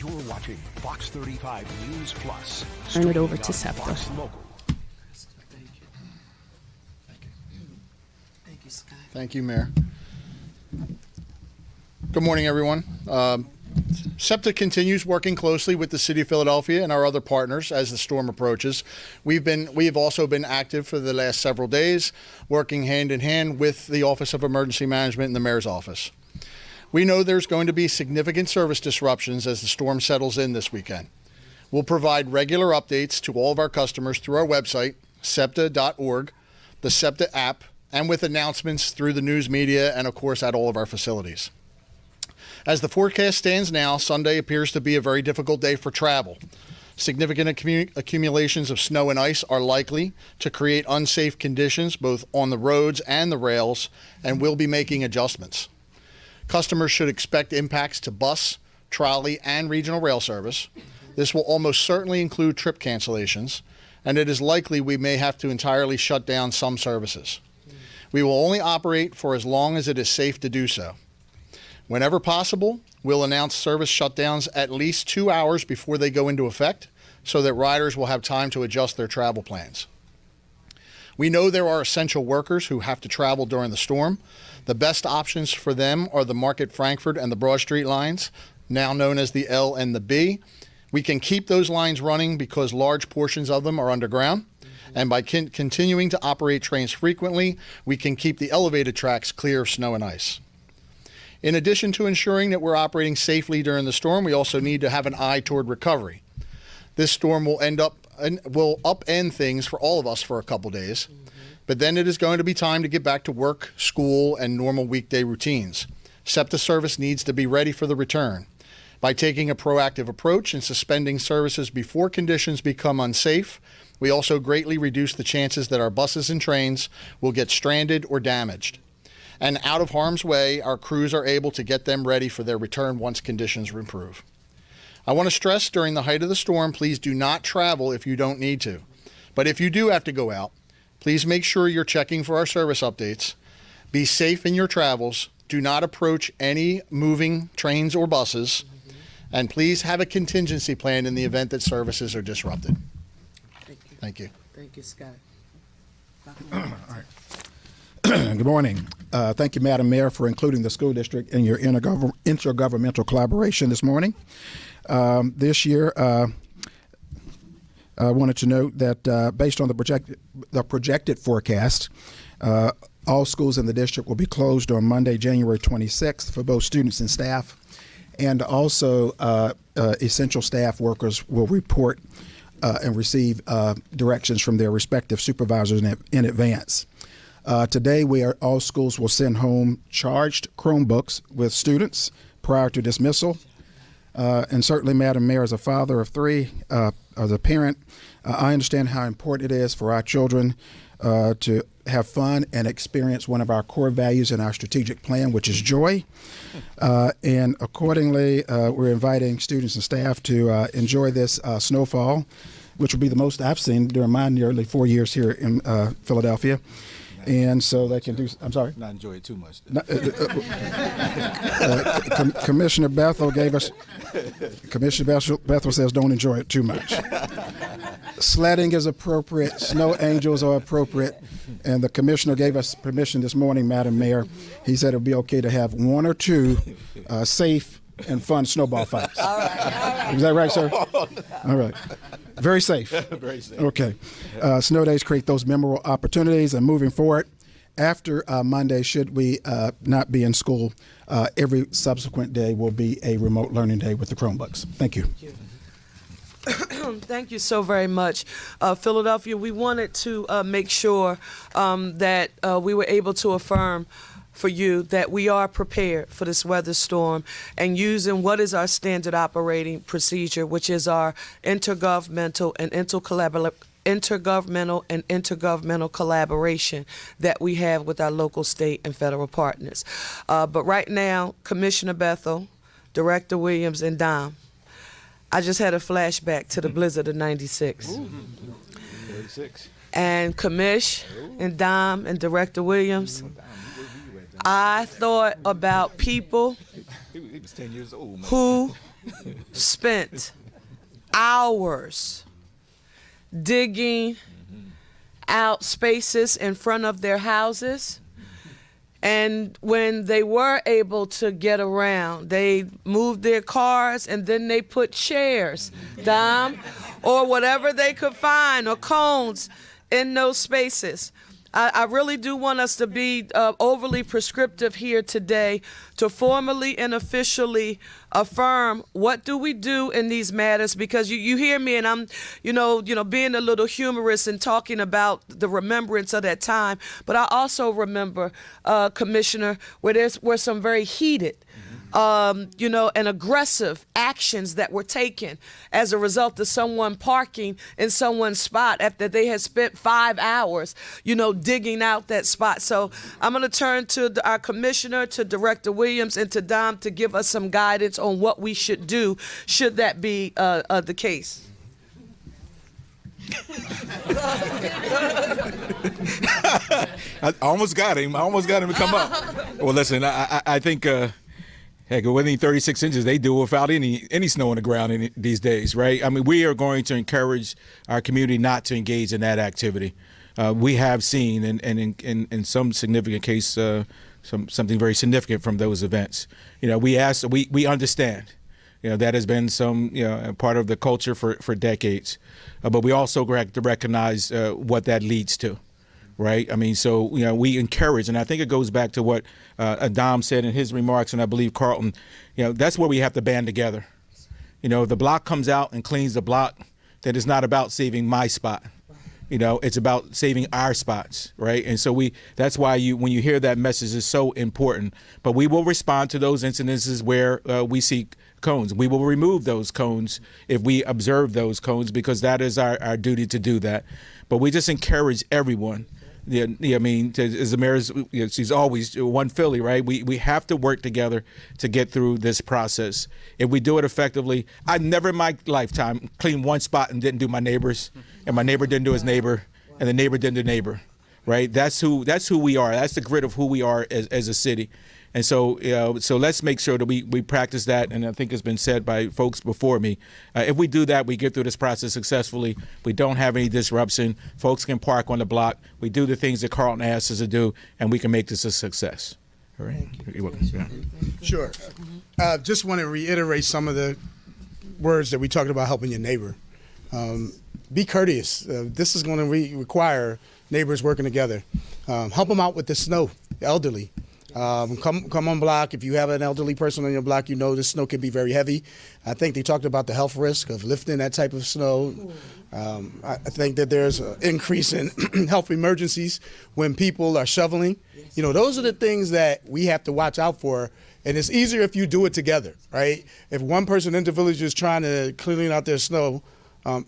You're watching Fox 35 News Plus. Turn it over to SEPTA. Fox Local. Thank you, Scott. Thank you, Mayor. Good morning, everyone. SEPTA continues working closely with the City of Philadelphia and our other partners as the storm approaches. We have also been active for the last several days, working hand in hand with the Office of Emergency Management and the Mayor's office. We know there's going to be significant service disruptions as the storm settles in this weekend. We'll provide regular updates to all of our customers through our website, septa.org, the SEPTA app, and with announcements through the news media and, of course, at all of our facilities. As the forecast stands now, Sunday appears to be a very difficult day for travel. Significant accumulations of snow and ice are likely to create unsafe conditions both on the roads and the rails, and we'll be making adjustments. Customers should expect impacts to bus, trolley, and regional rail service. This will almost certainly include trip cancellations, and it is likely we may have to entirely shut down some services. We will only operate for as long as it is safe to do so. Whenever possible, we'll announce service shutdowns at least 2 hours before they go into effect so that riders will have time to adjust their travel plans. We know there are essential workers who have to travel during the storm. The best options for them are the Market Frankford and the Broad Street lines, now known as the L and the B. We can keep those lines running because large portions of them are underground. And by continuing to operate trains frequently, we can keep the elevated tracks clear of snow and ice. In addition to ensuring that we're operating safely during the storm, we also need to have an eye toward recovery. This storm will upend things for all of us for a couple days, but then it is going to be time to get back to work, school, and normal weekday routines. SEPTA service needs to be ready for the return. By taking a proactive approach and suspending services before conditions become unsafe, we also greatly reduce the chances that our buses and trains will get stranded or damaged. And out of harm's way, our crews are able to get them ready for their return once conditions improve. I want to stress during the height of the storm, please do not travel if you don't need to. But if you do have to go out, please make sure you're checking for our service updates. Be safe in your travels. Do not approach any moving trains or buses. And please have a contingency plan in the event that services are disrupted. Thank you. Thank you, Scott. All right. Good morning. Thank you, Madam Mayor, for including the school district in your intergovernmental collaboration this morning. This year, I wanted to note that based on the projected forecast, all schools in the district will be closed on Monday, January 26th for both students and staff, and also essential staff workers will report and receive directions from their respective supervisors in advance. Today, all schools will send home charged Chromebooks with students prior to dismissal. And certainly, Madam Mayor, as a father of three, as a parent, I understand how important it is for our children to have fun and experience one of our core values in our strategic plan, which is joy. And accordingly, we're inviting students and staff to enjoy this snowfall, which will be the most I've seen during my nearly 4 years here in Philadelphia. And so they can do. I'm sorry. Not enjoy it too much. Commissioner Bethel gave us. Commissioner Bethel says don't enjoy it too much. Sledding is appropriate. Snow angels are appropriate, and the commissioner gave us permission this morning, Madam Mayor. He said it'd be okay to have one or two safe and fun snowball fights. All right. Is that right, sir? All right. Very safe. Very safe. Okay. Snow days create those memorable opportunities, and moving forward, after Monday, should we not be in school, every subsequent day will be a remote learning day with the Chromebooks. Thank you. Thank you so very much. Philadelphia, we wanted to make sure that we were able to affirm for you that we are prepared for this weather storm and using what is our standard operating procedure, which is our intergovernmental and intergovernmental collaboration that we have with our local, state, and federal partners. But right now, Commissioner Bethel, Director Williams, and Dom, I just had a flashback to the blizzard of '96. 36. And Commish and Dom and Director Williams, I thought about people He was 10 years old, man. who spent hours digging out spaces in front of their houses. And when they were able to get around, they moved their cars and then they put chairs, or whatever they could find, or cones in those spaces. I really do want us to be overly prescriptive here today to formally and officially affirm what do we do in these matters, because you hear me and I'm being a little humorous and talking about the remembrance of that time, but I also remember, Commissioner, where there were some very heated and aggressive actions that were taken as a result of someone parking in someone's spot after they had spent 5 hours, digging out that spot. So I'm going to turn to our commissioner, to Director Williams, and to Dom to give us some guidance on what we should do should that be the case. I almost got him to come up. Well, listen, I think, heck, within 36 inches, they do without any snow on the ground these days, right? I mean, we are going to encourage our community not to engage in that activity. We have seen, in some significant case, something very significant from those events. We understand. That has been some, part of the culture for decades. But we also have to recognize what that leads to, right? I mean, so, we encourage, and I think it goes back to what Dom said in his remarks, and I believe Carlton, that's where we have to band together. If the block comes out and cleans the block, then it's not about saving my spot. It's about saving our spots, right? And so that's why when you hear that message is so important. But we will respond to those incidences where we see cones. We will remove those cones if we observe those cones, because that is our duty to do that. But we just encourage everyone. As the mayor, she's always one Philly, right? We have to work together to get through this process. If we do it effectively, I never in my lifetime cleaned one spot and didn't do my neighbors, and my neighbor didn't do his neighbor, and the neighbor didn't do neighbor, right? That's who we are. That's the grit of who we are as a city. And so let's make sure that we practice that, and I think it's been said by folks before me. If we do that, we get through this process successfully. We don't have any disruption. Folks can park on the block. We do the things that Carlton asked us to do, and we can make this a success. All right. You're welcome. Yeah. Sure. Just want to reiterate some of the words that we talked about helping your neighbor. Be courteous. This is going to require neighbors working together. Help them out with the snow, the elderly. Come on block. If you have an elderly person on your block, this snow can be very heavy. I think they talked about the health risk of lifting that type of snow. I think that there's an increase in health emergencies when people are shoveling. Those are the things that we have to watch out for. And it's easier if you do it together, right? If one person in the village is trying to clean out their snow,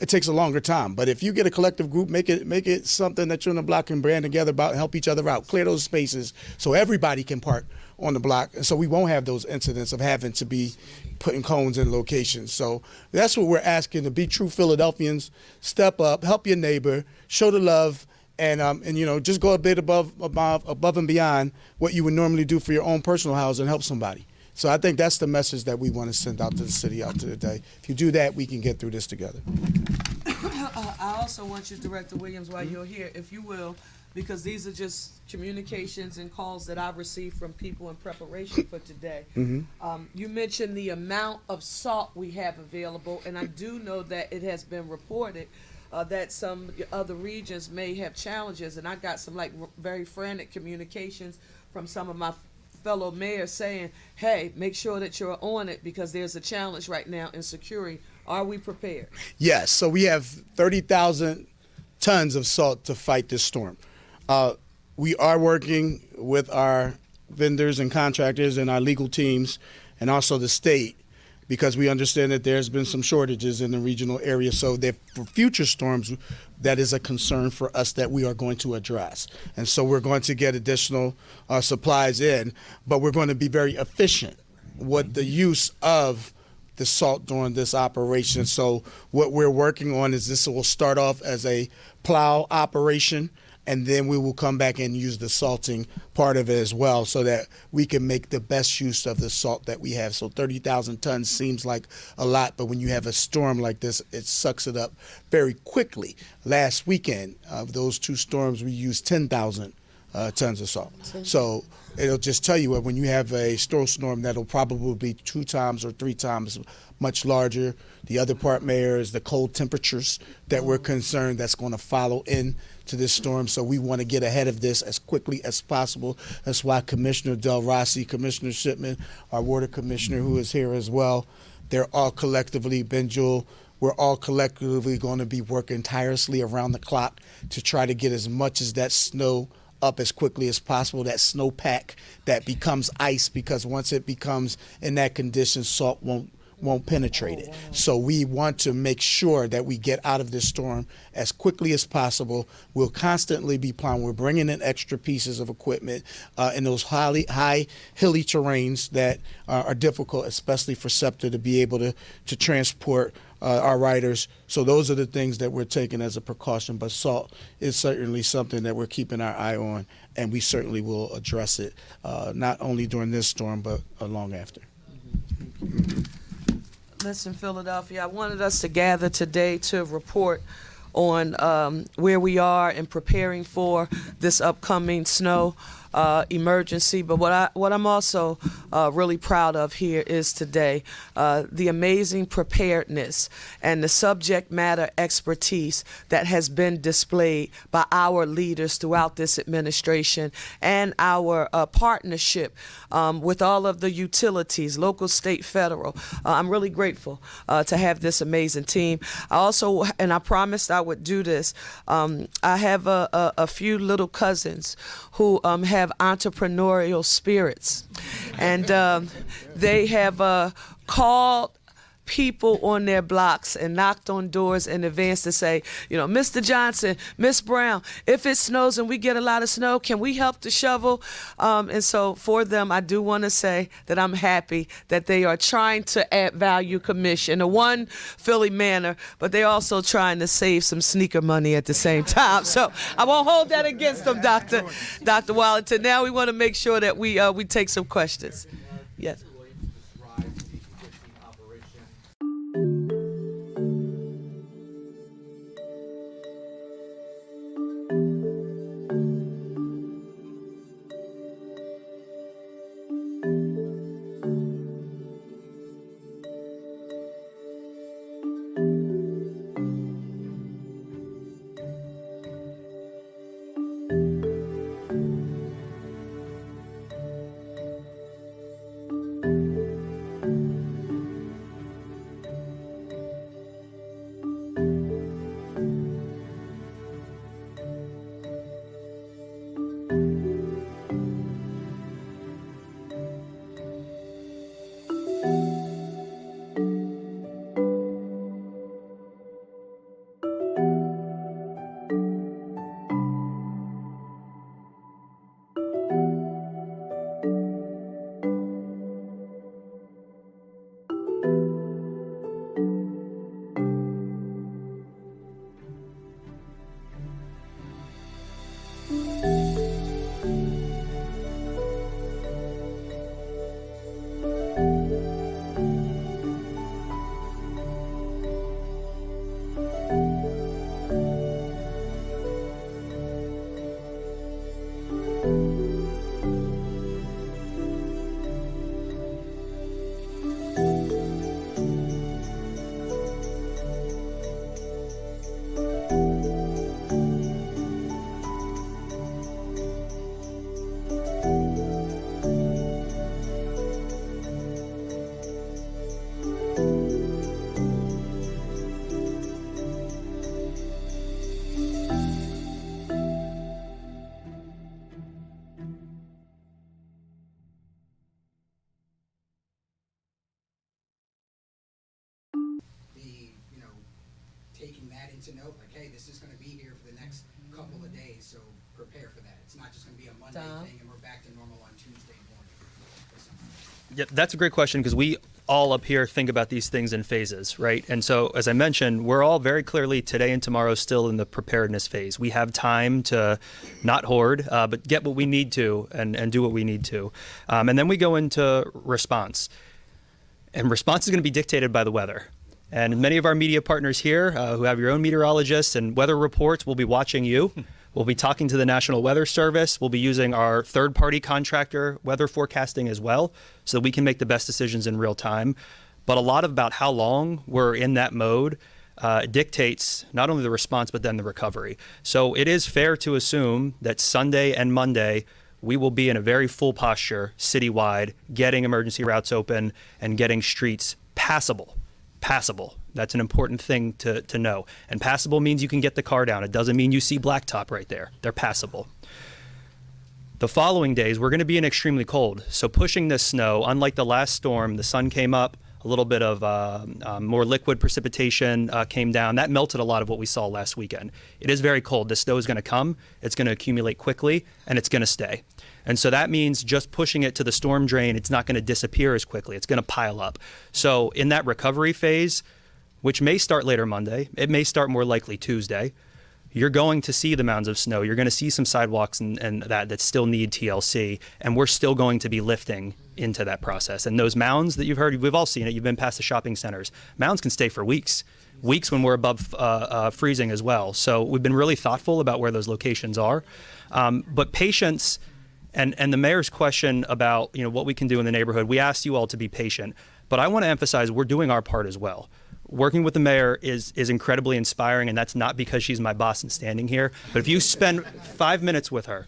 it takes a longer time. But if you get a collective group, make it something that you on the block can band together about and help each other out, clear those spaces so everybody can park on the block. And so we won't have those incidents of having to be putting cones in locations. So that's what we're asking, to be true Philadelphians. Step up, help your neighbor, show the love, and just go a bit above and beyond what you would normally do for your own personal house and help somebody. So I think that's the message that we want to send out to the city out to today. If you do that, we can get through this together. I also want you, Director Williams, while you're here, if you will, because these are just communications and calls that I've received from people in preparation for today. You mentioned the amount of salt we have available, and I do know that it has been reported that some other regions may have challenges, and I got some very frantic communications from some of my fellow mayors saying, hey, make sure that you're on it because there's a challenge right now in securing. Are we prepared? Yes. So we have 30,000 tons of salt to fight this storm. We are working with our vendors and contractors and our legal teams and also the state, because we understand that there's been some shortages in the regional area. So that for future storms, that is a concern for us that we are going to address. And so we're going to get additional supplies in, but we're going to be very efficient with the use of the salt during this operation. So what we're working on is this will start off as a plow operation, and then we will come back and use the salting part of it as well, so that we can make the best use of the salt that we have. So 30,000 tons seems like a lot, but when you have a storm like this, it sucks it up very quickly. Last weekend, of those two storms, we used 10,000 tons of salt. So it'll just tell you that when you have a storm that'll probably be 2 times or 3 times much larger. The other part, Mayor, is the cold temperatures that we're concerned that's going to follow in to this storm. So we want to get ahead of this as quickly as possible. That's why Commissioner Del Rossi, Commissioner Shipman, our water commissioner who is here as well, they're all collectively, Benjul, we're all collectively going to be working tirelessly around the clock to try to get as much as that snow up as quickly as possible, that snowpack that becomes ice, because once it becomes in that condition, salt won't penetrate it. So we want to make sure that we get out of this storm as quickly as possible. We'll constantly be plowing. We're bringing in extra pieces of equipment in those high hilly terrains that are difficult, especially for SEPTA to be able to transport our riders. So those are the things that we're taking as a precaution. But salt is certainly something that we're keeping our eye on, and we certainly will address it not only during this storm, but long after. Listen, Philadelphia, I wanted us to gather today to report on where we are in preparing for this upcoming snow emergency. But what I'm also really proud of here is today the amazing preparedness and the subject matter expertise that has been displayed by our leaders throughout this administration, and our partnership with all of the utilities, local, state, federal. I'm really grateful to have this amazing team. I also, and I promised I would do this, I have a few little cousins who have entrepreneurial spirits, and they have called people on their blocks and knocked on doors in advance to say, you know, Mr. Johnson, Miss Brown, if it snows and we get a lot of snow, can we help to shovel? And so for them, I do want to say that I'm happy that they are trying to add value, commission, in a one Philly manner, but they're also trying to save some sneaker money at the same time. So I won't hold that against them, Dr. Wallington. Now we want to make sure that we take some questions. Yes. taking that into note, like, hey, this is going to be here for the next couple of days, so prepare for that. It's not just going to be a Monday thing and we're back to normal on Tuesday morning. Yeah, that's a great question, because we all up here think about these things in phases, right? And so, as I mentioned, we're all very clearly today and tomorrow still in the preparedness phase. We have time to not hoard, but get what we need to and do what we need to. And then we go into response. And response is going to be dictated by the weather. And many of our media partners here who have your own meteorologists and weather reports will be watching you. We'll be talking to the National Weather Service. We'll be using our third-party contractor weather forecasting as well so that we can make the best decisions in real time. But a lot about how long we're in that mode dictates not only the response but then the recovery. So it is fair to assume that Sunday and Monday we will be in a very full posture citywide, getting emergency routes open and getting streets passable. Passable. That's an important thing to know. And passable means you can get the car down. It doesn't mean you see blacktop right there. They're passable. The following days, we're going to be in extremely cold. So pushing this snow, unlike the last storm, the sun came up, a little bit of more liquid precipitation came down. That melted a lot of what we saw last weekend. It is very cold. The snow is going to come. It's going to accumulate quickly, and it's going to stay. And so that means just pushing it to the storm drain, it's not going to disappear as quickly. It's going to pile up. So in that recovery phase, which may start later Monday, it may start more likely Tuesday, you're going to see the mounds of snow. You're going to see some sidewalks and that still need TLC, and we're still going to be lifting into that process. And those mounds that you've heard, we've all seen it. You've been past the shopping centers. Mounds can stay for weeks when we're above freezing as well. So we've been really thoughtful about where those locations are. But patience and the mayor's question about what we can do in the neighborhood, we asked you all to be patient. But I want to emphasize we're doing our part as well. Working with the mayor is incredibly inspiring, and that's not because she's my boss and standing here. But if you spend 5 minutes with her,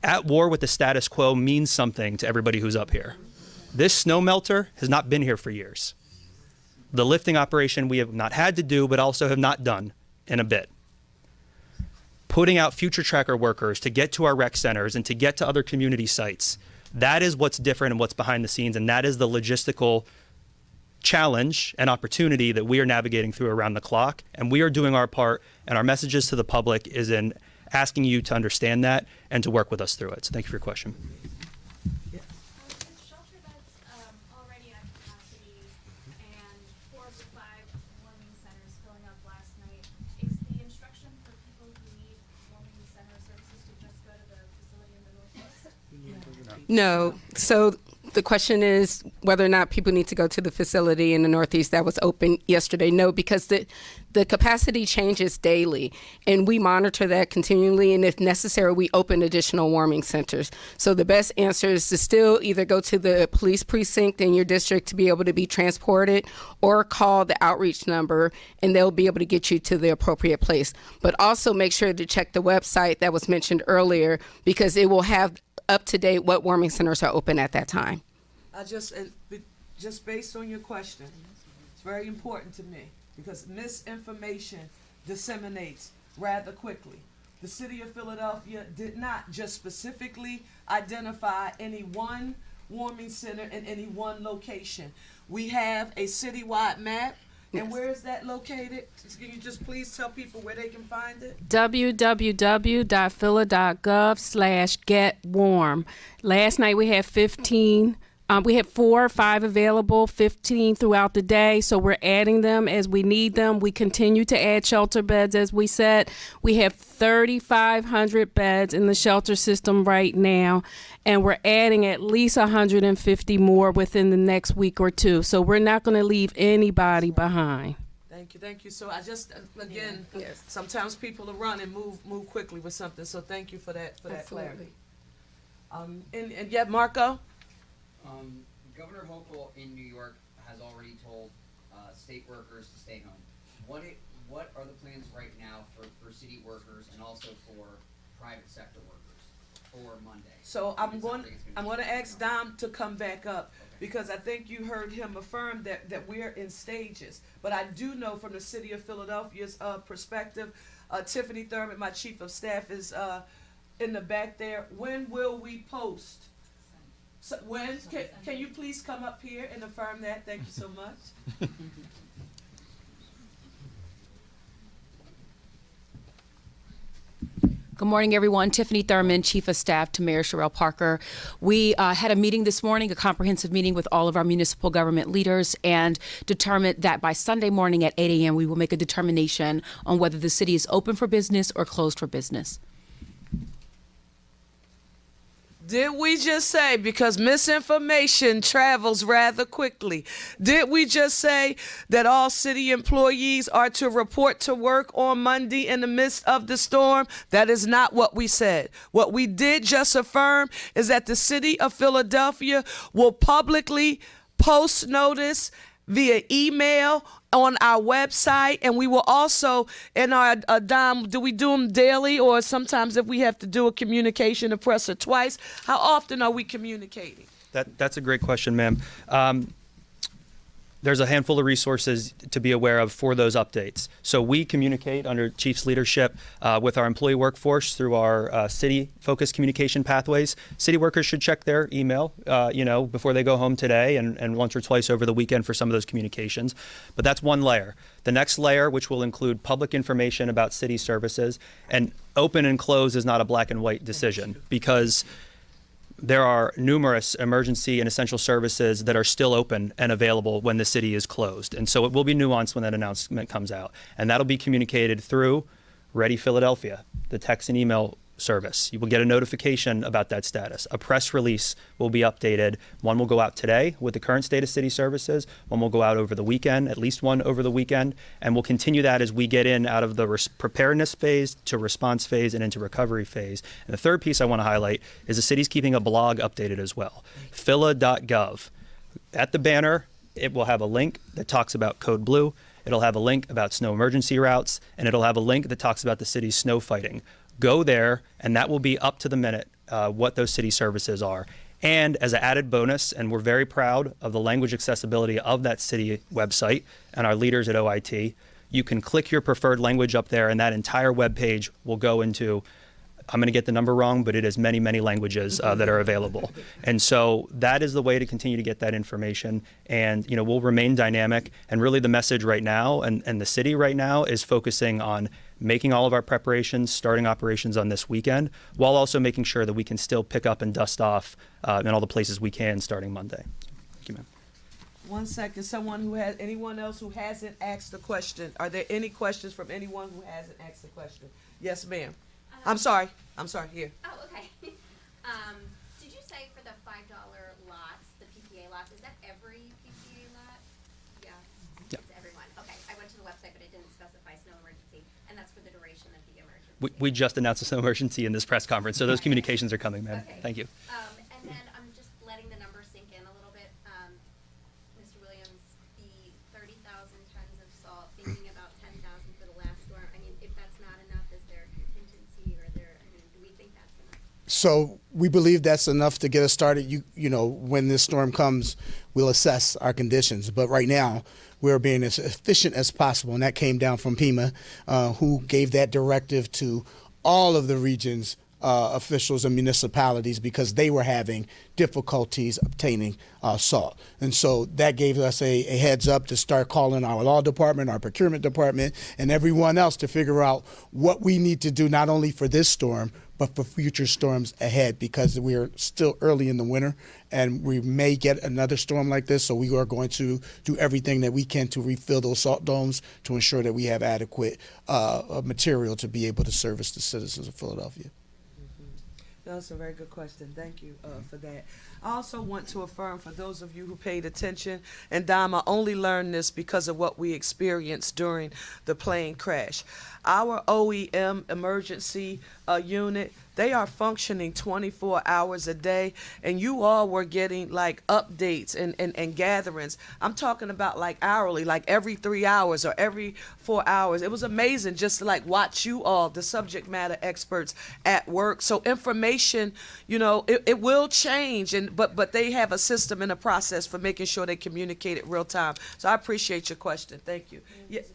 at war with the status quo means something to everybody who's up here. This snow melter has not been here for years. The lifting operation we have not had to do, but also have not done in a bit. Putting out future tracker workers to get to our rec centers and to get to other community sites, that is what's different and what's behind the scenes, and that is the logistical challenge and opportunity that we are navigating through around the clock, and we are doing our part, and our messages to the public is in asking you to understand that and to work with us through it. So thank you for your question. Shelter beds already at capacity and 4 of the 5 warming centers filling up last night. Is the instruction for people who need warming center services to just go to the facility in the Northwest? No. So the question is whether or not people need to go to the facility in the Northeast that was open yesterday. No, because the capacity changes daily, and we monitor that continually, and if necessary, we open additional warming centers. So the best answer is to still either go to the police precinct in your district to be able to be transported, or call the outreach number, and they'll be able to get you to the appropriate place. But also make sure to check the website that was mentioned earlier, because it will have up to date what warming centers are open at that time. Just based on your question, it's very important to me because misinformation disseminates rather quickly. The city of Philadelphia did not just specifically identify any one warming center in any one location. We have a citywide map. And where is that located? Can you just please tell people where they can find it? www.phila.gov/getwarm. Last night we had 15. We had 4 or 5 available, 15 throughout the day. So we're adding them as we need them. We continue to add shelter beds, as we said. We have 3,500 beds in the shelter system right now, and we're adding at least 150 more within the next week or two. So we're not going to leave anybody behind. Thank you. So I just, again, yes. Sometimes people run and move quickly with something. So thank you for that clarity. And yet, Marco? Governor Hochul in New York has already told state workers to stay home. What are the plans right now for city workers and also for private sector workers for Monday? So I'm going to ask Dom to come back up, because I think you heard him affirm that we're in stages. But I do know from the city of Philadelphia's perspective, Tiffany Thurman, my chief of staff, is in the back there. When will we post? So when can you please come up here and affirm that? Thank you so much. Good Good morning, everyone. Tiffany Thurman, Chief of Staff to Mayor Sherelle Parker. We had a meeting this morning, a comprehensive meeting with all of our municipal government leaders, and determined that by Sunday morning at 8 a.m. we will make a determination on whether the city is open for business or closed for business. Did we just say, because misinformation travels rather quickly, did we just say that all city employees are to report to work on Monday in the midst of the storm? That is not what we said. What we did just affirm is that the city of Philadelphia will publicly post notice via email on our website, and we will also in our do we do them daily, or sometimes if we have to do a communication to press it twice? How often are we communicating? That's a great question, ma'am. There's a handful of resources to be aware of for those updates. So we communicate under Chief's leadership with our employee workforce through our city-focused communication pathways. City workers should check their email, before they go home today and once or twice over the weekend for some of those communications. But that's one layer. The next layer, which will include public information about city services, and open and close is not a black and white decision, because there are numerous emergency and essential services that are still open and available when the city is closed. And so it will be nuanced when that announcement comes out. And that'll be communicated through Ready Philadelphia, the text and email service. You will get a notification about that status. A press release will be updated. One will go out today with the current state of city services. One will go out over the weekend, at least one over the weekend. And we'll continue that as we get in out of the preparedness phase to response phase and into recovery phase. And the third piece I want to highlight is the city's keeping a blog updated as well. phila.gov. At the banner, it will have a link that talks about Code Blue. It'll have a link about snow emergency routes, and it'll have a link that talks about the city's snow fighting. Go there, and that will be up to the minute what those city services are. And as an added bonus, and we're very proud of the language accessibility of that city website and our leaders at OIT, you can click your preferred language up there, and that entire web page will go into, I'm going to get the number wrong, but it is many, many languages that are available. And so that is the way to continue to get that information. And, we'll remain dynamic. And really the message right now and the city right now is focusing on making all of our preparations, starting operations on this weekend, while also making sure that we can still pick up and dust off in all the places we can starting Monday. Thank you, ma'am. 1 second. Anyone else who hasn't asked a question? Are there any questions from anyone who hasn't asked a question? Yes, ma'am. I'm sorry. Here. Oh, okay. Did you say for the $5 lots, the PPA lots, is that every PPA lot? Yeah. Yep. It's everyone. Okay. I went to the website, but it didn't specify snow emergency, and that's for the duration of the emergency. We just announced a snow emergency in this press conference, so those communications are coming, ma'am. Okay. Thank you. And then I'm just letting the numbers sink in a little bit. Mr. Williams, the 30,000 tons of salt, thinking about 10,000 for the last storm. I mean, if that's not enough, is there a contingency, or do we think that's enough? So we believe that's enough to get us started. When this storm comes, we'll assess our conditions. But right now, we're being as efficient as possible, and that came down from PEMA, who gave that directive to all of the region's officials and municipalities because they were having difficulties obtaining salt. And so that gave us a heads up to start calling our law department, our procurement department, and everyone else to figure out what we need to do not only for this storm, but for future storms ahead, because we're still early in the winter and we may get another storm like this. So we are going to do everything that we can to refill those salt domes to ensure that we have adequate material to be able to service the citizens of Philadelphia. That's a very good question. Thank you for that. I also want to affirm for those of you who paid attention, and Dom, I only learned this because of what we experienced during the plane crash. Our OEM emergency unit, they are functioning 24 hours a day, and you all were getting like updates and gatherings. I'm talking about like hourly, like every 3 hours or every 4 hours. It was amazing just to like watch you all, the subject matter experts, at work. So information, it will change, but they have a system and a process for making sure they communicate it real time. So I appreciate your question. Thank you. Yes.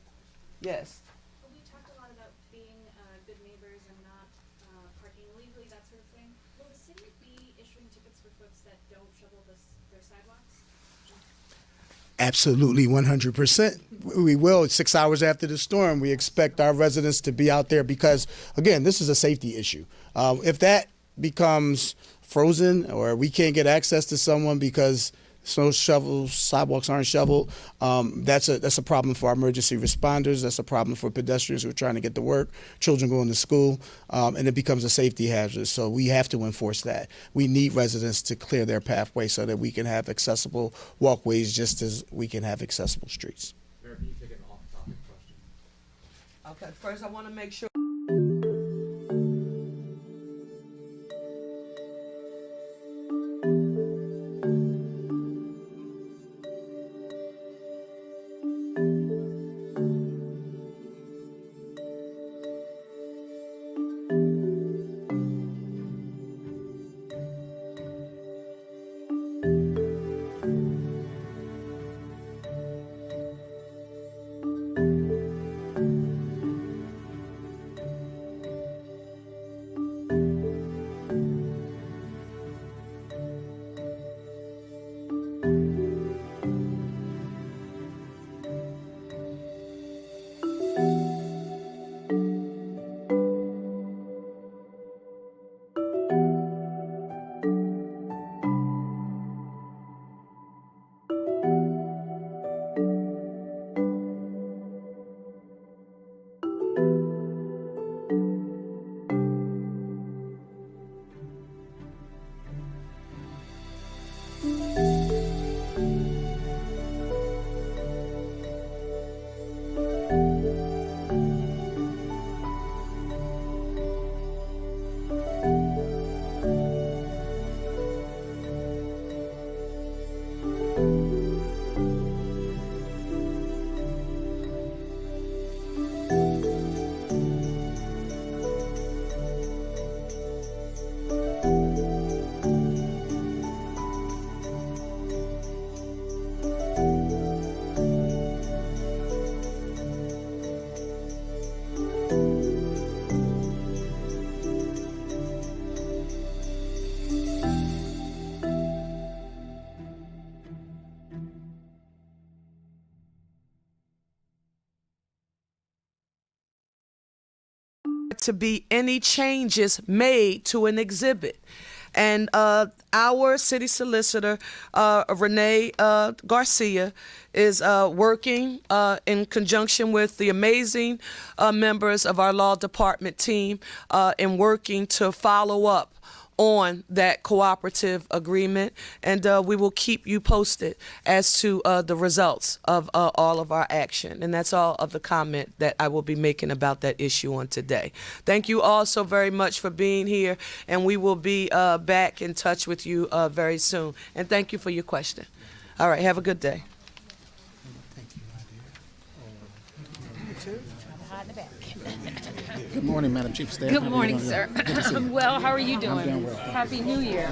We talked a lot about being good neighbors and not parking illegally, that sort of thing. Will the city be issuing tickets for folks that don't shovel their sidewalks? Absolutely, 100%. We will. 6 hours after the storm, we expect our residents to be out there because, again, this is a safety issue. If that becomes frozen or we can't get access to someone because snow shovels, sidewalks aren't shoveled, that's a problem for our emergency responders. That's a problem for pedestrians who are trying to get to work, children going to school, and it becomes a safety hazard. So we have to enforce that. We need residents to clear their pathway so that we can have accessible walkways just as we can have accessible streets. Okay, first I want to make sure. To be any changes made to an exhibit. And our city solicitor, Renee Garcia, is working in conjunction with the amazing members of our law department team in working to follow up on that cooperative agreement, and we will keep you posted as to the results of all of our action. And that's all of the comment that I will be making about that issue on today. Thank you all so very much for being here, and we will be back in touch with you very soon. And thank you for your question. All right, have a good day. Good morning, Madam Chief of Staff. Good morning, sir. I'm well. How are you doing? I'm doing well. Happy New Year.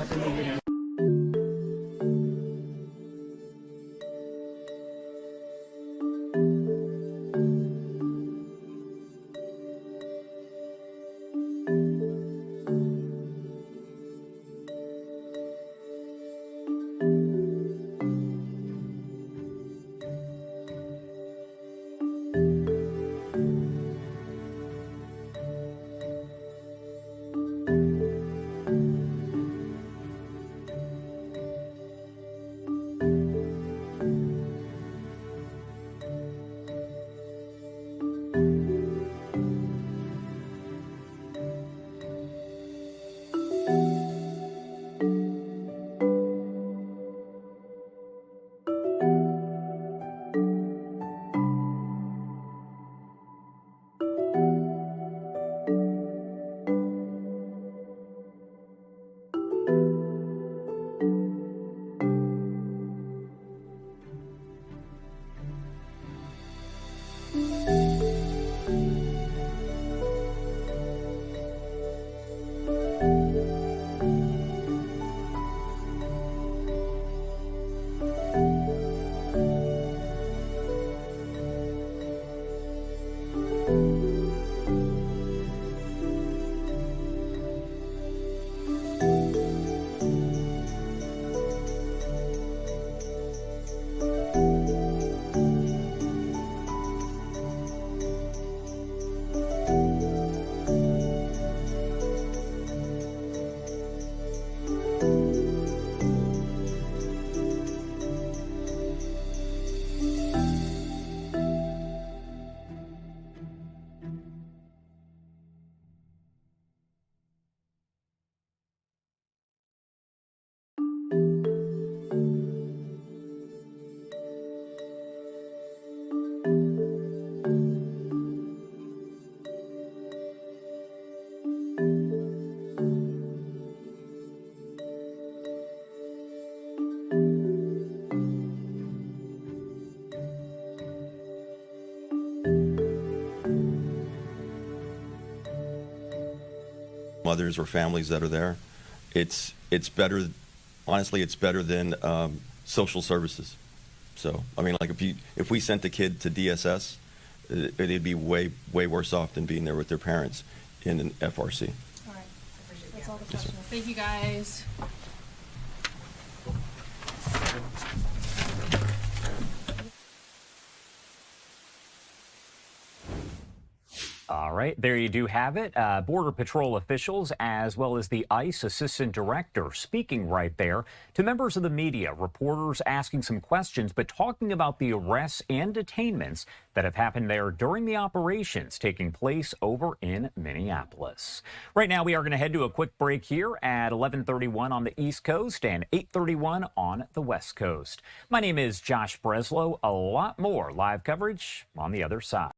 mothers or families that are there. It's better, honestly, it's better than social services. So, I mean, like if we sent a kid to DSS, it'd be way worse off than being there with their parents in an FRC. All right. That's all the questions. Thank you, guys. All right, there you do have it. Border Patrol officials, as well as the ICE Assistant Director, speaking right there to members of the media, reporters asking some questions, but talking about the arrests and detainments that have happened there during the operations taking place over in Minneapolis. Right now, we are going to head to a quick break here at 11:31 on the East Coast and 8:31 on the West Coast. My name is Josh Breslow. A lot more live coverage on the other side.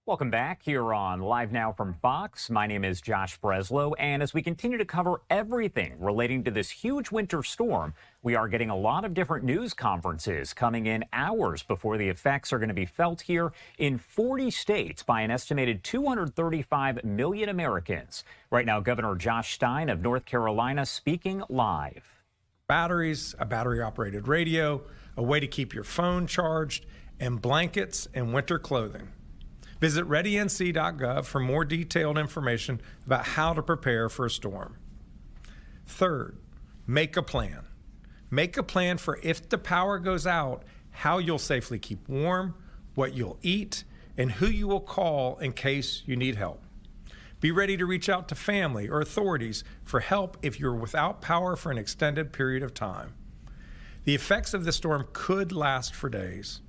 Welcome back here on Live Now from Fox. My name is Josh Breslow, and as we continue to cover everything relating to this huge winter storm, we are getting a lot of different news conferences coming in hours before the effects are going to be felt here in 40 states by an estimated 235 million Americans. Right now, Governor Josh Stein of North Carolina speaking live. Batteries, a battery-operated radio, a way to keep your phone charged, and blankets and winter clothing. Visit readync.gov for more detailed information about how to prepare for a storm. Third, make a plan. Make a plan for if the power goes out, how you'll safely keep warm, what you'll eat, and who you will call in case you need help. Be ready to reach out to family or authorities for help if you're without power for an extended period of time. The effects of the storm could last for days.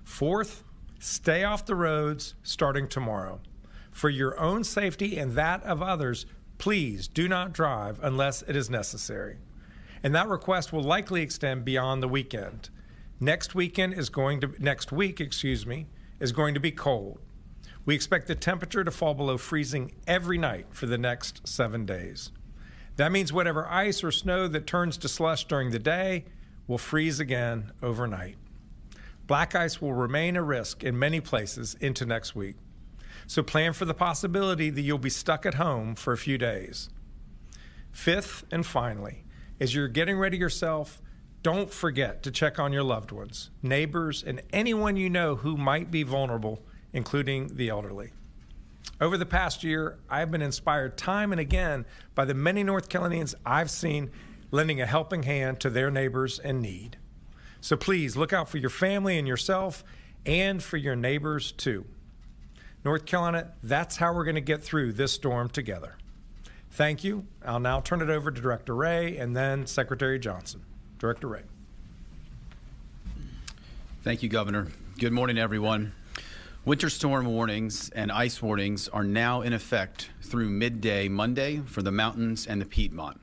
Fourth, stay off the roads starting tomorrow. For your own safety and that of others, please do not drive unless it is necessary. And that request will likely extend beyond the weekend. Next week is going to be cold. We expect the temperature to fall below freezing every night for the next 7 days. That means whatever ice or snow that turns to slush during the day will freeze again overnight. Black ice will remain a risk in many places into next week. So plan for the possibility that you'll be stuck at home for a few days. Fifth and finally, as you're getting ready yourself, don't forget to check on your loved ones, neighbors, and anyone you know who might be vulnerable, including the elderly. Over the past year, I've been inspired time and again by the many North Carolinians I've seen lending a helping hand to their neighbors in need. So please look out for your family and yourself and for your neighbors too. North Carolina, that's how we're going to get through this storm together. Thank you. I'll now turn it over to Director Ray and then Secretary Johnson. Director Ray. Thank you, Governor. Good morning, everyone. Winter storm warnings and ice warnings are now in effect through midday Monday for the mountains and the Piedmont.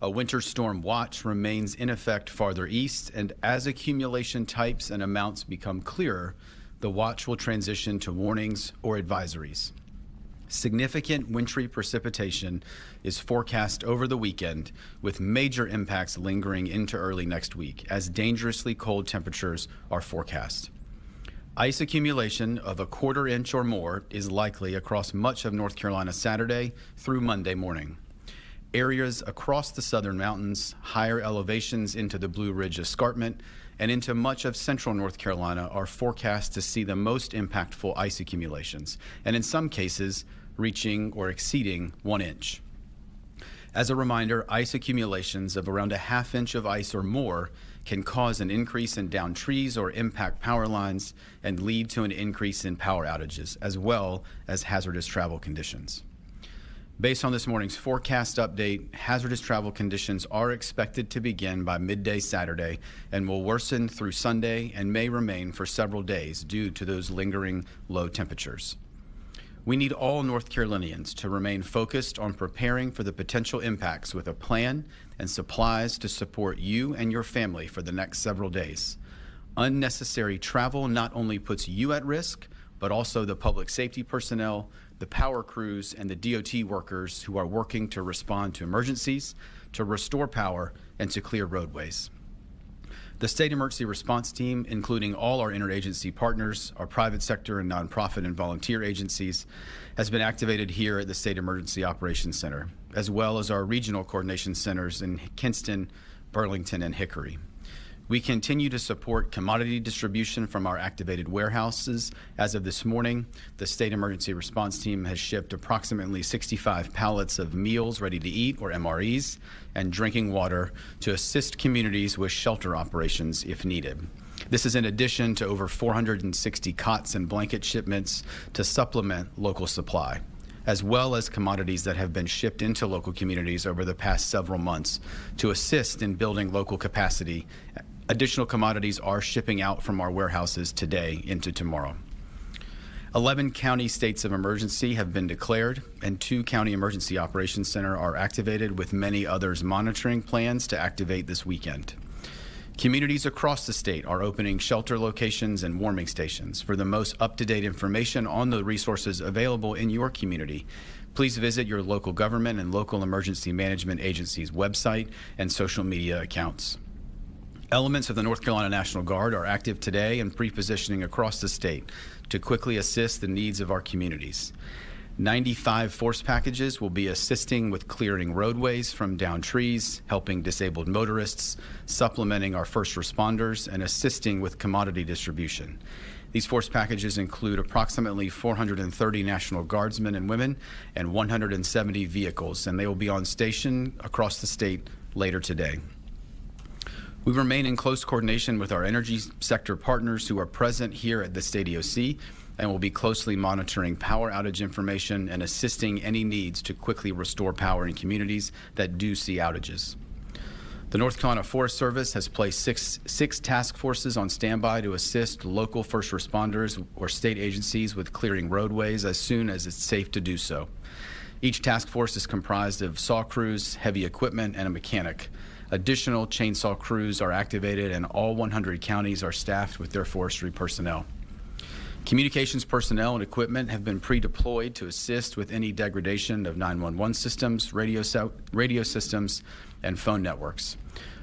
A winter storm watch remains in effect farther east, and as accumulation types and amounts become clearer, the watch will transition to warnings or advisories. Significant wintry precipitation is forecast over the weekend, with major impacts lingering into early next week as dangerously cold temperatures are forecast. Ice accumulation of 1/4 inch or more is likely across much of North Carolina Saturday through Monday morning. Areas across the southern mountains, higher elevations into the Blue Ridge Escarpment, and into much of central North Carolina are forecast to see the most impactful ice accumulations, and in some cases, reaching or exceeding 1 inch. As a reminder, ice accumulations of around 1/2 inch of ice or more can cause an increase in downed trees or impact power lines and lead to an increase in power outages, as well as hazardous travel conditions. Based on this morning's forecast update, hazardous travel conditions are expected to begin by midday Saturday and will worsen through Sunday and may remain for several days due to those lingering low temperatures. We need all North Carolinians to remain focused on preparing for the potential impacts with a plan and supplies to support you and your family for the next several days. Unnecessary travel not only puts you at risk, but also the public safety personnel, the power crews, and the DOT workers who are working to respond to emergencies, to restore power, and to clear roadways. The State Emergency Response Team, including all our interagency partners, our private sector and nonprofit and volunteer agencies, has been activated here at the State Emergency Operations Center, as well as our regional coordination centers in Kinston, Burlington, and Hickory. We continue to support commodity distribution from our activated warehouses. As of this morning, the State Emergency Response Team has shipped approximately 65 pallets of meals ready to eat, or MREs, and drinking water to assist communities with shelter operations if needed. This is in addition to over 460 cots and blanket shipments to supplement local supply, as well as commodities that have been shipped into local communities over the past several months to assist in building local capacity. Additional commodities are shipping out from our warehouses today into tomorrow. 11 county states of emergency have been declared, and 2 county emergency operations center are activated, with many others monitoring plans to activate this weekend. Communities across the state are opening shelter locations and warming stations. For the most up-to-date information on the resources available in your community, please visit your local government and local emergency management agency's website and social media accounts. Elements of the North Carolina National Guard are active today and pre-positioning across the state to quickly assist the needs of our communities. 95 force packages will be assisting with clearing roadways from downed trees, helping disabled motorists, supplementing our first responders, and assisting with commodity distribution. These force packages include approximately 430 National Guardsmen and women and 170 vehicles, and they will be on station across the state later today. We remain in close coordination with our energy sector partners who are present here at the State EOC and will be closely monitoring power outage information and assisting any needs to quickly restore power in communities that do see outages. The North Carolina Forest Service has placed six task forces on standby to assist local first responders or state agencies with clearing roadways as soon as it's safe to do so. Each task force is comprised of saw crews, heavy equipment, and a mechanic. Additional chainsaw crews are activated, and all 100 counties are staffed with their forestry personnel. Communications personnel and equipment have been pre-deployed to assist with any degradation of 911 systems, radio systems, and phone networks.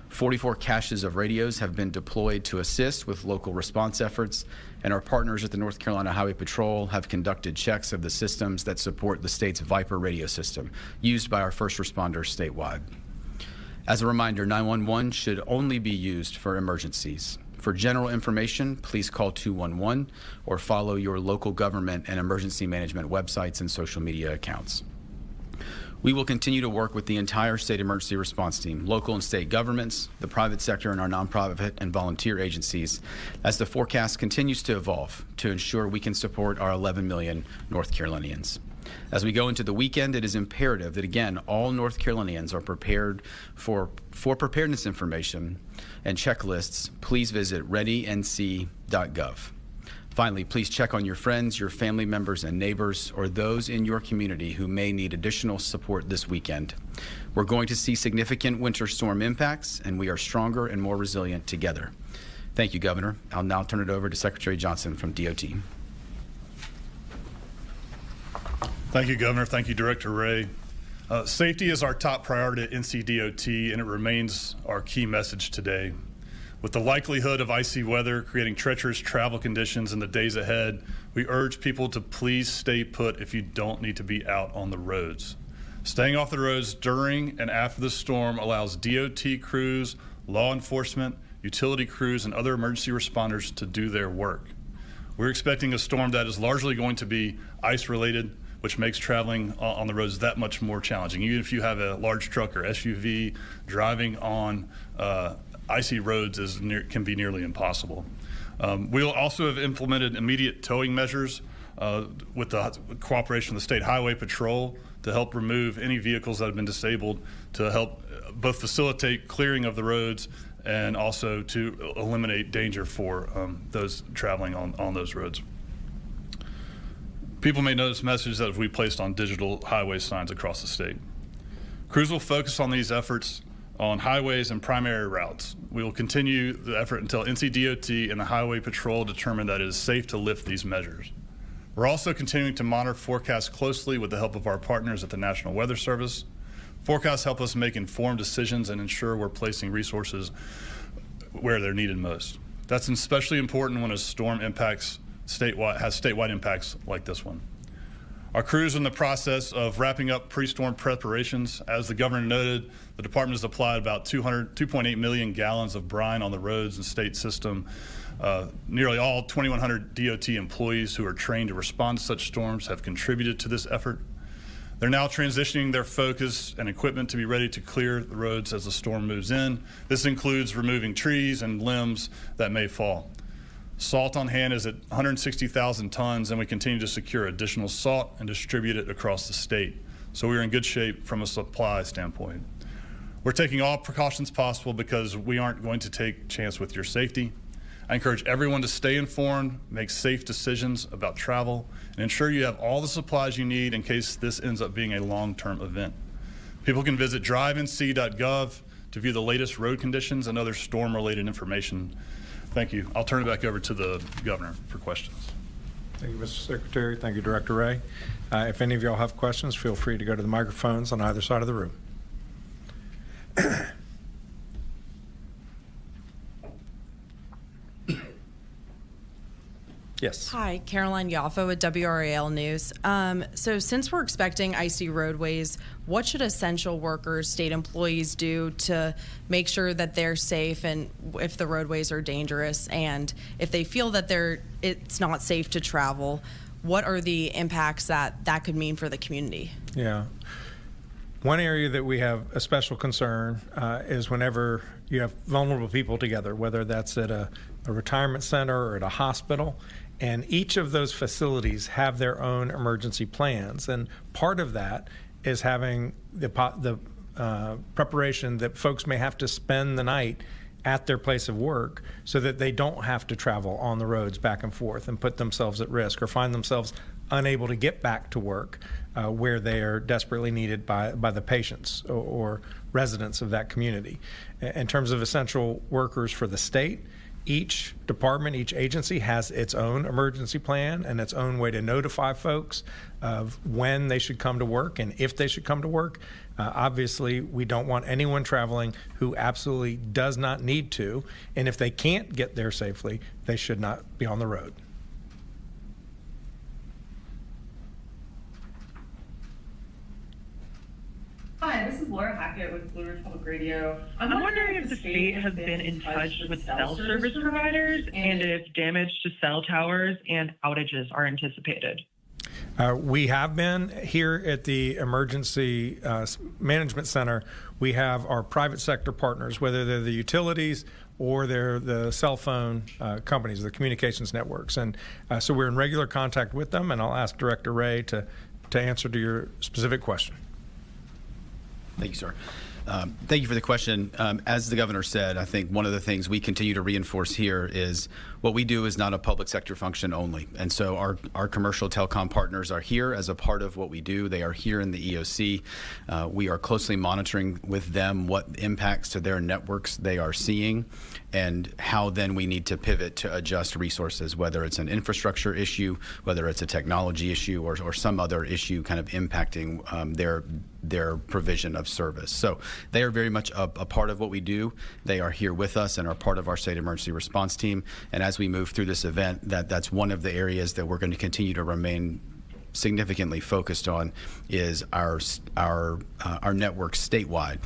44 caches of radios have been deployed to assist with local response efforts, and our partners at the North Carolina Highway Patrol have conducted checks of the systems that support the state's Viper radio system, used by our first responders statewide. As a reminder, 911 should only be used for emergencies. For general information, please call 211 or follow your local government and emergency management websites and social media accounts. We will continue to work with the entire state emergency response team, local and state governments, the private sector, and our nonprofit and volunteer agencies as the forecast continues to evolve to ensure we can support our 11 million North Carolinians. As we go into the weekend, it is imperative that, again, all North Carolinians are prepared for preparedness information and checklists. Please visit readync.gov. Finally, please check on your friends, your family members, and neighbors, or those in your community who may need additional support this weekend. We're going to see significant winter storm impacts, and we are stronger and more resilient together. Thank you, Governor. I'll now turn it over to Secretary Johnson from DOT. Thank you, Governor. Thank you, Director Ray. Safety is our top priority at NCDOT, and it remains our key message today. With the likelihood of icy weather creating treacherous travel conditions in the days ahead, we urge people to please stay put if you don't need to be out on the roads. Staying off the roads during and after the storm allows DOT crews, law enforcement, utility crews, and other emergency responders to do their work. We're expecting a storm that is largely going to be ice-related, which makes traveling on the roads that much more challenging. Even if you have a large truck or SUV, driving on icy roads can be nearly impossible. We'll also have implemented immediate towing measures with the cooperation of the State Highway Patrol to help remove any vehicles that have been disabled, to help both facilitate clearing of the roads and also to eliminate danger for those traveling on those roads. People may know this message that we placed on digital highway signs across the state. Crews will focus on these efforts on highways and primary routes. We will continue the effort until NCDOT and the Highway Patrol determine that it is safe to lift these measures. We're also continuing to monitor forecasts closely with the help of our partners at the National Weather Service. Forecasts help us make informed decisions and ensure we're placing resources where they're needed most. That's especially important when a storm has statewide impacts like this one. Our crews are in the process of wrapping up pre-storm preparations. As the governor noted, the department has applied about 2.8 million gallons of brine on the roads and state system. Nearly all 2,100 DOT employees who are trained to respond to such storms have contributed to this effort. They're now transitioning their focus and equipment to be ready to clear the roads as the storm moves in. This includes removing trees and limbs that may fall. Salt on hand is at 160,000 tons, and we continue to secure additional salt and distribute it across the state. So we're in good shape from a supply standpoint. We're taking all precautions possible because we aren't going to take a chance with your safety. I encourage everyone to stay informed, make safe decisions about travel, and ensure you have all the supplies you need in case this ends up being a long-term event. People can visit drivenc.gov to view the latest road conditions and other storm-related information. Thank you. I'll turn it back over to the governor for questions. Thank you, Mr. Secretary. Thank you, Director Ray. If any of y'all have questions, feel free to go to the microphones on either side of the room. Yes. Hi, Caroline Yaffa with WRAL News. So since we're expecting icy roadways, what should essential workers, state employees do to make sure that they're safe and if the roadways are dangerous? And if they feel that it's not safe to travel, what are the impacts that could mean for the community? Yeah. One area that we have a special concern is whenever you have vulnerable people together, whether that's at a retirement center or at a hospital. And each of those facilities have their own emergency plans. And part of that is having the preparation that folks may have to spend the night at their place of work so that they don't have to travel on the roads back and forth and put themselves at risk or find themselves unable to get back to work where they are desperately needed by the patients or residents of that community. In terms of essential workers for the state, each department, each agency has its own emergency plan and its own way to notify folks of when they should come to work and if they should come to work. Obviously, we don't want anyone traveling who absolutely does not need to, and if they can't get there safely, they should not be on the road. Hi, this is Laura Hackett with Blue Ridge Public Radio. I'm wondering if the state has been in touch with cell service providers and if damage to cell towers and outages are anticipated. We have been here at the Emergency Management Center. We have our private sector partners, whether they're the utilities or they're the cell phone companies, the communications networks. And so we're in regular contact with them, and I'll ask Director Ray to answer to your specific question. Thank you, sir. Thank you for the question. As the governor said, I think one of the things we continue to reinforce here is what we do is not a public sector function only. And so our commercial telecom partners are here as a part of what we do. They are here in the EOC. We are closely monitoring with them what impacts to their networks they are seeing and how then we need to pivot to adjust resources, whether it's an infrastructure issue, whether it's a technology issue, or some other issue kind of impacting their provision of service. So they are very much a part of what we do. They are here with us and are part of our state emergency response team. And as we move through this event, that's one of the areas that we're going to continue to remain significantly focused on is our network statewide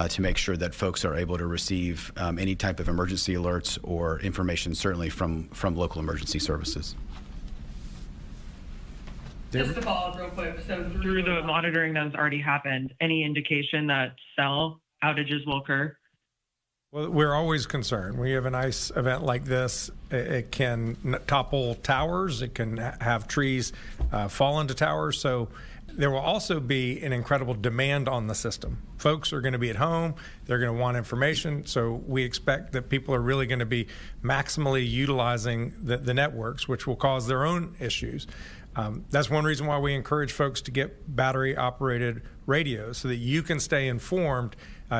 to make sure that folks are able to receive any type of emergency alerts or information, certainly from local emergency services. Just to follow up real quick, so through the monitoring that has already happened, any indication that cell outages will occur? Well, we're always concerned. When you have an ice event like this, it can topple towers. It can have trees fall into towers. So there will also be an incredible demand on the system. Folks are going to be at home. They're going to want information. So we expect that people are really going to be maximally utilizing the networks, which will cause their own issues. That's one reason why we encourage folks to get battery-operated radios so that you can stay informed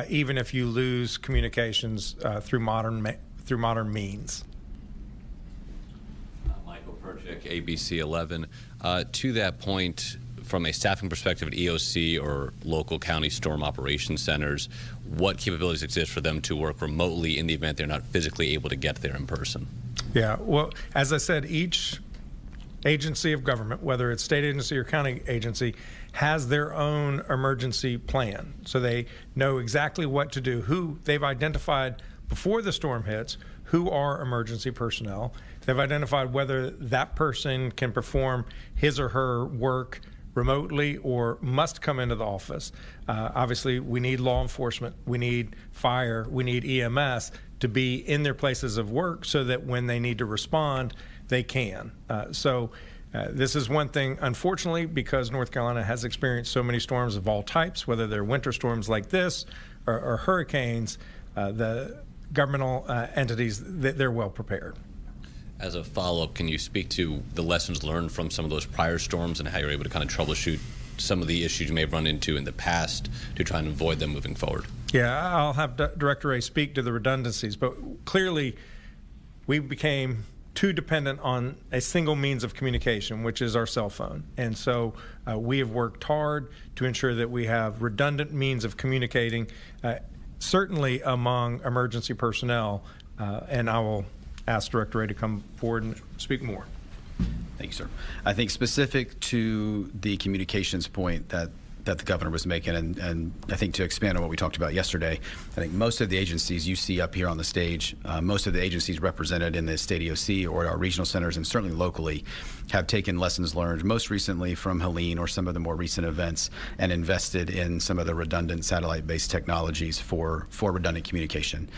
even if you lose communications through modern means. Michael Perchik, ABC 11. To that point, from a staffing perspective at EOC or local county storm operations centers, what capabilities exist for them to work remotely in the event they're not physically able to get there in person? Yeah, well, as I said, each agency of government, whether it's state agency or county agency, has their own emergency plan. So they know exactly what to do, who they've identified before the storm hits, who are emergency personnel. They've identified whether that person can perform his or her work remotely or must come into the office. Obviously, we need law enforcement, we need fire, we need EMS to be in their places of work so that when they need to respond, they can. This is one thing, unfortunately, because North Carolina has experienced so many storms of all types, whether they're winter storms like this or hurricanes, the governmental entities, they're well prepared. As a follow-up, can you speak to the lessons learned from some of those prior storms and how you're able to kind of troubleshoot some of the issues you may have run into in the past to try and avoid them moving forward? Yeah, I'll have Director Ray speak to the redundancies, but clearly we became too dependent on a single means of communication, which is our cell phone. And so we have worked hard to ensure that we have redundant means of communicating, certainly among emergency personnel. And I will ask Director Ray to come forward and speak more. Thank you, sir. I think specific to the communications point that the governor was making, and I think to expand on what we talked about yesterday, I think most of the agencies you see up here on the stage, most of the agencies represented in the state EOC or our regional centers and certainly locally have taken lessons learned, most recently from Helene or some of the more recent events, and invested in some of the redundant satellite-based technologies for redundant communication.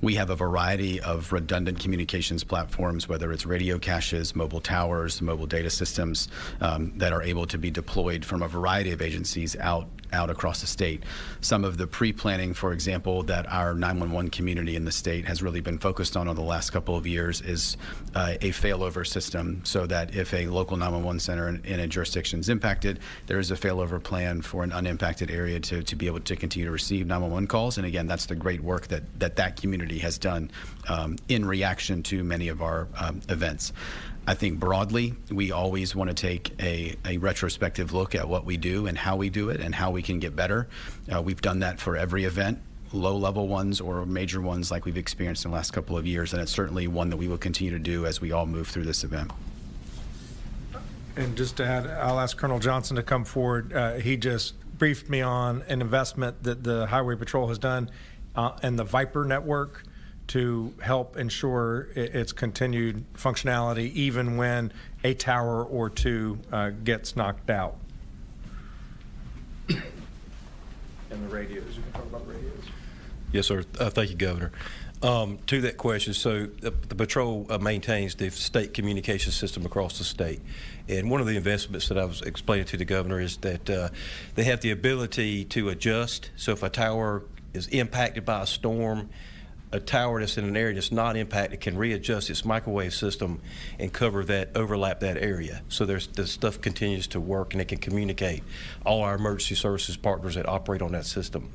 We have a variety of redundant communications platforms, whether it's radio caches, mobile towers, mobile data systems that are able to be deployed from a variety of agencies out across the state. Some of the pre-planning, for example, that our 911 community in the state has really been focused on over the last couple of years is a failover system, so that if a local 911 center in a jurisdiction is impacted, there is a failover plan for an unimpacted area to be able to continue to receive 911 calls. And again, that's the great work that community has done in reaction to many of our events. I think broadly, we always want to take a retrospective look at what we do and how we do it and how we can get better. We've done that for every event, low-level ones or major ones like we've experienced in the last couple of years, and it's certainly one that we will continue to do as we all move through this event. And just to add, I'll ask Colonel Johnson to come forward. He just briefed me on an investment that the Highway Patrol has done in the Viper network to help ensure its continued functionality even when a tower or two gets knocked out. And the radios, you can talk about radios. Yes, sir. Thank you, Governor. To that question, so the patrol maintains the state communication system across the state. And one of the investments that I was explaining to the governor is that they have the ability to adjust. So if a tower is impacted by a storm, a tower that's in an area that's not impacted can readjust its microwave system and overlap that area. So the stuff continues to work and it can communicate all our emergency services partners that operate on that system.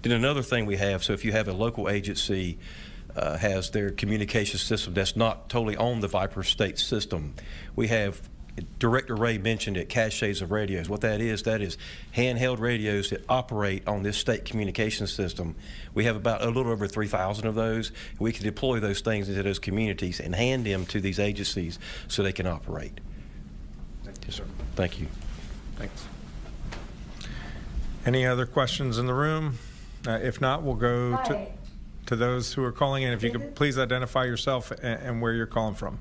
Then another thing we have, so if you have a local agency has their communication system that's not totally on the Viper State system, we have, Director Ray mentioned it, caches of radios. What that is handheld radios that operate on this state communication system. We have about a little over 3,000 of those. We can deploy those things into those communities and hand them to these agencies so they can operate. Yes, sir. Thank you. Thanks. Any other questions in the room? If not, we'll go to those who are calling in. If you could please identify yourself and where you're calling from.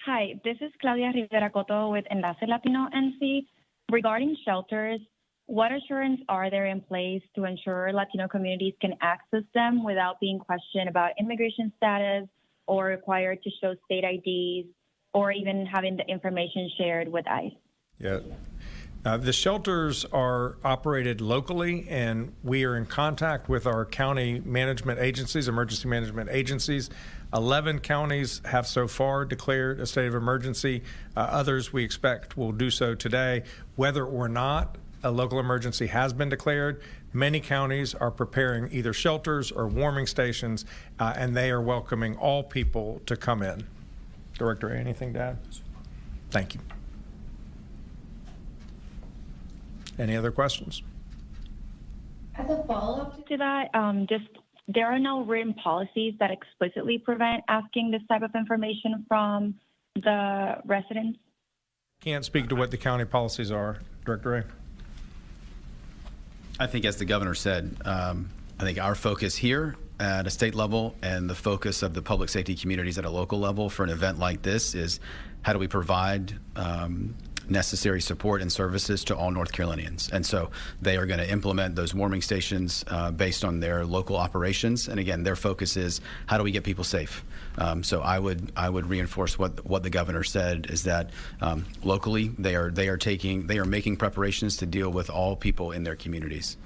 Hi, this is Claudia Rivera Coto with Enlace Latino NC. Regarding shelters, what assurance are there in place to ensure Latino communities can access them without being questioned about immigration status or required to show state IDs or even having the information shared with ICE? Yeah. The shelters are operated locally, and we are in contact with our county management agencies, emergency management agencies. 11 counties have so far declared a state of emergency. Others we expect will do so today. Whether or not a local emergency has been declared, many counties are preparing either shelters or warming stations, and they are welcoming all people to come in. Director, anything to add? Thank you. Any other questions? As a follow-up to that, there are no written policies that explicitly prevent asking this type of information from the residents? Can't speak to what the county policies are. Director Ray? I think, as the governor said, I think our focus here at a state level and the focus of the public safety communities at a local level for an event like this is how do we provide necessary support and services to all North Carolinians. And so they are going to implement those warming stations based on their local operations. And again, their focus is how do we get people safe? So I would reinforce what the governor said is that locally they are making preparations to deal with all people in their communities.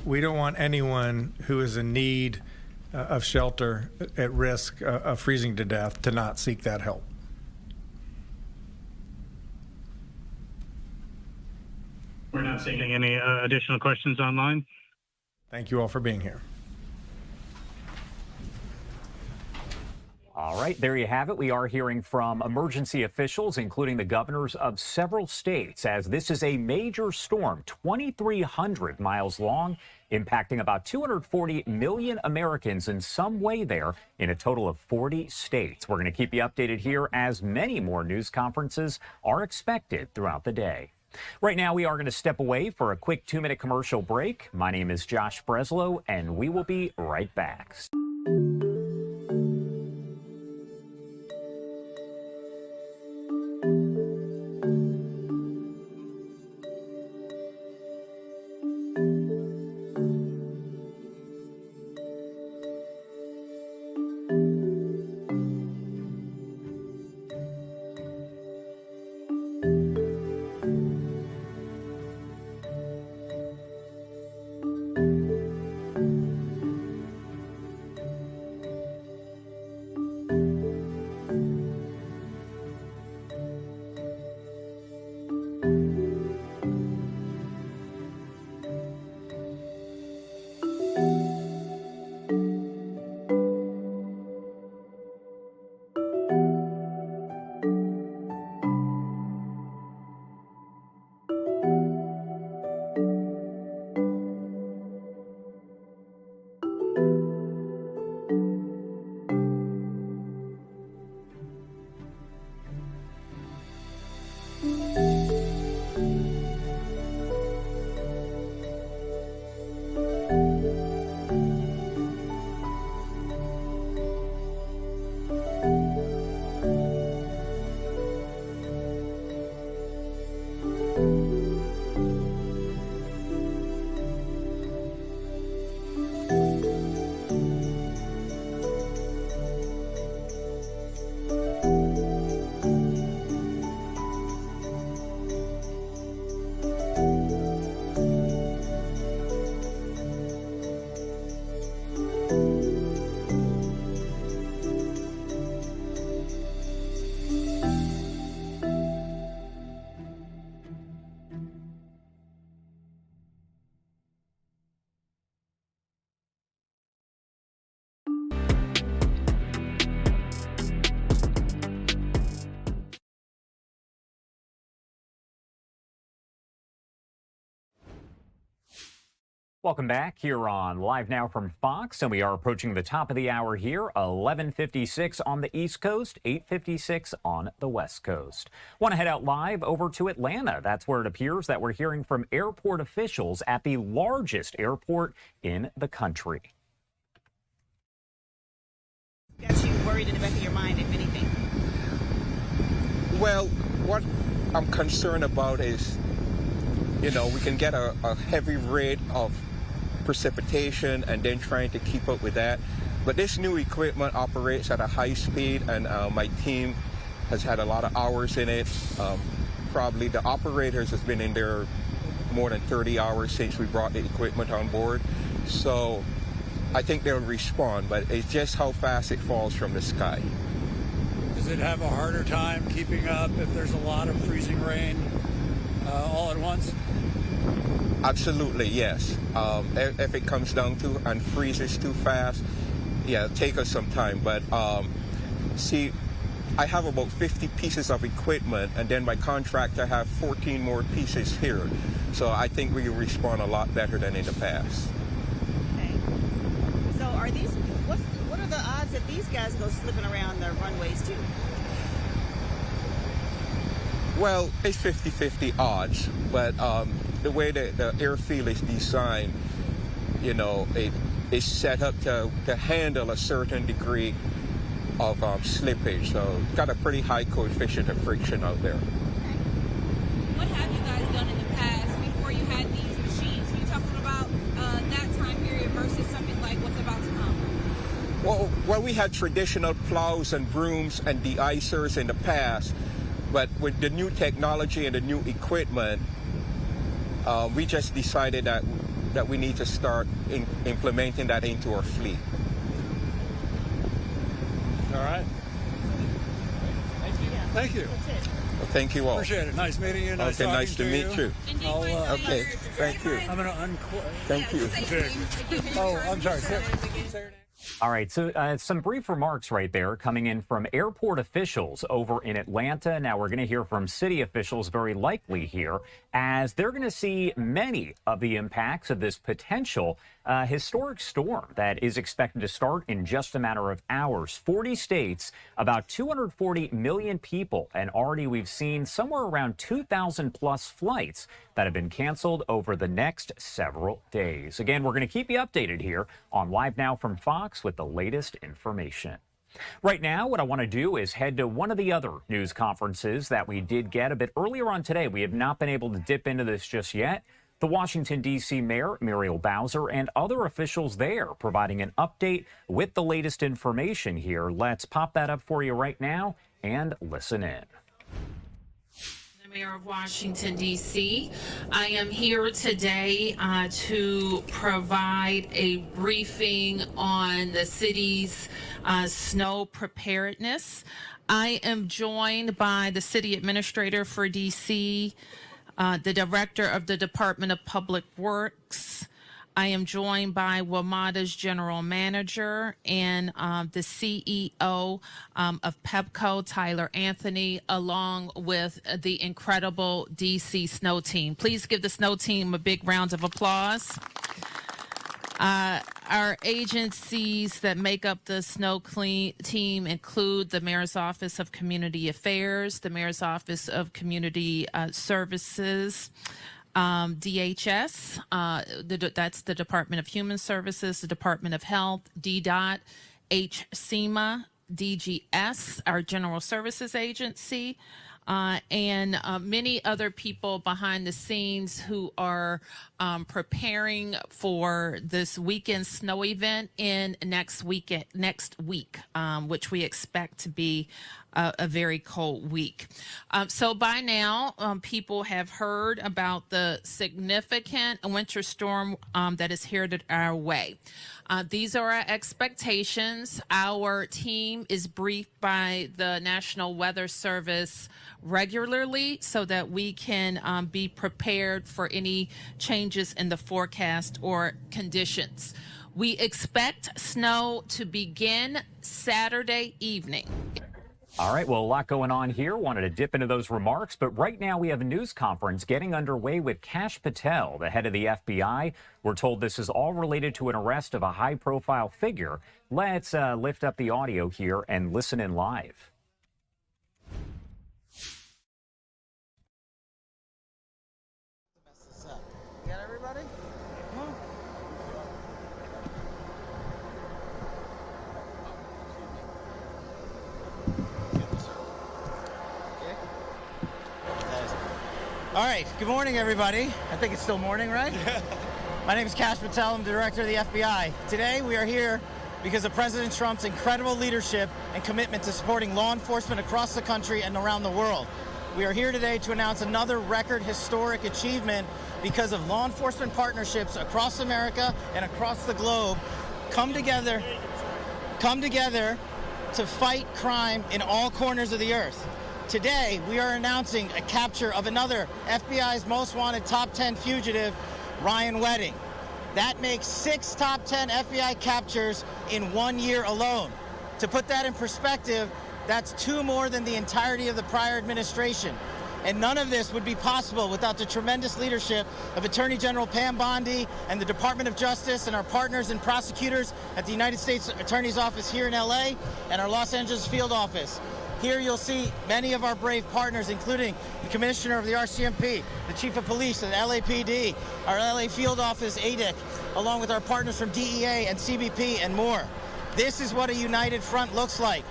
We don't want anyone who is in need of shelter at risk of freezing to death to not seek that help. We're not seeing any additional questions online. Thank you all for being here. All right, there you have it. We are hearing from emergency officials, including the governors of several states, as this is a major storm, 2,300 miles long, impacting about 240 million Americans in some way there in a total of 40 states. We're going to keep you updated here as many more news conferences are expected throughout the day. Right now, we are going to step away for a quick 2-minute commercial break. My name is Josh Breslow, and we will be right back. Welcome back here on Live Now from Fox, and we are approaching the top of the hour here, 11:56 on the East Coast, 8:56 on the West Coast. Want to head out live over to Atlanta. That's where it appears that we're hearing from airport officials at the largest airport in the country. Got you worried in the back of your mind, if anything? Well, what I'm concerned about is, we can get a heavy rate of precipitation and then trying to keep up with that. But this new equipment operates at a high speed, and my team has had a lot of hours in it. Probably the operators has been in there more than 30 hours since we brought the equipment on board. So I think they'll respond, but it's just how fast it falls from the sky. Does it have a harder time keeping up if there's a lot of freezing rain all at once? Absolutely, yes. If it comes down to and freezes too fast, yeah, it'll take us some time. But see, I have about 50 pieces of equipment, and then my contractor have 14 more pieces here. So I think we will respond a lot better than in the past. Okay. So are these, what are the odds that these guys go slipping around the runways too? Well, it's 50-50 odds, but the way that the airfield is designed, it is set up to handle a certain degree of slippage. So it's got a pretty high coefficient of friction out there. What have you guys done in the past before you had these machines? Can you talk about that time period versus something like what's about to come? Well, we had traditional plows and brooms and de-icers in the past, but with the new technology and the new equipment, we just decided that we need to start implementing that into our fleet. All right. Thank you. Well, thank you all. Appreciate it. Nice meeting you. Okay, nice to meet you. Okay, thank you. I'm going to Thank you. Oh, I'm sorry. All right, so some brief remarks right there coming in from airport officials over in Atlanta. Now we're going to hear from city officials very likely here, as they're going to see many of the impacts of this potential historic storm that is expected to start in just a matter of hours. 40 states, about 240 million people, and already we've seen somewhere around 2,000 plus flights that have been canceled over the next several days. Again, we're going to keep you updated here on Live Now from Fox with the latest information. Right now, what I want to do is head to one of the other news conferences that we did get a bit earlier on today. We have not been able to dip into this just yet. The Washington, D.C. Mayor, Muriel Bowser, and other officials there providing an update with the latest information here. Let's pop that up for you right now and listen in. Mayor of Washington, D.C. I am here today to provide a briefing on the city's snow preparedness. I am joined by the city administrator for D.C., the director of the Department of Public Works. I am joined by WMATA's general manager and the CEO of PEPCO, Tyler Anthony, along with the incredible DC snow team. Please give the snow team a big round of applause. Our agencies that make up the snow team include the Mayor's Office of Community Affairs, the Mayor's Office of Community Services, DHS, that's the Department of Human Services, the Department of Health, DDOT, HSEMA, DGS, our General Services Agency, and many other people behind the scenes who are preparing for this weekend snow event in next week, which we expect to be a very cold week. So by now, people have heard about the significant winter storm that is headed our way. These are our expectations. Our team is briefed by the National Weather Service regularly so that we can be prepared for any changes in the forecast or conditions. We expect snow to begin Saturday evening. All right, well, a lot going on here. Wanted to dip into those remarks, but right now we have a news conference getting underway with Kash Patel, the head of the FBI. We're told this is all related to an arrest of a high-profile figure. Let's lift up the audio here and listen in live. Got everybody? Come on. All right, good morning, everybody. I think it's still morning, right? My name is Kash Patel. I'm the director of the FBI. Today, we are here because of President Trump's incredible leadership and commitment to supporting law enforcement across the country and around the world. We are here today to announce another record historic achievement because of law enforcement partnerships across America and across the globe come together to fight crime in all corners of the earth. Today, we are announcing a capture of another FBI's most wanted top 10 fugitive, Ryan Wedding. That makes 6 top 10 FBI captures in 1 year alone. To put that in perspective, that's 2 more than the entirety of the prior administration. And none of this would be possible without the tremendous leadership of Attorney General Pam Bondi and the Department of Justice and our partners and prosecutors at the United States Attorney's Office here in LA and our Los Angeles field office. Here you'll see many of our brave partners, including the Commissioner of the RCMP, the Chief of Police of the LAPD, our LA field office, ADIC, along with our partners from DEA and CBP and more. This is what a united front looks like.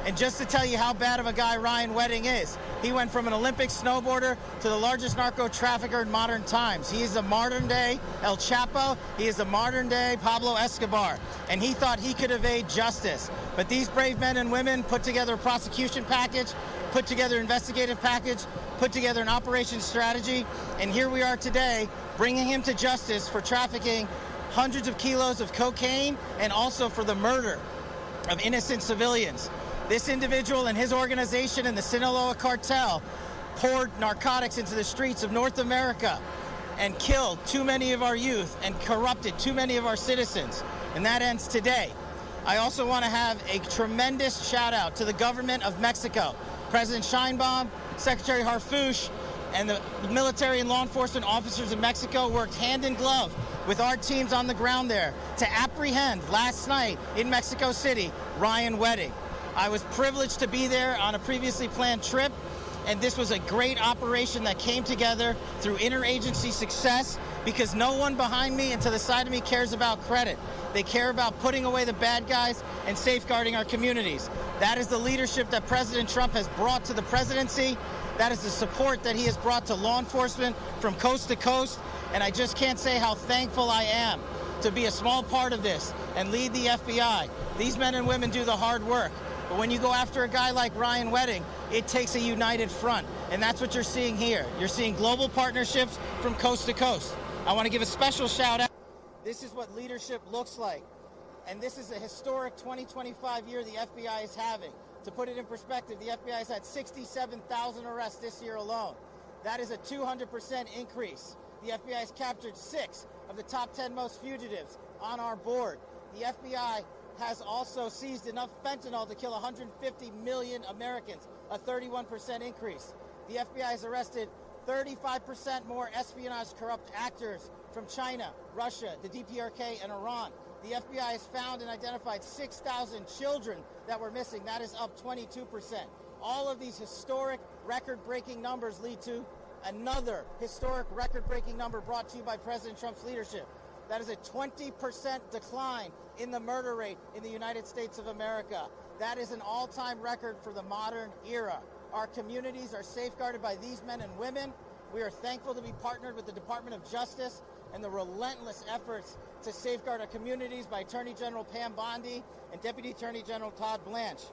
And just to tell you how bad of a guy Ryan Wedding is, he went from an Olympic snowboarder to the largest narco trafficker in modern times. He is a modern-day El Chapo. He is a modern-day Pablo Escobar. And he thought he could evade justice. But these brave men and women put together a prosecution package, put together an investigative package, put together an operations strategy, and here we are today bringing him to justice for trafficking hundreds of kilos of cocaine and also for the murder of innocent civilians. This individual and his organization and the Sinaloa cartel poured narcotics into the streets of North America and killed too many of our youth and corrupted too many of our citizens. And that ends today. I also want to have a tremendous shout out to the government of Mexico. President Sheinbaum, Secretary Harfuch, and the military and law enforcement officers of Mexico worked hand in glove with our teams on the ground there to apprehend last night in Mexico City, Ryan Wedding. I was privileged to be there on a previously planned trip, and this was a great operation that came together through interagency success because no one behind me and to the side of me cares about credit. They care about putting away the bad guys and safeguarding our communities. That is the leadership that President Trump has brought to the presidency. That is the support that he has brought to law enforcement from coast to coast, and I just can't say how thankful I am to be a small part of this and lead the FBI. These men and women do the hard work. But when you go after a guy like Ryan Wedding, it takes a united front. And that's what you're seeing here. You're seeing global partnerships from coast to coast. I want to give a special shout out. This is what leadership looks like. And this is a historic 2025 year the FBI is having. To put it in perspective, the FBI has had 67,000 arrests this year alone. That is a 200% increase. The FBI has captured 6 of the top 10 most fugitives on our board. The FBI has also seized enough fentanyl to kill 150 million Americans, a 31% increase. The FBI has arrested 35% more espionage corrupt actors from China, Russia, the DPRK, and Iran. The FBI has found and identified 6,000 children that were missing. That is up 22%. All of these historic record-breaking numbers lead to another historic record-breaking number brought to you by President Trump's leadership. That is a 20% decline in the murder rate in the United States of America. That is an all-time record for the modern era. Our communities are safeguarded by these men and women. We are thankful to be partnered with the Department of Justice and the relentless efforts to safeguard our communities by Attorney General Pam Bondi and Deputy Attorney General Todd Blanche.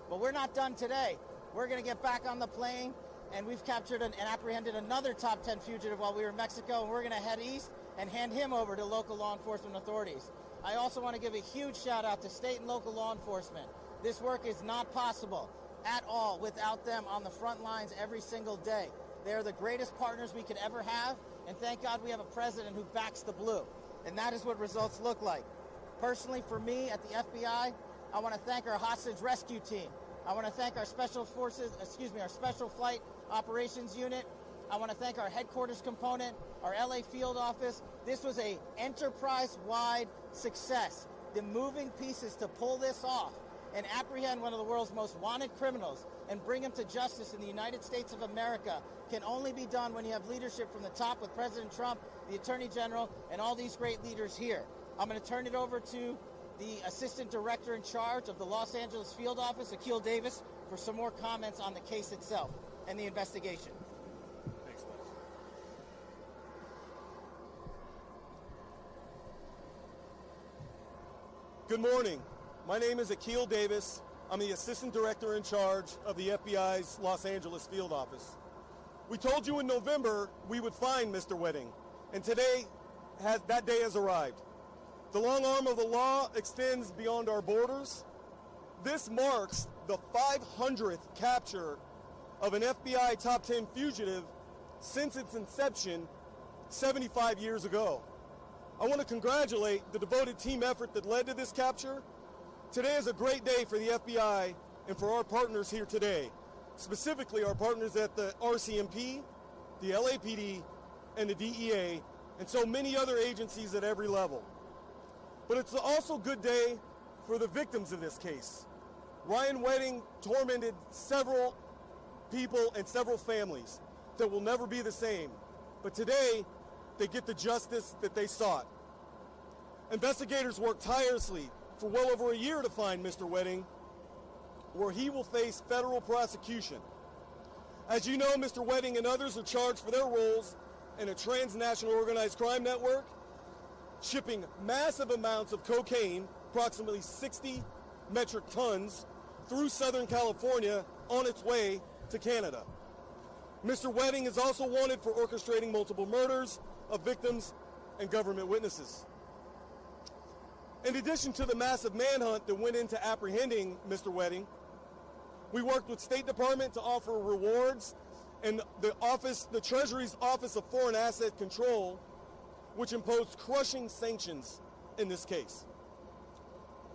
But we're not done today. We're going to get back on the plane, and we've captured and apprehended another top 10 fugitive while we were in Mexico, and we're going to head east and hand him over to local law enforcement authorities. I also want to give a huge shout out to state and local law enforcement. This work is not possible at all without them on the front lines every single day. They are the greatest partners we could ever have, and thank God we have a president who backs the blue. And that is what results look like. Personally, for me at the FBI, I want to thank our hostage rescue team. I want to thank our special flight operations unit. I want to thank our headquarters component, our LA field office. This was an enterprise-wide success. The moving pieces to pull this off and apprehend one of the world's most wanted criminals and bring him to justice in the United States of America can only be done when you have leadership from the top with President Trump, the Attorney General, and all these great leaders here. I'm going to turn it over to the Assistant Director in charge of the Los Angeles Field Office, Akil Davis, for some more comments on the case itself and the investigation. Thanks, Les. Good morning. My name is Akil Davis. I'm the Assistant Director in charge of the FBI's Los Angeles Field Office. We told you in November we would find Mr. Wedding, and today that day has arrived. The long arm of the law extends beyond our borders. This marks the 500th capture of an FBI top 10 fugitive since its inception 75 years ago. I want to congratulate the devoted team effort that led to this capture. Today is a great day for the FBI and for our partners here today, specifically our partners at the RCMP, the LAPD, and the DEA, and so many other agencies at every level. But it's also a good day for the victims of this case. Ryan Wedding tormented several people and several families that will never be the same. But today, they get the justice that they sought. Investigators worked tirelessly for well over a year to find Mr. Wedding, where he will face federal prosecution. As you know, Mr. Wedding and others are charged for their roles in a transnational organized crime network, shipping massive amounts of cocaine, approximately 60 metric tons, through Southern California on its way to Canada. Mr. Wedding is also wanted for orchestrating multiple murders of victims and government witnesses. In addition to the massive manhunt that went into apprehending Mr. Wedding, we worked with State Department to offer rewards, and the Treasury's Office of Foreign Asset Control, which imposed crushing sanctions in this case.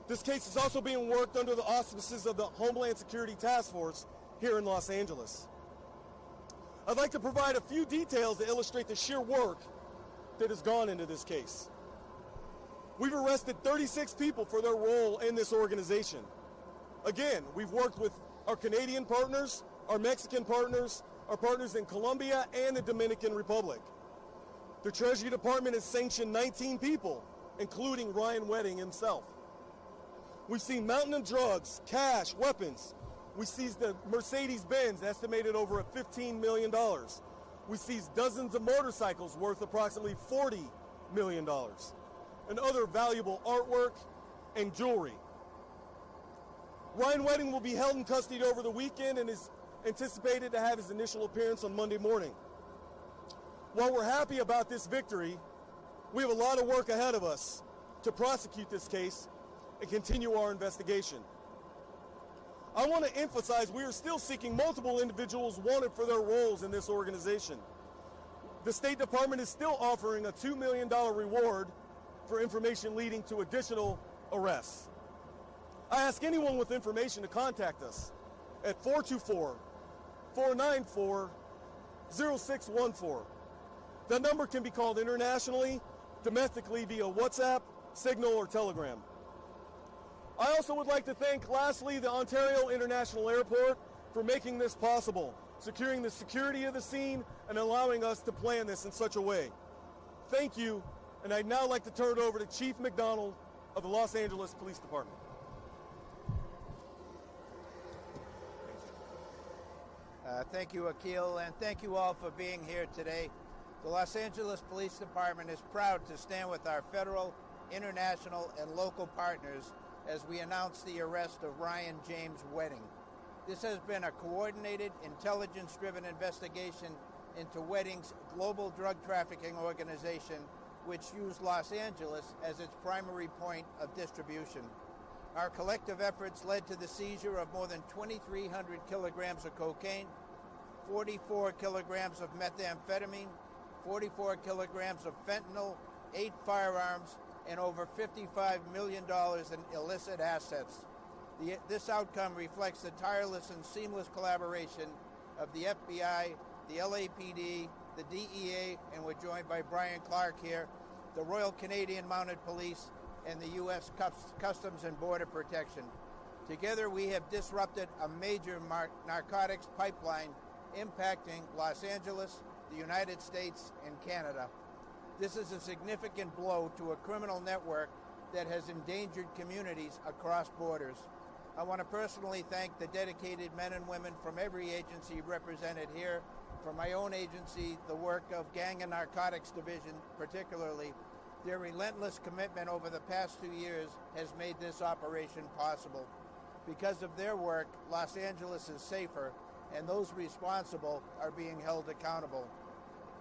This case is also being worked under the auspices of the Homeland Security Task Force here in Los Angeles. I'd like to provide a few details to illustrate the sheer work that has gone into this case. We've arrested 36 people for their role in this organization. Again, we've worked with our Canadian partners, our Mexican partners, our partners in Colombia and the Dominican Republic. The Treasury Department has sanctioned 19 people, including Ryan Wedding himself. We've seen mountain of drugs, cash, weapons. We seized the Mercedes-Benz, estimated over at $15 million. We seized dozens of motorcycles worth approximately $40 million, and other valuable artwork and jewelry. Ryan Wedding will be held in custody over the weekend and is anticipated to have his initial appearance on Monday morning. While we're happy about this victory, we have a lot of work ahead of us to prosecute this case and continue our investigation. I want to emphasize we are still seeking multiple individuals wanted for their roles in this organization. The State Department is still offering a $2 million reward for information leading to additional arrests. I ask anyone with information to contact us at 424-494-0614. That number can be called internationally, domestically via WhatsApp, Signal, or Telegram. I also would like to thank, lastly, the Ontario International Airport for making this possible, securing the security of the scene and allowing us to plan this in such a way. Thank you, and I'd now like to turn it over to Chief McDonald of the Los Angeles Police Department. Thank you, Akil, and thank you all for being here today. The Los Angeles Police Department is proud to stand with our federal, international, and local partners as we announce the arrest of Ryan James Wedding. This has been a coordinated, intelligence-driven investigation into Wedding's global drug trafficking organization, which used Los Angeles as its primary point of distribution. Our collective efforts led to the seizure of more than 2,300 kilograms of cocaine, 44 kilograms of methamphetamine, 44 kilograms of fentanyl, 8 firearms, and over $55 million in illicit assets. This outcome reflects the tireless and seamless collaboration of the FBI, the LAPD, the DEA, and we're joined by Brian Clark here, the Royal Canadian Mounted Police, and the U.S. Customs and Border Protection. Together, we have disrupted a major narcotics pipeline impacting Los Angeles, the United States, and Canada. This is a significant blow to a criminal network that has endangered communities across borders. I want to personally thank the dedicated men and women from every agency represented here, from my own agency, the work of Gang and Narcotics Division particularly. Their relentless commitment over the past 2 years has made this operation possible. Because of their work, Los Angeles is safer, and those responsible are being held accountable.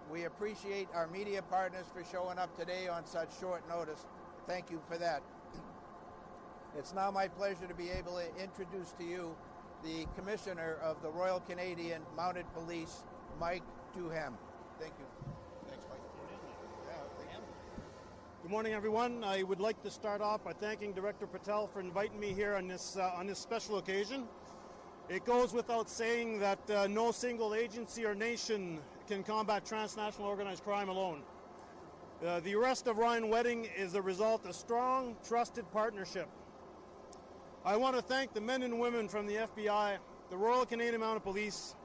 We appreciate our media partners for showing up today on such short notice. Thank you for that. It's now my pleasure to be able to introduce to you the Commissioner of the Royal Canadian Mounted Police, Mike Duhem. Thank you. Thanks, Mike. Good morning, everyone. I would like to start off by thanking Director Patel for inviting me here on this special occasion. It goes without saying that no single agency or nation can combat transnational organized crime alone. The arrest of Ryan Wedding is the result of strong, trusted partnership. I want to thank the men and women from the FBI, the Royal Canadian Mounted Police,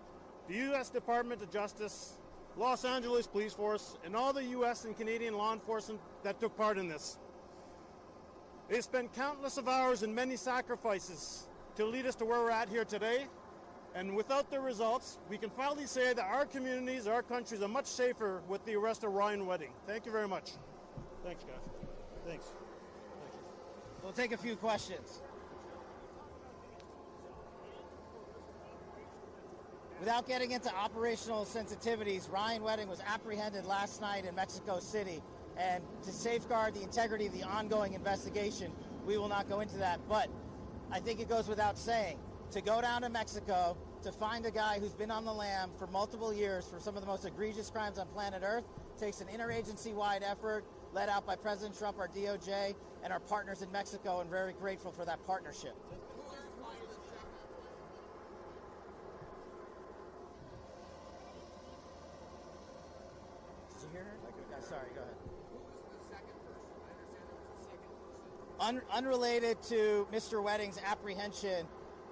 the U.S. Department of Justice, Los Angeles Police Force, and all the U.S. and Canadian law enforcement that took part in this. They spent countless of hours and many sacrifices to lead us to where we're at here today. And without the results, we can finally say that our communities, our countries are much safer with the arrest of Ryan Wedding. Thank you very much. Thanks, guys. Thanks. We'll take a few questions. Without getting into operational sensitivities, Ryan Wedding was apprehended last night in Mexico City. And to safeguard the integrity of the ongoing investigation, we will not go into that. But I think it goes without saying, to go down to Mexico, to find a guy who's been on the lam for multiple years for some of the most egregious crimes on planet Earth, takes an interagency-wide effort led out by President Trump, our DOJ, and our partners in Mexico, and very grateful for that partnership. Did you hear her? Okay. Sorry, go ahead. Unrelated to Mr. Wedding's apprehension,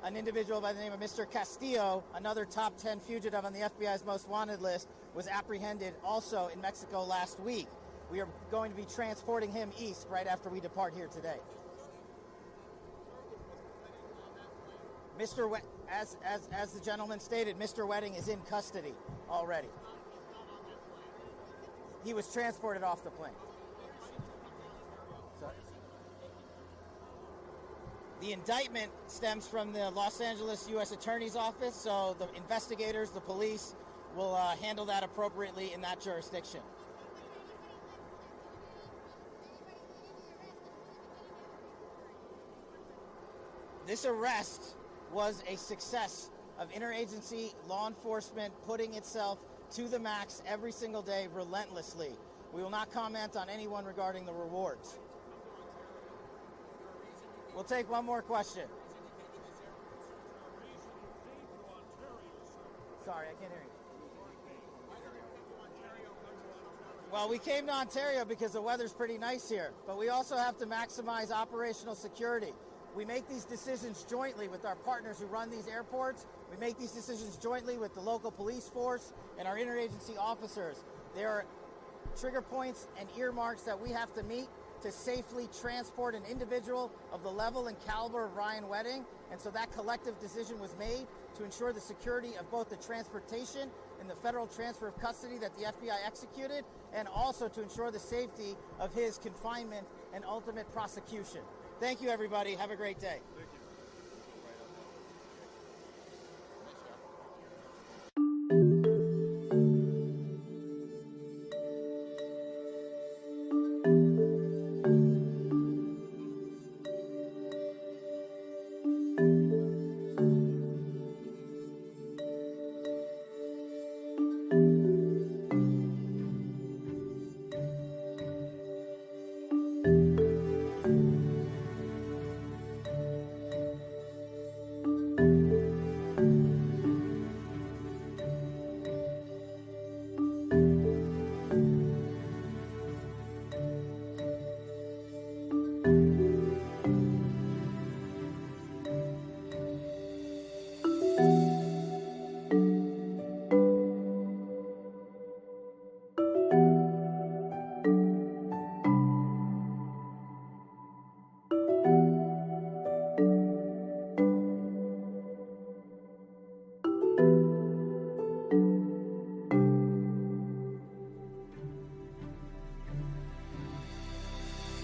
an individual by the name of Mr. Castillo, another top 10 fugitive on the FBI's most wanted list, was apprehended also in Mexico last week. We are going to be transporting him east right after we depart here today. As the gentleman stated, Mr. Wedding is in custody already. He was transported off the plane. Sorry. The indictment stems from the Los Angeles U.S. Attorney's Office, so the investigators, the police, will handle that appropriately in that jurisdiction. This arrest was a success of interagency law enforcement putting itself to the max every single day relentlessly. We will not comment on anyone regarding the rewards. We'll take one more question. Sorry, I can't hear you. Well, we came to Ontario because the weather's pretty nice here, but we also have to maximize operational security. We make these decisions jointly with our partners who run these airports. We make these decisions jointly with the local police force and our interagency officers. There are trigger points and earmarks that we have to meet to safely transport an individual of the level and caliber of Ryan Wedding. And so that collective decision was made to ensure the security of both the transportation and the federal transfer of custody that the FBI executed, and also to ensure the safety of his confinement and ultimate prosecution. Thank you, everybody. Have a great day.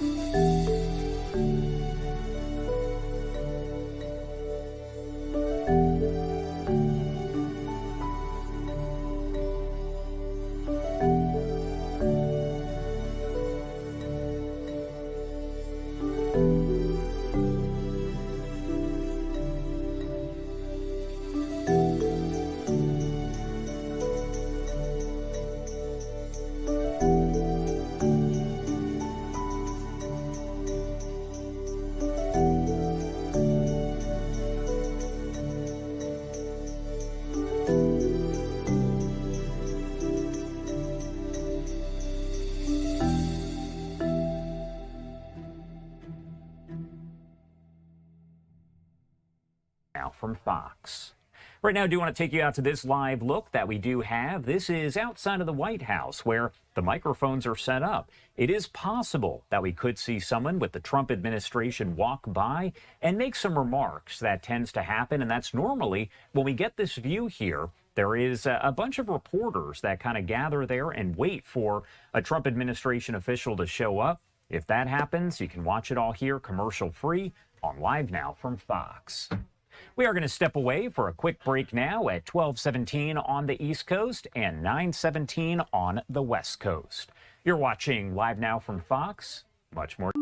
Thank you. From Fox. Right now, I do want to take you out to this live look that we do have. This is outside of the White House where the microphones are set up. It is possible that we could see someone with the Trump administration walk by and make some remarks. That tends to happen, and that's normally when we get this view here. There is a bunch of reporters that kind of gather there and wait for a Trump administration official to show up. If that happens, you can watch it all here commercial-free on Live Now from Fox. We are going to step away for a quick break now at 12:17 on the East Coast and 9:17 on the West Coast. You're watching Live Now from Fox. Much more.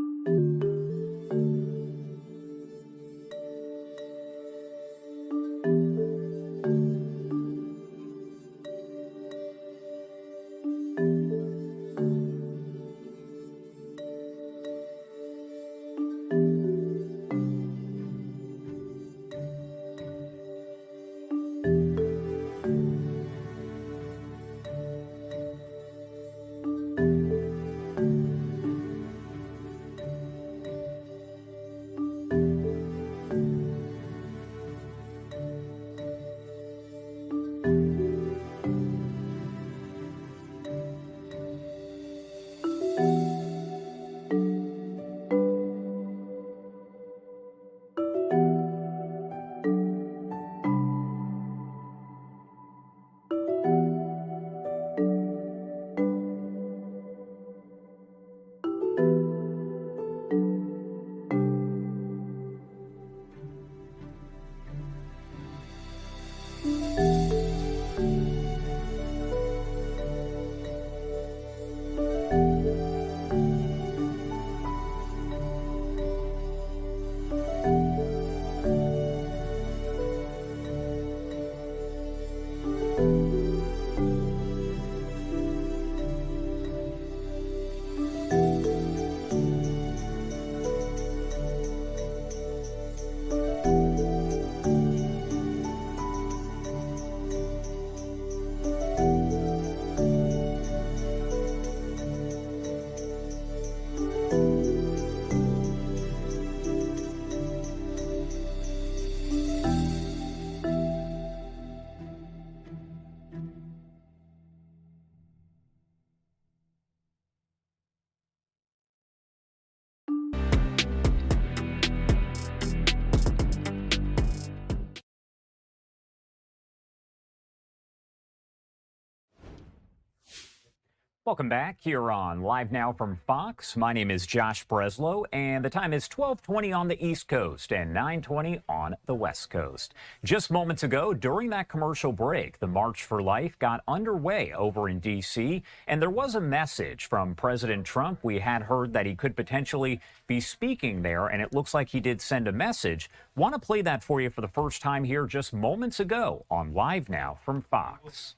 Welcome back here on Live Now from Fox. My name is Josh Breslow, and the time is 12:20 on the East Coast and 9:20 on the West Coast. Just moments ago, during that commercial break, the March for Life got underway over in D.C., and there was a message from President Trump. We had heard that he could potentially be speaking there, and it looks like he did send a message. Want to play that for you for the first time here just moments ago on Live Now from Fox.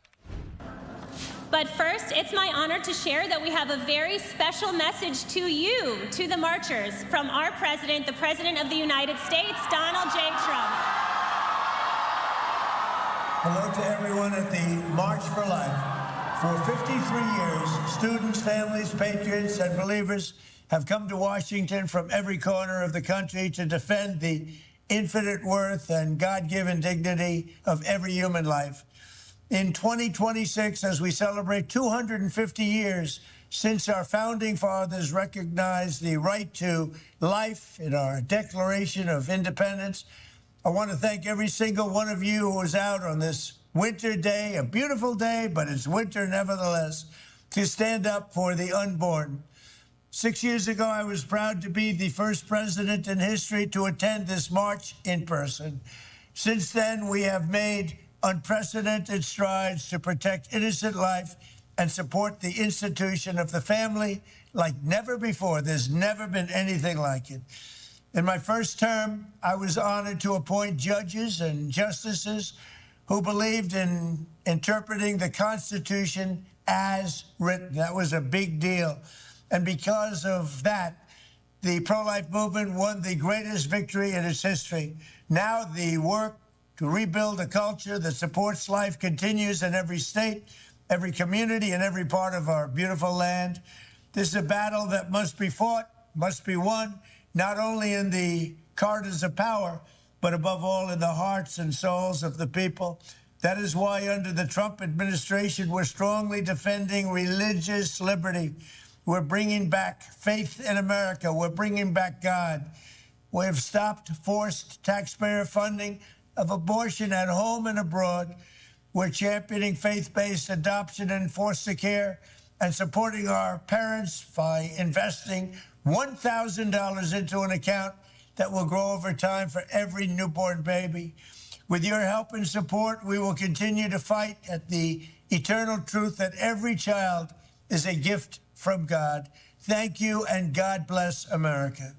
But first, it's my honor to share that we have a very special message to you, to the marchers, from our president, the President of the United States, Donald J. Trump. Hello to everyone at the March for Life. For 53 years, students, families, patriots, and believers have come to Washington from every corner of the country to defend the infinite worth and God-given dignity of every human life. In 2026, as we celebrate 250 years since our founding fathers recognized the right to life in our Declaration of Independence, I want to thank every single one of you who was out on this winter day, a beautiful day, but it's winter nevertheless, to stand up for the unborn. 6 years ago, I was proud to be the first president in history to attend this march in person. Since then, we have made unprecedented strides to protect innocent life and support the institution of the family like never before. There's never been anything like it. In my first term, I was honored to appoint judges and justices who believed in interpreting the Constitution as written. That was a big deal. And because of that, the pro-life movement won the greatest victory in its history. Now the work to rebuild a culture that supports life continues in every state, every community, and every part of our beautiful land. This is a battle that must be fought, must be won, not only in the corridors of power, but above all in the hearts and souls of the people. That is why under the Trump administration, we're strongly defending religious liberty. We're bringing back faith in America. We're bringing back God. We have stopped forced taxpayer funding of abortion at home and abroad. We're championing faith-based adoption and foster care and supporting our parents by investing $1,000 into an account that will grow over time for every newborn baby. With your help and support, we will continue to fight at the eternal truth that every child is a gift from God. Thank you, and God bless America.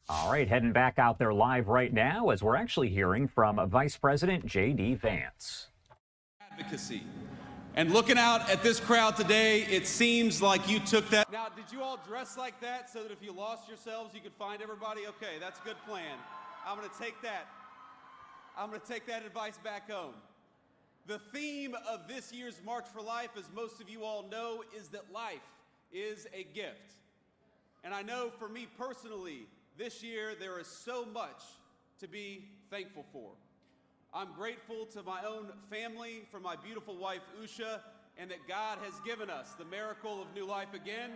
All right, heading back out there live right now as we're actually hearing from Vice President J.D. Vance. Advocacy. And looking out at this crowd today, it seems like you took that. Now, did you all dress like that so that if you lost yourselves, you could find everybody? Okay, that's a good plan. I'm going to take that. I'm going to take that advice back home. The theme of this year's March for Life, as most of you all know, is that life is a gift. And I know for me personally, this year there is so much to be thankful for. I'm grateful to my own family, for my beautiful wife, Usha, and that God has given us the miracle of new life again.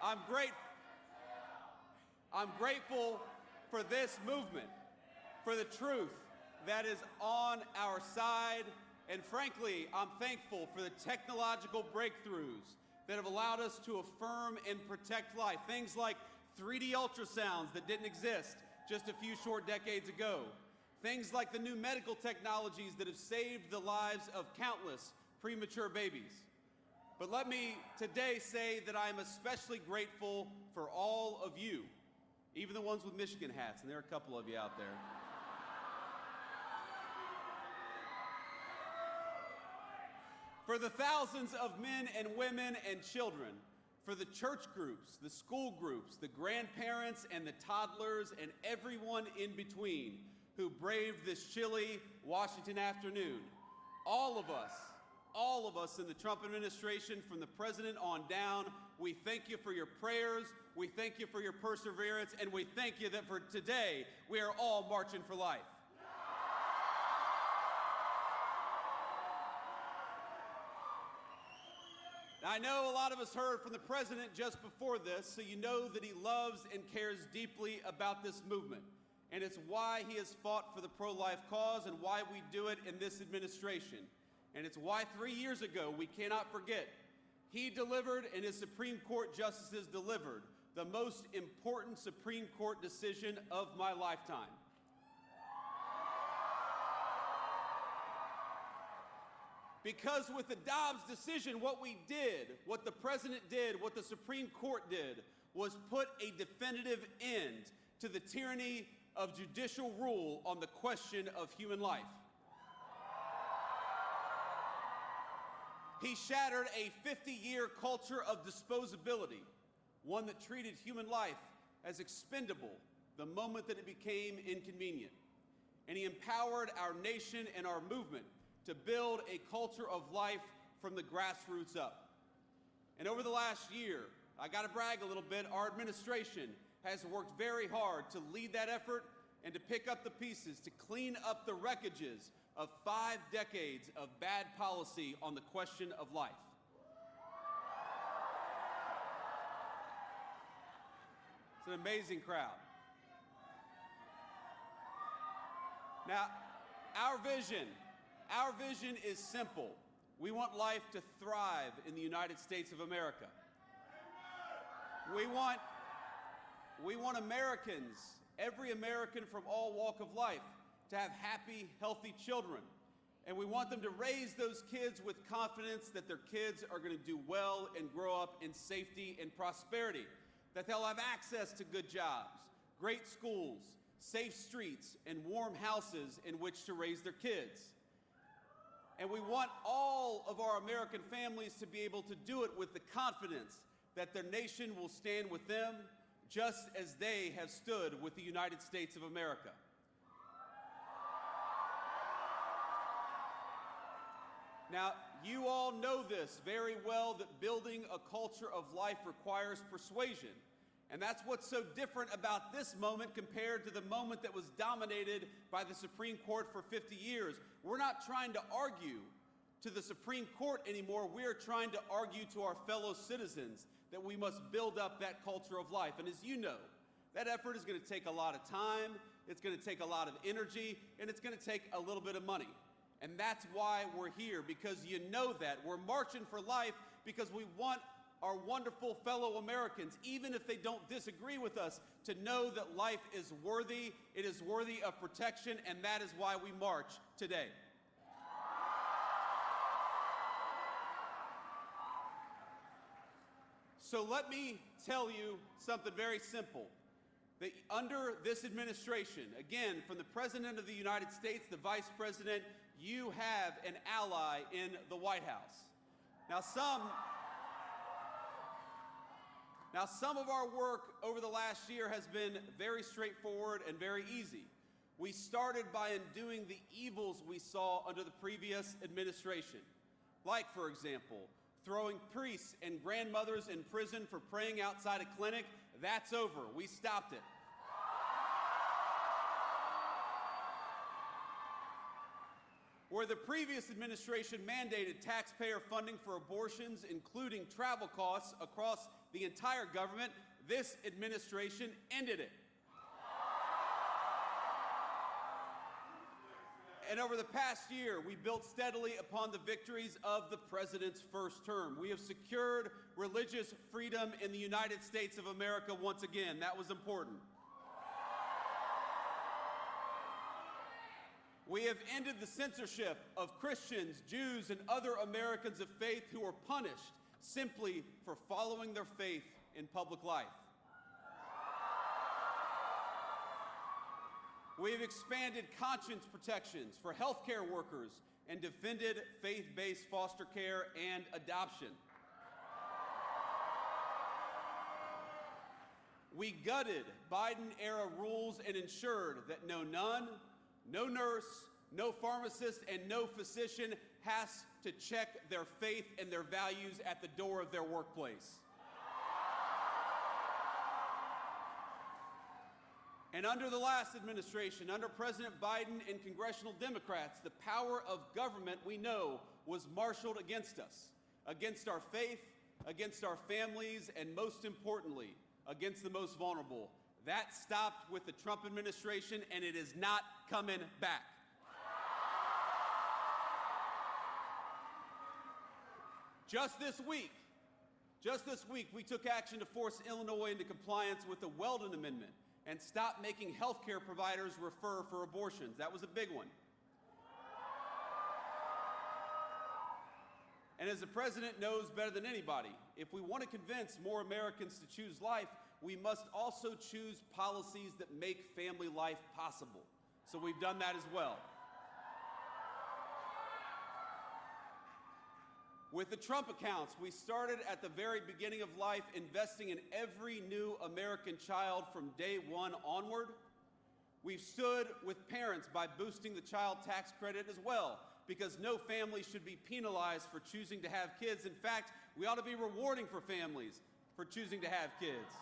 I'm grateful for this movement, for the truth that is on our side. And frankly, I'm thankful for the technological breakthroughs that have allowed us to affirm and protect life. Things like 3D ultrasounds that didn't exist just a few short decades ago. Things like the new medical technologies that have saved the lives of countless premature babies. But let me today say that I am especially grateful for all of you, even the ones with Michigan hats, and there are a couple of you out there. For the thousands of men and women and children, for the church groups, the school groups, the grandparents and the toddlers, and everyone in between who braved this chilly Washington afternoon. All of us in the Trump administration, from the president on down, we thank you for your prayers, we thank you for your perseverance, and we thank you that for today, we are all marching for life. Now, I know a lot of us heard from the president just before this, so you know that he loves and cares deeply about this movement. And it's why he has fought for the pro-life cause and why we do it in this administration. And it's why 3 years ago, we cannot forget, he delivered and his Supreme Court justices delivered the most important Supreme Court decision of my lifetime. Because with the Dobbs decision, what we did, what the president did, what the Supreme Court did, was put a definitive end to the tyranny of judicial rule on the question of human life. He shattered a 50-year culture of disposability, one that treated human life as expendable the moment that it became inconvenient. And he empowered our nation and our movement to build a culture of life from the grassroots up. And over the last year, I gotta brag a little bit, our administration has worked very hard to lead that effort and to pick up the pieces, to clean up the wreckages of 5 decades of bad policy on the question of life. It's an amazing crowd. Now, our vision is simple. We want life to thrive in the United States of America. We want Americans, every American from all walk of life, to have happy, healthy children. And we want them to raise those kids with confidence that their kids are going to do well and grow up in safety and prosperity, that they'll have access to good jobs, great schools, safe streets, and warm houses in which to raise their kids. And we want all of our American families to be able to do it with the confidence that their nation will stand with them just as they have stood with the United States of America. Now, you all know this very well, that building a culture of life requires persuasion. And that's what's so different about this moment compared to the moment that was dominated by the Supreme Court for 50 years. We're not trying to argue to the Supreme Court anymore. We're trying to argue to our fellow citizens that we must build up that culture of life. And as you know, that effort is going to take a lot of time, it's going to take a lot of energy, and it's going to take a little bit of money. And that's why we're here, because you know that. We're marching for life because we want our wonderful fellow Americans, even if they don't disagree with us, to know that life is worthy, it is worthy of protection, and that is why we march today. So let me tell you something very simple. That under this administration, again, from the President of the United States, the Vice President, you have an ally in the White House. Now, some of our work over the last year has been very straightforward and very easy. We started by undoing the evils we saw under the previous administration. Like, for example, throwing priests and grandmothers in prison for praying outside a clinic. That's over. We stopped it. Where the previous administration mandated taxpayer funding for abortions, including travel costs across the entire government, this administration ended it. And over the past year, we built steadily upon the victories of the president's first term. We have secured religious freedom in the United States of America once again. That was important. We have ended the censorship of Christians, Jews, and other Americans of faith who are punished simply for following their faith in public life. We have expanded conscience protections for healthcare workers and defended faith-based foster care and adoption. We gutted Biden-era rules and ensured that no nun, no nurse, no pharmacist, and no physician has to check their faith and their values at the door of their workplace. And under the last administration, under President Biden and congressional Democrats, the power of government, we know, was marshaled against us, against our faith, against our families, and most importantly, against the most vulnerable. That stopped with the Trump administration, and it is not coming back. Just this week, we took action to force Illinois into compliance with the Weldon Amendment and stop making health care providers refer for abortions. That was a big one. And as the president knows better than anybody, if we want to convince more Americans to choose life, we must also choose policies that make family life possible. So we've done that as well. With the Trump accounts, we started at the very beginning of life, investing in every new American child from day one onward. We've stood with parents by boosting the child tax credit as well, because no family should be penalized for choosing to have kids. In fact, we ought to be rewarding for families for choosing to have kids.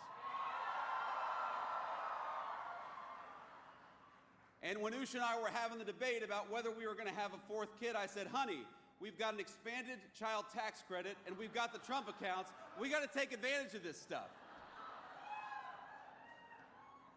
And when Usha and I were having the debate about whether we were going to have a fourth kid, I said, honey, we've got an expanded child tax credit and we've got the Trump accounts. We got to take advantage of this stuff.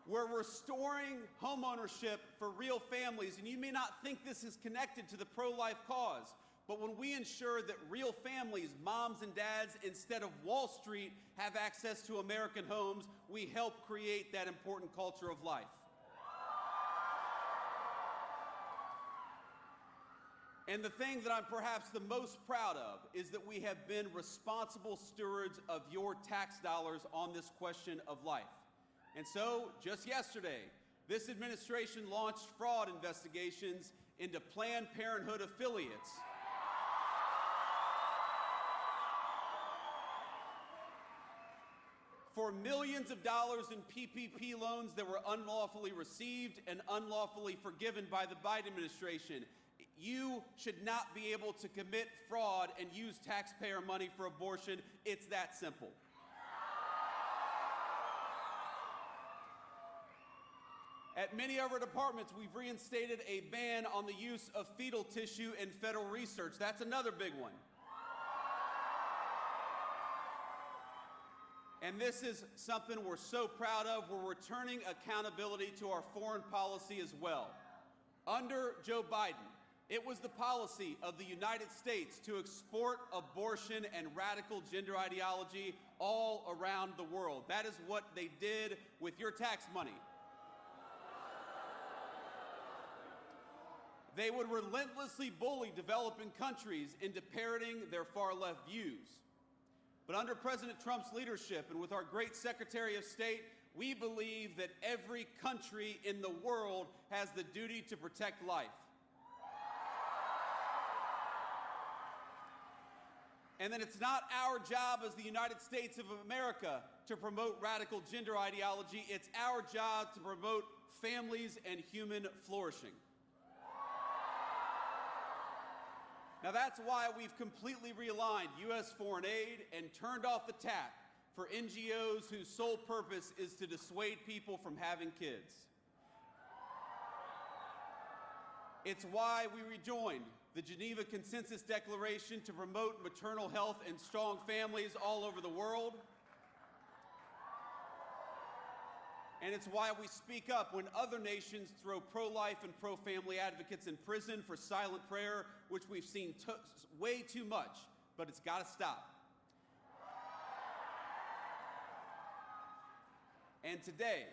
We're restoring homeownership for real families, and you may not think this is connected to the pro-life cause, but when we ensure that real families, moms and dads, instead of Wall Street, have access to American homes, we help create that important culture of life. And the thing that I'm perhaps the most proud of is that we have been responsible stewards of your tax dollars on this question of life. And so, just yesterday, this administration launched fraud investigations into Planned Parenthood affiliates. For millions of dollars in PPP loans that were unlawfully received and unlawfully forgiven by the Biden administration. You should not be able to commit fraud and use taxpayer money for abortion. It's that simple. At many of our departments, we've reinstated a ban on the use of fetal tissue in federal research. That's another big one. And this is something we're so proud of. We're returning accountability to our foreign policy as well. Under Joe Biden, it was the policy of the United States to export abortion and radical gender ideology all around the world. That is what they did with your tax money. They would relentlessly bully developing countries into parroting their far-left views. But under President Trump's leadership and with our great Secretary of State, we believe that every country in the world has the duty to protect life. And that it's not our job as the United States of America to promote radical gender ideology. It's our job to promote families and human flourishing. Now that's why we've completely realigned U.S. foreign aid and turned off the tap for NGOs whose sole purpose is to dissuade people from having kids. It's why we rejoined the Geneva Consensus Declaration to promote maternal health and strong families all over the world. And it's why we speak up when other nations throw pro-life and pro-family advocates in prison for silent prayer, which we've seen way too much, but it's got to stop. And today,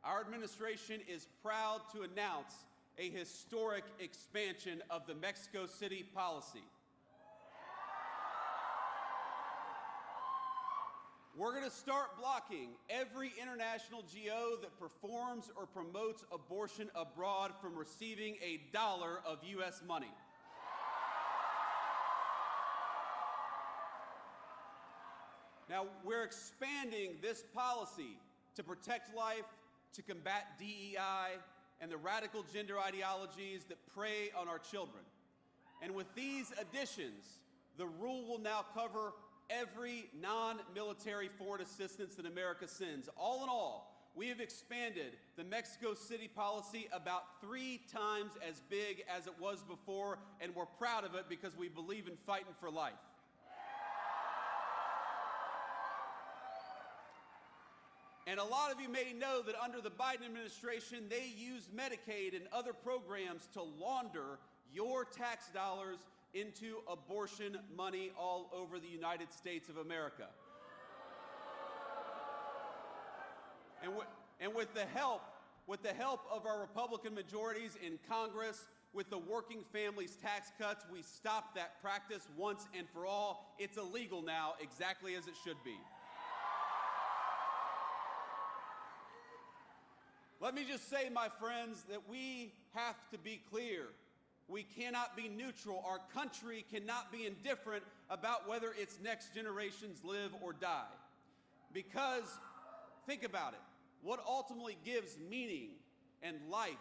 our administration is proud to announce a historic expansion of the Mexico City policy. We're going to start blocking every international GO that performs or promotes abortion abroad from receiving $1 of U.S. money. Now, we're expanding this policy to protect life, to combat DEI, and the radical gender ideologies that prey on our children. And with these additions, the rule will now cover every non-military foreign assistance that America sends. All in all, we have expanded the Mexico City policy about 3 times as big as it was before, and we're proud of it because we believe in fighting for life. And a lot of you may know that under the Biden administration, they used Medicaid and other programs to launder your tax dollars into abortion money all over the United States of America. And with the help of our Republican majorities in Congress, with the Working Families Tax Cuts, we stopped that practice once and for all. It's illegal now, exactly as it should be. Let me just say, my friends, that we have to be clear. We cannot be neutral. Our country cannot be indifferent about whether its next generations live or die. Because, think about it, what ultimately gives meaning and life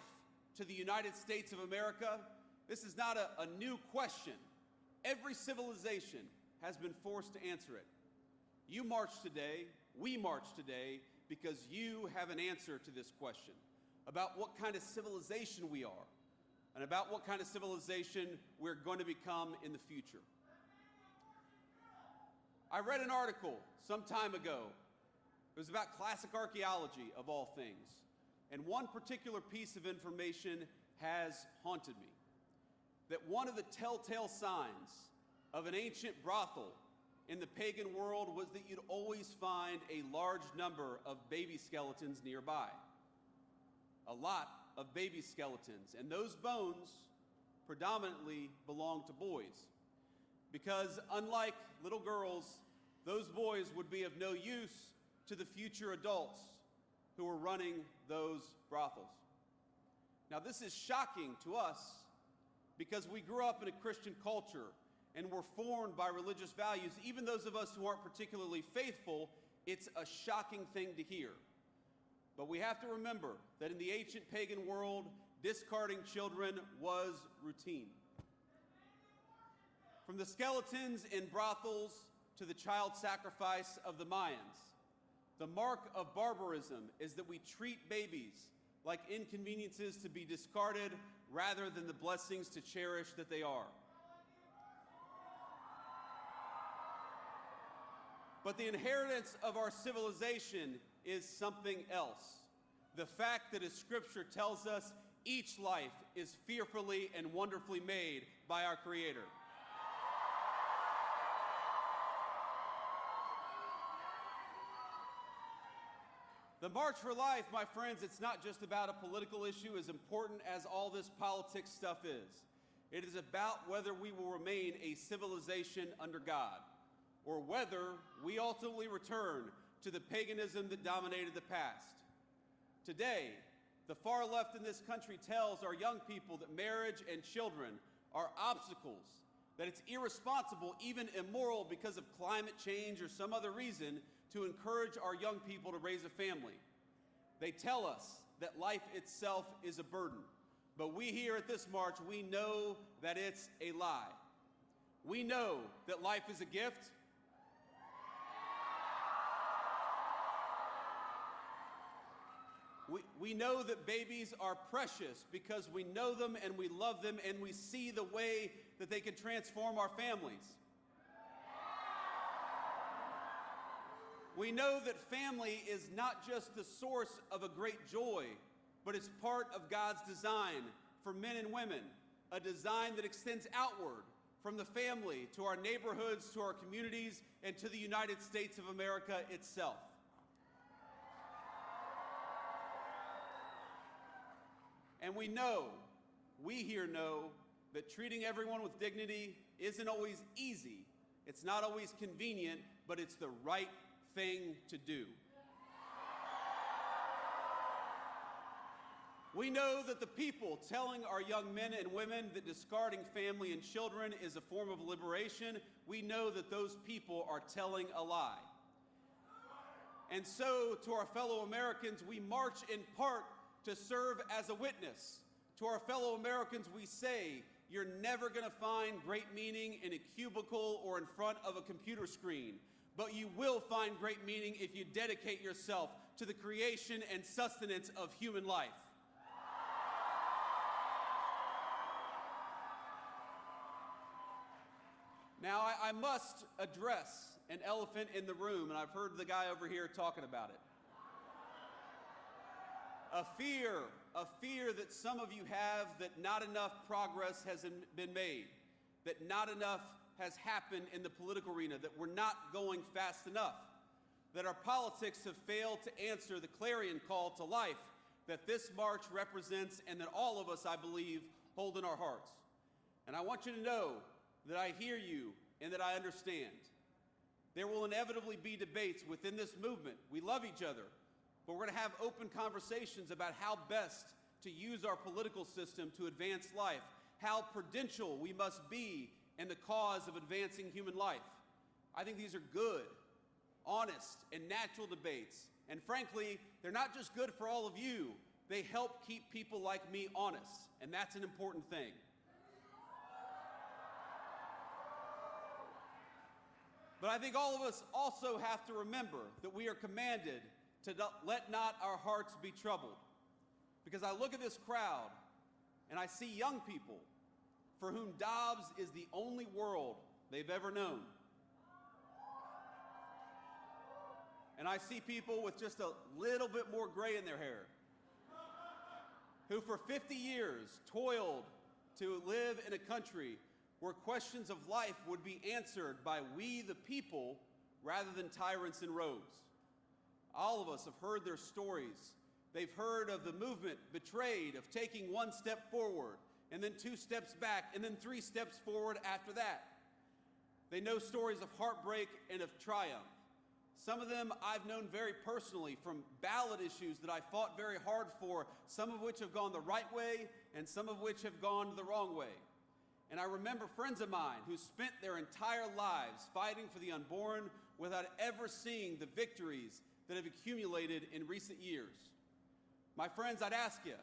to the United States of America, this is not a new question. Every civilization has been forced to answer it. You march today, we march today, because you have an answer to this question about what kind of civilization we are and about what kind of civilization we're going to become in the future. I read an article some time ago. It was about classic archaeology, of all things. And one particular piece of information has haunted me. That one of the telltale signs of an ancient brothel in the pagan world was that you'd always find a large number of baby skeletons nearby. A lot of baby skeletons. And those bones predominantly belonged to boys. Because unlike little girls, those boys would be of no use to the future adults who were running those brothels. Now, this is shocking to us because we grew up in a Christian culture and were formed by religious values. Even those of us who aren't particularly faithful, it's a shocking thing to hear. But we have to remember that in the ancient pagan world, discarding children was routine. From the skeletons in brothels to the child sacrifice of the Mayans, the mark of barbarism is that we treat babies like inconveniences to be discarded rather than the blessings to cherish that they are. But the inheritance of our civilization is something else. The fact that, as Scripture tells us, each life is fearfully and wonderfully made by our Creator. The March for Life, my friends, it's not just about a political issue as important as all this politics stuff is. It is about whether we will remain a civilization under God, or whether we ultimately return to the paganism that dominated the past. Today, the far left in this country tells our young people that marriage and children are obstacles, that it's irresponsible, even immoral because of climate change or some other reason, to encourage our young people to raise a family. They tell us that life itself is a burden. But we here at this march, we know that it's a lie. We know that life is a gift. We know that babies are precious because we know them and we love them and we see the way that they can transform our families. We know that family is not just the source of a great joy, but it's part of God's design for men and women, a design that extends outward from the family to our neighborhoods, to our communities, and to the United States of America itself. And we here know, that treating everyone with dignity isn't always easy, it's not always convenient, but it's the right thing to do. We know that the people telling our young men and women that discarding family and children is a form of liberation, we know that those people are telling a lie. And so, to our fellow Americans, we march in part to serve as a witness. To our fellow Americans, we say, you're never going to find great meaning in a cubicle or in front of a computer screen, but you will find great meaning if you dedicate yourself to the creation and sustenance of human life. Now, I must address an elephant in the room, and I've heard the guy over here talking about it. A fear that some of you have that not enough progress has been made, that not enough has happened in the political arena, that we're not going fast enough, that our politics have failed to answer the clarion call to life that this march represents and that all of us, I believe, hold in our hearts. And I want you to know that I hear you and that I understand. There will inevitably be debates within this movement. We love each other, but we're going to have open conversations about how best to use our political system to advance life, how prudential we must be in the cause of advancing human life. I think these are good, honest, and natural debates. And frankly, they're not just good for all of you, they help keep people like me honest, and that's an important thing. But I think all of us also have to remember that we are commanded to let not our hearts be troubled. Because I look at this crowd and I see young people for whom Dobbs is the only world they've ever known. And I see people with just a little bit more gray in their hair, who for 50 years toiled to live in a country where questions of life would be answered by we the people rather than tyrants in robes. All of us have heard their stories. They've heard of the movement betrayed, of taking one step forward, and then 2 steps back, and then 3 steps forward after that. They know stories of heartbreak and of triumph. Some of them I've known very personally from ballot issues that I fought very hard for, some of which have gone the right way and some of which have gone the wrong way. And I remember friends of mine who spent their entire lives fighting for the unborn without ever seeing the victories that have accumulated in recent years. My friends, I'd ask you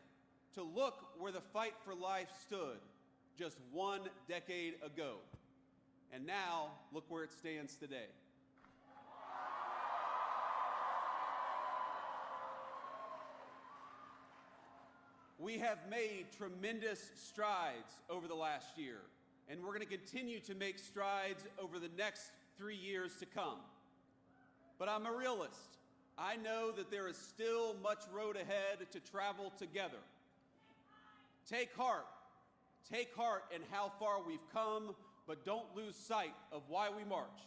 to look where the fight for life stood just 1 decade ago. And now, look where it stands today. We have made tremendous strides over the last year, and we're going to continue to make strides over the next 3 years to come. But I'm a realist. I know that there is still much road ahead to travel together. Take heart in how far we've come, but don't lose sight of why we march.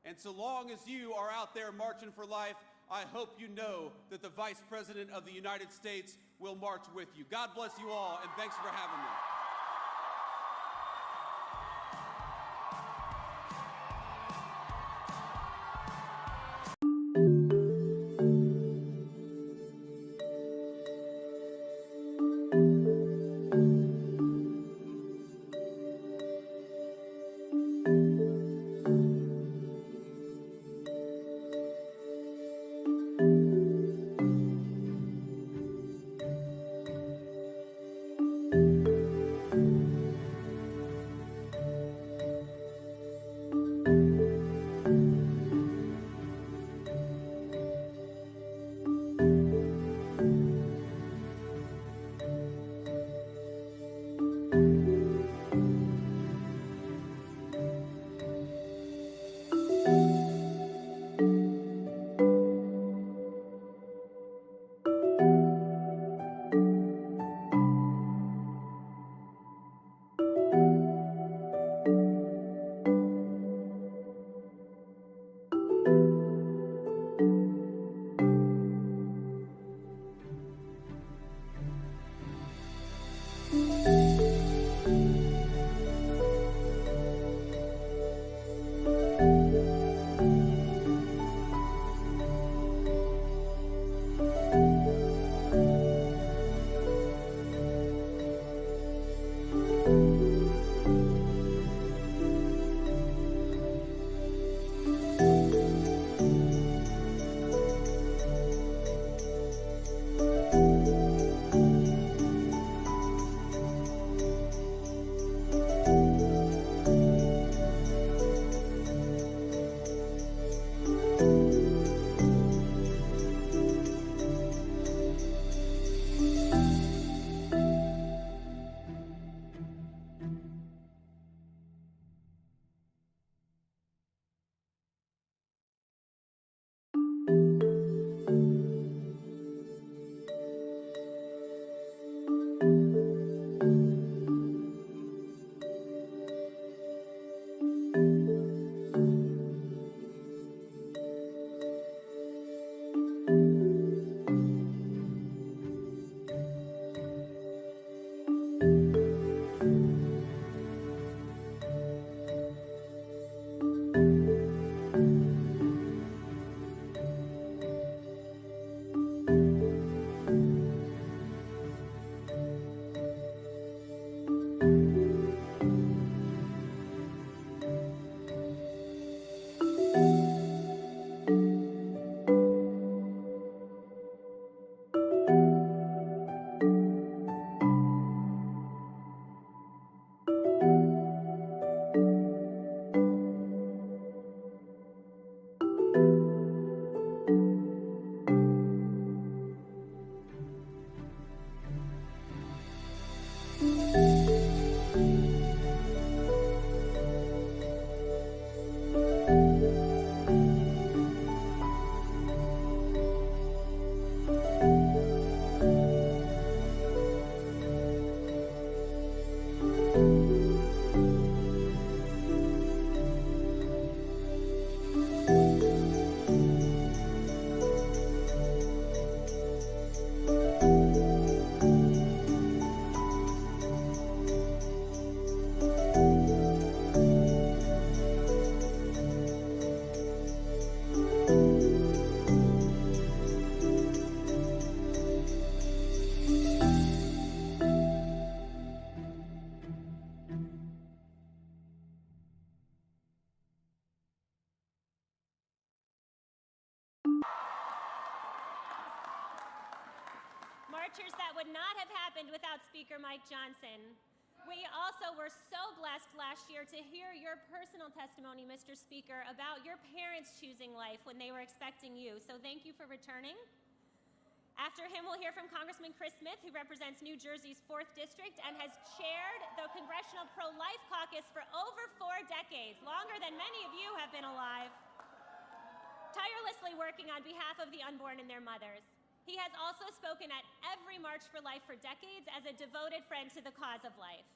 And so long as you are out there marching for life, I hope you know that the Vice President of the United States will march with you. God bless you all, and thanks for having me. marchers that would not have happened without Speaker Mike Johnson. We also were so blessed last year to hear your personal testimony, Mr. Speaker, about your parents choosing life when they were expecting you. So thank you for returning. After him, we'll hear from Congressman Chris Smith, who represents New Jersey's 4th District and has chaired the Congressional Pro-Life Caucus for over 4 decades, longer than many of you have been alive, tirelessly working on behalf of the unborn and their mothers. He has also spoken at every March for Life for decades as a devoted friend to the cause of life.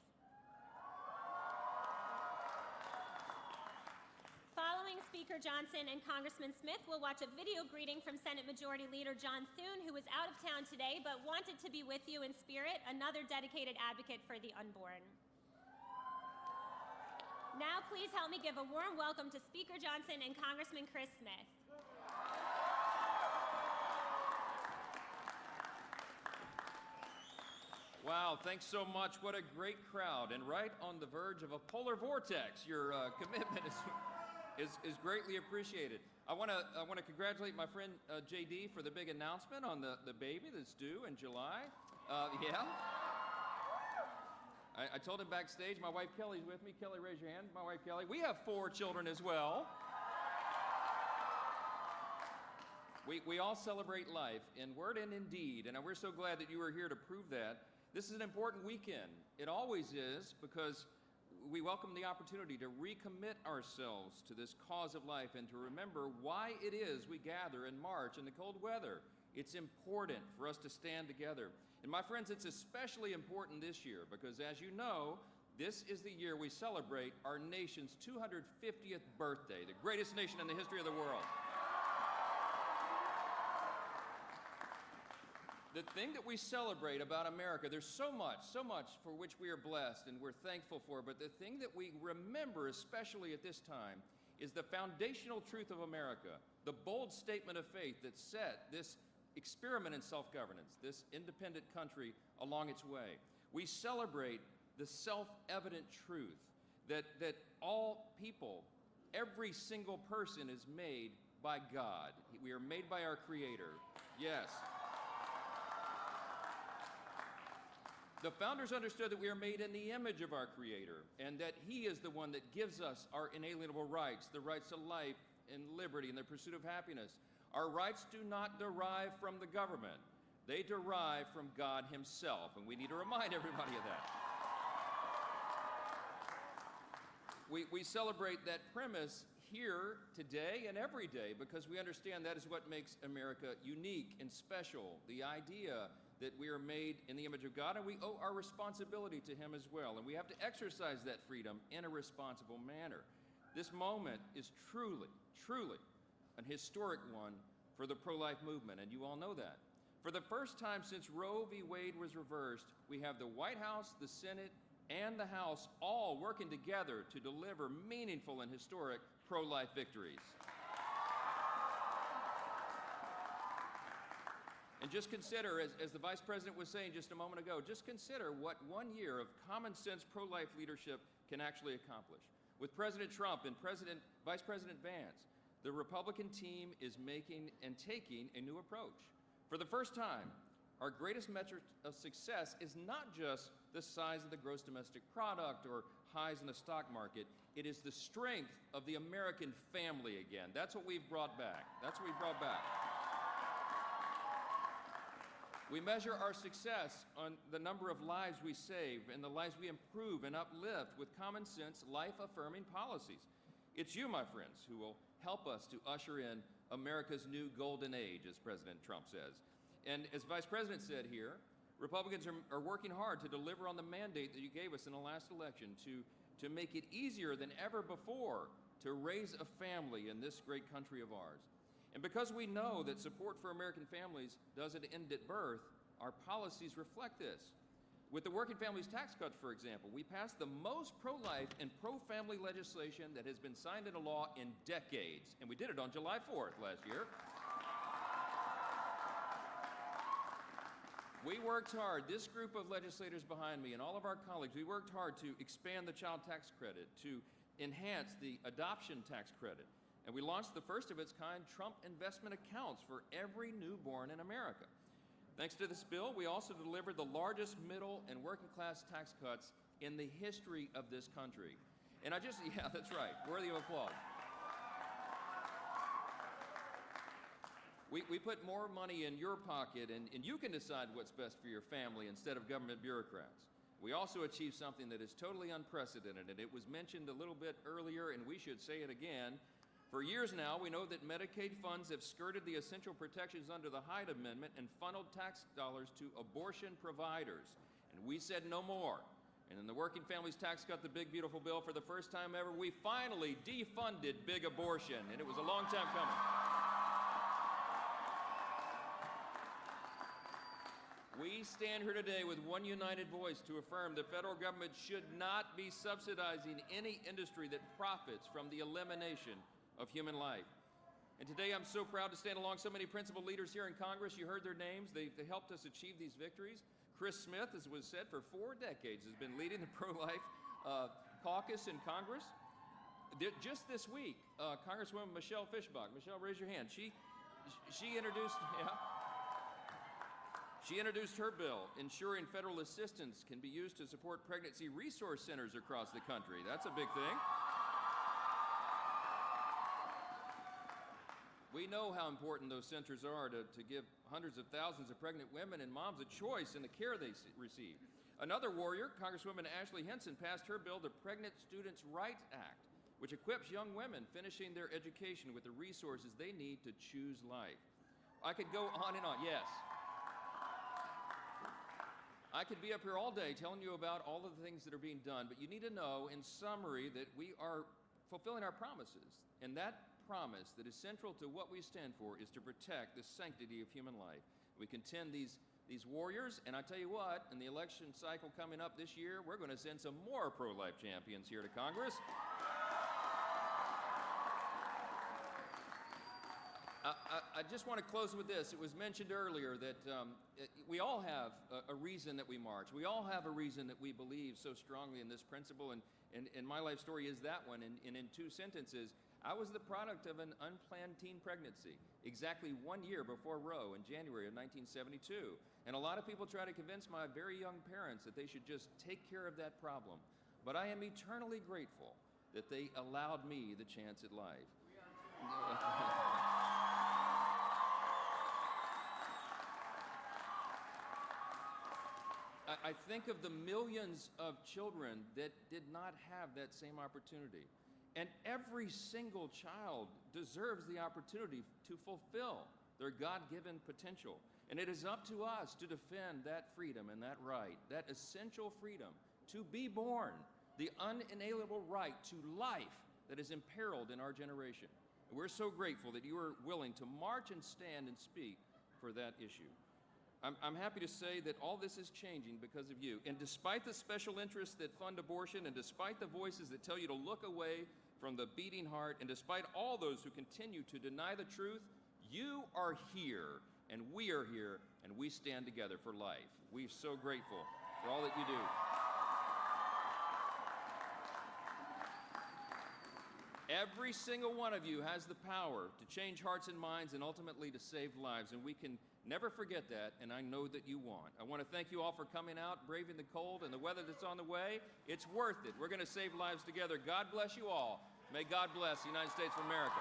Following Speaker Johnson and Congressman Smith, we'll watch a video greeting from Senate Majority Leader John Thune, who is out of town today but wanted to be with you in spirit, another dedicated advocate for the unborn. Now please help me give a warm welcome to Speaker Johnson and Congressman Chris Smith. Wow, thanks so much. What a great crowd, and right on the verge of a polar vortex. Your commitment is greatly appreciated. I want to congratulate my friend JD for the big announcement on the baby that's due in July. I told him backstage. My wife Kelly's with me. Kelly, raise your hand. My wife Kelly. We have 4 children as well. We all celebrate life in word and in deed, and we're so glad that you are here to prove that. This is an important weekend. It always is, because we welcome the opportunity to recommit ourselves to this cause of life and to remember why it is we gather in March in the cold weather. It's important for us to stand together. And my friends, it's especially important this year because, as you know, this is the year we celebrate our nation's 250th birthday, the greatest nation in the history of the world. The thing that we celebrate about America, there's so much for which we are blessed and we're thankful for, but the thing that we remember, especially at this time, is the foundational truth of America, the bold statement of faith that set this experiment in self-governance, this independent country, along its way. We celebrate the self-evident truth that all people, every single person is made by God. We are made by our Creator. Yes. The founders understood that we are made in the image of our Creator and that He is the one that gives us our inalienable rights, the rights to life and liberty and the pursuit of happiness. Our rights do not derive from the government. They derive from God Himself, and we need to remind everybody of that. We celebrate that premise here today and every day because we understand that is what makes America unique and special, the idea that we are made in the image of God, and we owe our responsibility to Him as well, and we have to exercise that freedom in a responsible manner. This moment is truly an historic one for the pro-life movement, and you all know that. For the first time since Roe v. Wade was reversed, we have the White House, the Senate, and the House all working together to deliver meaningful and historic pro-life victories. And just consider, as the Vice President was saying just a moment ago, just consider what 1 year of common sense pro-life leadership can actually accomplish. With President Trump and Vice President Vance, the Republican team is making and taking a new approach. For the first time, our greatest metric of success is not just the size of the gross domestic product or highs in the stock market. It is the strength of the American family again. That's what we've brought back. That's what we've brought back. We measure our success on the number of lives we save and the lives we improve and uplift with common sense, life-affirming policies. It's you, my friends, who will help us to usher in America's new golden age, as President Trump says. And as Vice President said here, Republicans are working hard to deliver on the mandate that you gave us in the last election to make it easier than ever before to raise a family in this great country of ours. And because we know that support for American families doesn't end at birth, our policies reflect this. With the Working Families Tax Cuts, for example, we passed the most pro-life and pro-family legislation that has been signed into law in decades, and we did it on July 4th last year. We worked hard, this group of legislators behind me and all of our colleagues, we worked hard to expand the child tax credit, to enhance the adoption tax credit, and we launched the first of its kind Trump investment accounts for every newborn in America. Thanks to this bill, we also delivered the largest middle and working class tax cuts in the history of this country. And yeah, that's right, worthy of applause. We put more money in your pocket, and you can decide what's best for your family instead of government bureaucrats. We also achieved something that is totally unprecedented, and it was mentioned a little bit earlier, and we should say it again. For years now, we know that Medicaid funds have skirted the essential protections under the Hyde Amendment and funneled tax dollars to abortion providers. And we said no more. And in the Working Families Tax Cut, the big beautiful bill, for the first time ever, we finally defunded big abortion, and it was a long time coming. We stand here today with one united voice to affirm the federal government should not be subsidizing any industry that profits from the elimination of human life. And today I'm so proud to stand along so many principal leaders here in Congress. You heard their names. They helped us achieve these victories. Chris Smith, as was said, for 4 decades has been leading the pro-life caucus in Congress. Just this week, Congresswoman Michelle Fischbach. Michelle, raise your hand. She introduced her bill, ensuring federal assistance can be used to support pregnancy resource centers across the country. That's a big thing. We know how important those centers are to give hundreds of thousands of pregnant women and moms a choice in the care they receive. Another warrior, Congresswoman Ashley Hinson, passed her bill, the Pregnant Students' Rights Act, which equips young women finishing their education with the resources they need to choose life. I could go on and on, yes. I could be up here all day telling you about all of the things that are being done, but you need to know, in summary, that we are fulfilling our promises. And that promise that is central to what we stand for is to protect the sanctity of human life. We contend these warriors, and I tell you what, in the election cycle coming up this year, we're going to send some more pro-life champions here to Congress. I just want to close with this. It was mentioned earlier that we all have a reason that we march. We all have a reason that we believe so strongly in this principle, and my life story is that one. And in 2 sentences, I was the product of an unplanned teen pregnancy, exactly 1 year before Roe in January of 1972. And a lot of people try to convince my very young parents that they should just take care of that problem. But I am eternally grateful that they allowed me the chance at life. I think of the millions of children that did not have that same opportunity. And every single child deserves the opportunity to fulfill their God-given potential. And it is up to us to defend that freedom and that right, that essential freedom to be born, the unalienable right to life that is imperiled in our generation. And we're so grateful that you are willing to march and stand and speak for that issue. I'm happy to say that all this is changing because of you. And despite the special interests that fund abortion, and despite the voices that tell you to look away from the beating heart, and despite all those who continue to deny the truth, you are here, and we are here, and we stand together for life. We're so grateful for all that you do. Every single one of you has the power to change hearts and minds and ultimately to save lives, and we can never forget that, and I know that you want. I want to thank you all for coming out, braving the cold and the weather that's on the way. It's worth it. We're going to save lives together. God bless you all. May God bless the United States of America.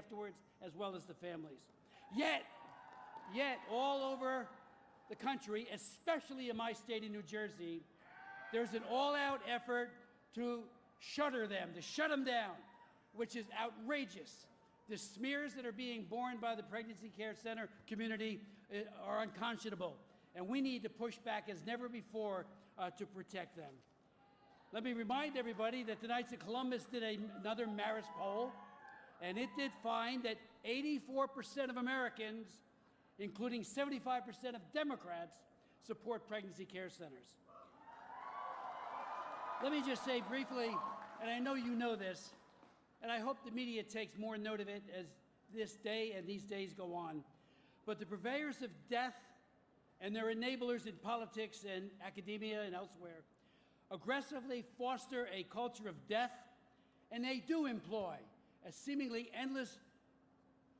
afterwards, as well as the families. Yet, all over the country, especially in my state of New Jersey, there's an all-out effort to shutter them, to shut them down, which is outrageous. The smears that are being borne by the Pregnancy Care Center community are unconscionable, and we need to push back as never before to protect them. Let me remind everybody that the Knights of Columbus did another Marist poll, and it did find that 84% of Americans, including 75% of Democrats, support pregnancy care centers. Let me just say briefly, and I know you know this, and I hope the media takes more note of it as this day and these days go on, but the purveyors of death and their enablers in politics and academia and elsewhere aggressively foster a culture of death, and they do employ a seemingly endless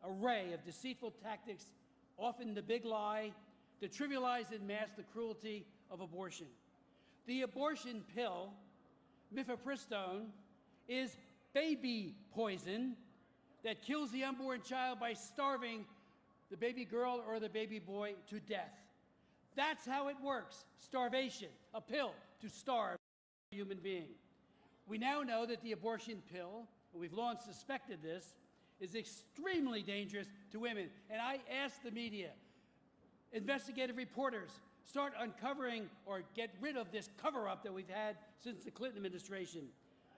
array of deceitful tactics, often the big lie, to trivialize and mask the cruelty of abortion. The abortion pill, mifepristone, is baby poison that kills the unborn child by starving the baby girl or the baby boy to death. That's how it works. Starvation, a pill to starve a human being. We now know that the abortion pill, and we've long suspected this, is extremely dangerous to women. And I ask the media, investigative reporters, start uncovering or get rid of this cover-up that we've had since the Clinton administration.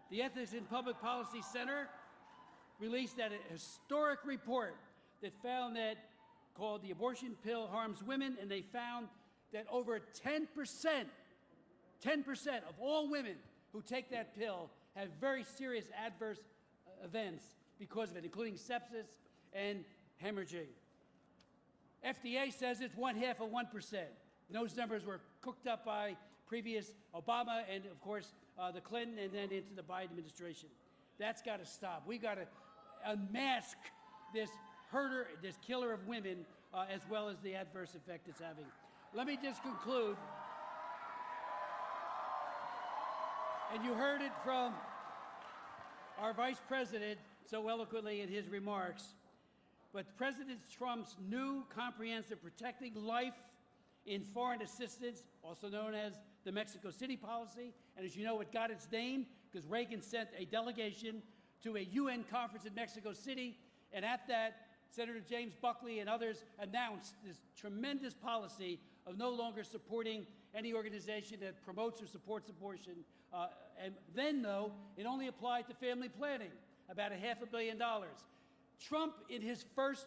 The Ethics in Public Policy Center released a historic report that found that, called The Abortion Pill Harms Women, and they found that over 10% of all women who take that pill have very serious adverse events because of it, including sepsis and hemorrhaging. FDA says it's 0.5%. Those numbers were cooked up by previous Obama and, of course, the Clinton and then into the Biden administration. That's got to stop. We've got to unmask this herder, this killer of women, as well as the adverse effect it's having. Let me just conclude. And you heard it from our Vice President so eloquently in his remarks. But President Trump's new comprehensive Protecting Life in Foreign Assistance, also known as the Mexico City policy, and as you know, it got its name because Reagan sent a delegation to a UN conference in Mexico City, and at that, Senator James Buckley and others announced this tremendous policy of no longer supporting any organization that promotes or supports abortion. And then, though, it only applied to family planning, about $500 million. Trump, in his first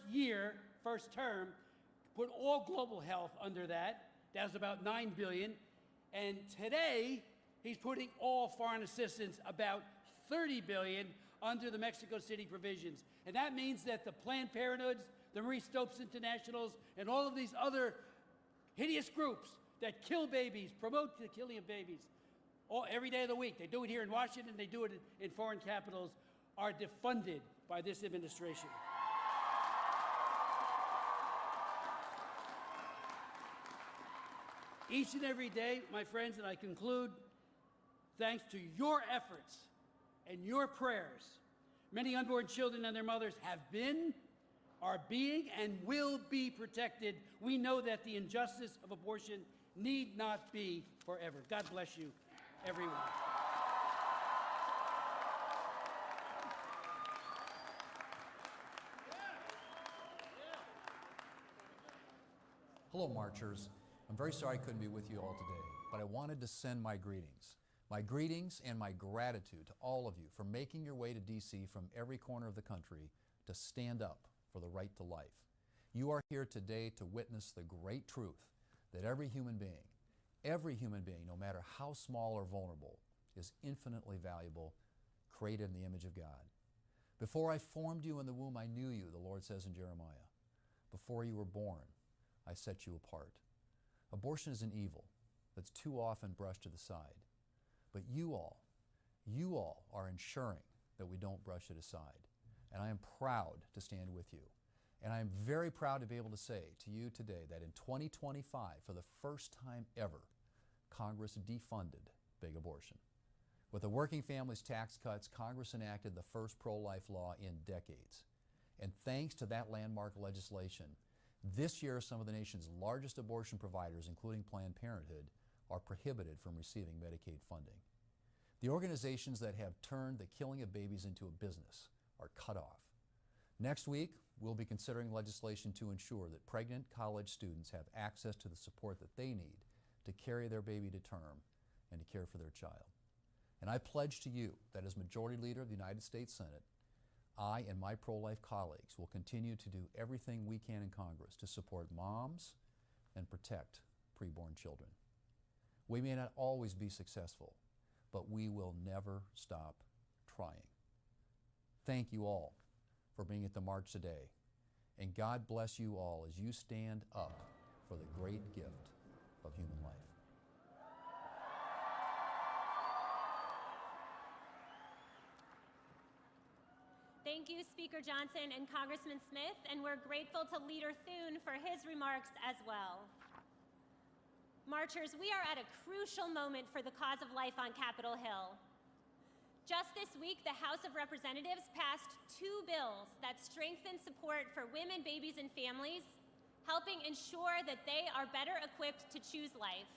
term, put all global health under that. That was about $9 billion. And today, he's putting all foreign assistance, about $30 billion, under the Mexico City provisions. And that means that the Planned Parenthoods, the Marie Stopes Internationals, and all of these other hideous groups that kill babies, promote the killing of babies, every day of the week, they do it here in Washington, they do it in foreign capitals, are defunded by this administration. Each and every day, my friends, and I conclude, thanks to your efforts and your prayers, many unborn children and their mothers have been, are being, and will be protected. We know that the injustice of abortion need not be forever. God bless you, everyone. Hello, marchers. I'm very sorry I couldn't be with you all today, but I wanted to send my greetings. My greetings and my gratitude to all of you for making your way to D.C. from every corner of the country to stand up for the right to life. You are here today to witness the great truth that every human being, no matter how small or vulnerable, is infinitely valuable, created in the image of God. Before I formed you in the womb, I knew you, the Lord says in Jeremiah. Before you were born, I set you apart. Abortion is an evil that's too often brushed to the side. But you all are ensuring that we don't brush it aside. And I am proud to stand with you. And I am very proud to be able to say to you today that in 2025, for the first time ever, Congress defunded big abortion. With the Working Families Tax Cuts, Congress enacted the first pro-life law in decades. And thanks to that landmark legislation, this year some of the nation's largest abortion providers, including Planned Parenthood, are prohibited from receiving Medicaid funding. The organizations that have turned the killing of babies into a business are cut off. Next week, we'll be considering legislation to ensure that pregnant college students have access to the support that they need to carry their baby to term and to care for their child. And I pledge to you that as Majority Leader of the United States Senate, I and my pro-life colleagues will continue to do everything we can in Congress to support moms and protect preborn children. We may not always be successful, but we will never stop trying. Thank you all for being at the march today, and God bless you all as you stand up for the great gift of human life. Thank you, Speaker Johnson and Congressman Smith, and we're grateful to Leader Thune for his remarks as well. Marchers, we are at a crucial moment for the cause of life on Capitol Hill. Just this week, the House of Representatives passed 2 bills that strengthen support for women, babies, and families, helping ensure that they are better equipped to choose life.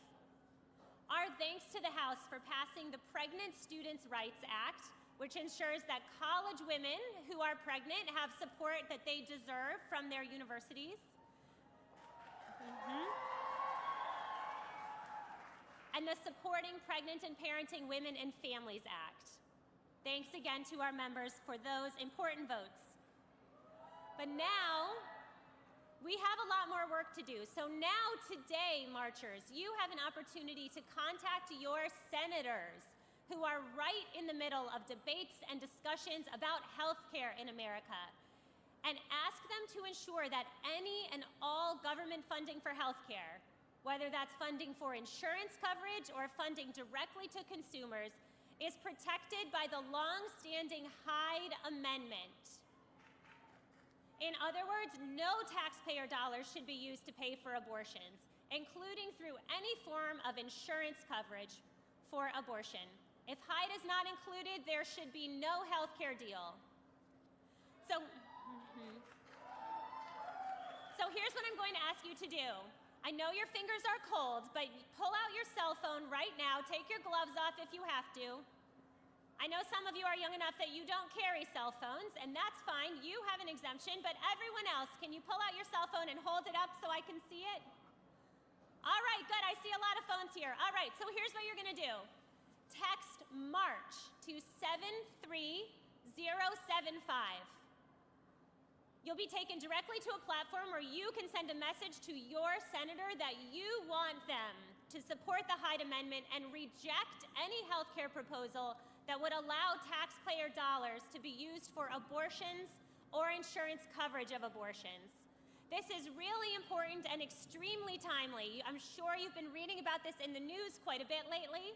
Our thanks to the House for passing the Pregnant Students' Rights Act, which ensures that college women who are pregnant have support that they deserve from their universities. And the Supporting Pregnant and Parenting Women and Families Act. Thanks again to our members for those important votes. But now, we have a lot more work to do. So now, today, marchers, you have an opportunity to contact your senators who are right in the middle of debates and discussions about health care in America, and ask them to ensure that any and all government funding for health care, whether that's funding for insurance coverage or funding directly to consumers, is protected by the long-standing Hyde Amendment. In other words, no taxpayer dollars should be used to pay for abortions, including through any form of insurance coverage for abortion. If Hyde is not included, there should be no health care deal. So here's what I'm going to ask you to do. I know your fingers are cold, but pull out your cell phone right now. Take your gloves off if you have to. I know some of you are young enough that you don't carry cell phones, and that's fine. You have an exemption, but everyone else, can you pull out your cell phone and hold it up so I can see it? All right, good. I see a lot of phones here. All right, so here's what you're going to do. Text MARCH to 73075. You'll be taken directly to a platform where you can send a message to your senator that you want them to support the Hyde Amendment and reject any health care proposal that would allow taxpayer dollars to be used for abortions or insurance coverage of abortions. This is really important and extremely timely. I'm sure you've been reading about this in the news quite a bit lately.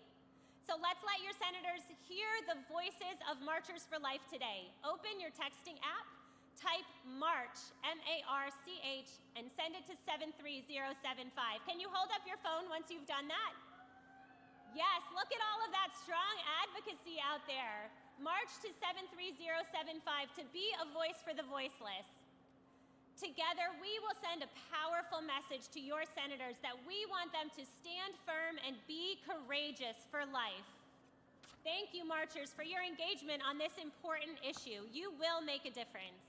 So let's let your senators hear the voices of Marchers for Life today. Open your texting app, type MARCH, M-A-R-C-H, and send it to 73075. Can you hold up your phone once you've done that? Yes, look at all of that strong advocacy out there. March to 73075 to be a voice for the voiceless. Together, we will send a powerful message to your senators that we want them to stand firm and be courageous for life. Thank you, marchers, for your engagement on this important issue. You will make a difference.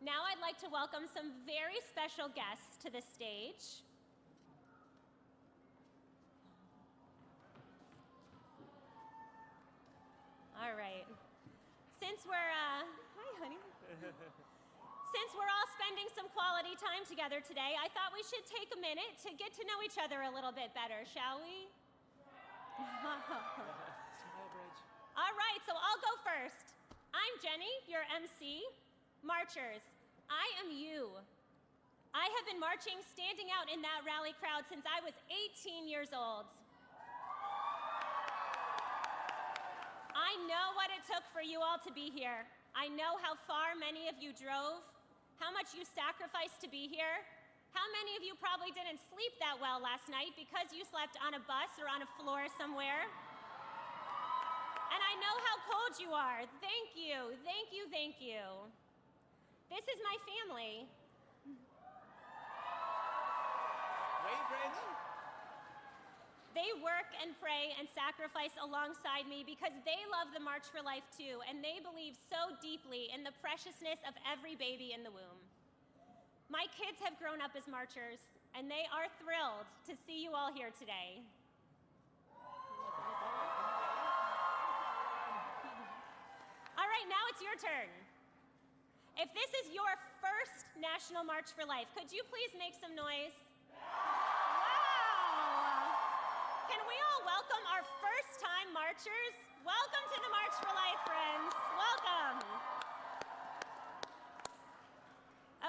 Now I'd like to welcome some very special guests to the stage. All right. Since we're, hi, honey. Since we're all spending some quality time together today, I thought we should take a minute to get to know each other a little bit better, shall we? All right, so I'll go first. I'm Jenny, your MC. Marchers, I am you. I have been marching, standing out in that rally crowd since I was 18 years old. I know what it took for you all to be here. I know how far many of you drove, how much you sacrificed to be here, how many of you probably didn't sleep that well last night because you slept on a bus or on a floor somewhere. And I know how cold you are. Thank you, thank you, thank you. This is my family. Wave, Brandon. They work and pray and sacrifice alongside me because they love the March for Life too, and they believe so deeply in the preciousness of every baby in the womb. My kids have grown up as marchers, and they are thrilled to see you all here today. All right, now it's your turn. If this is your first National March for Life, could you please make some noise? Can we all welcome our first-time marchers? Welcome to the March for Life, friends. Welcome.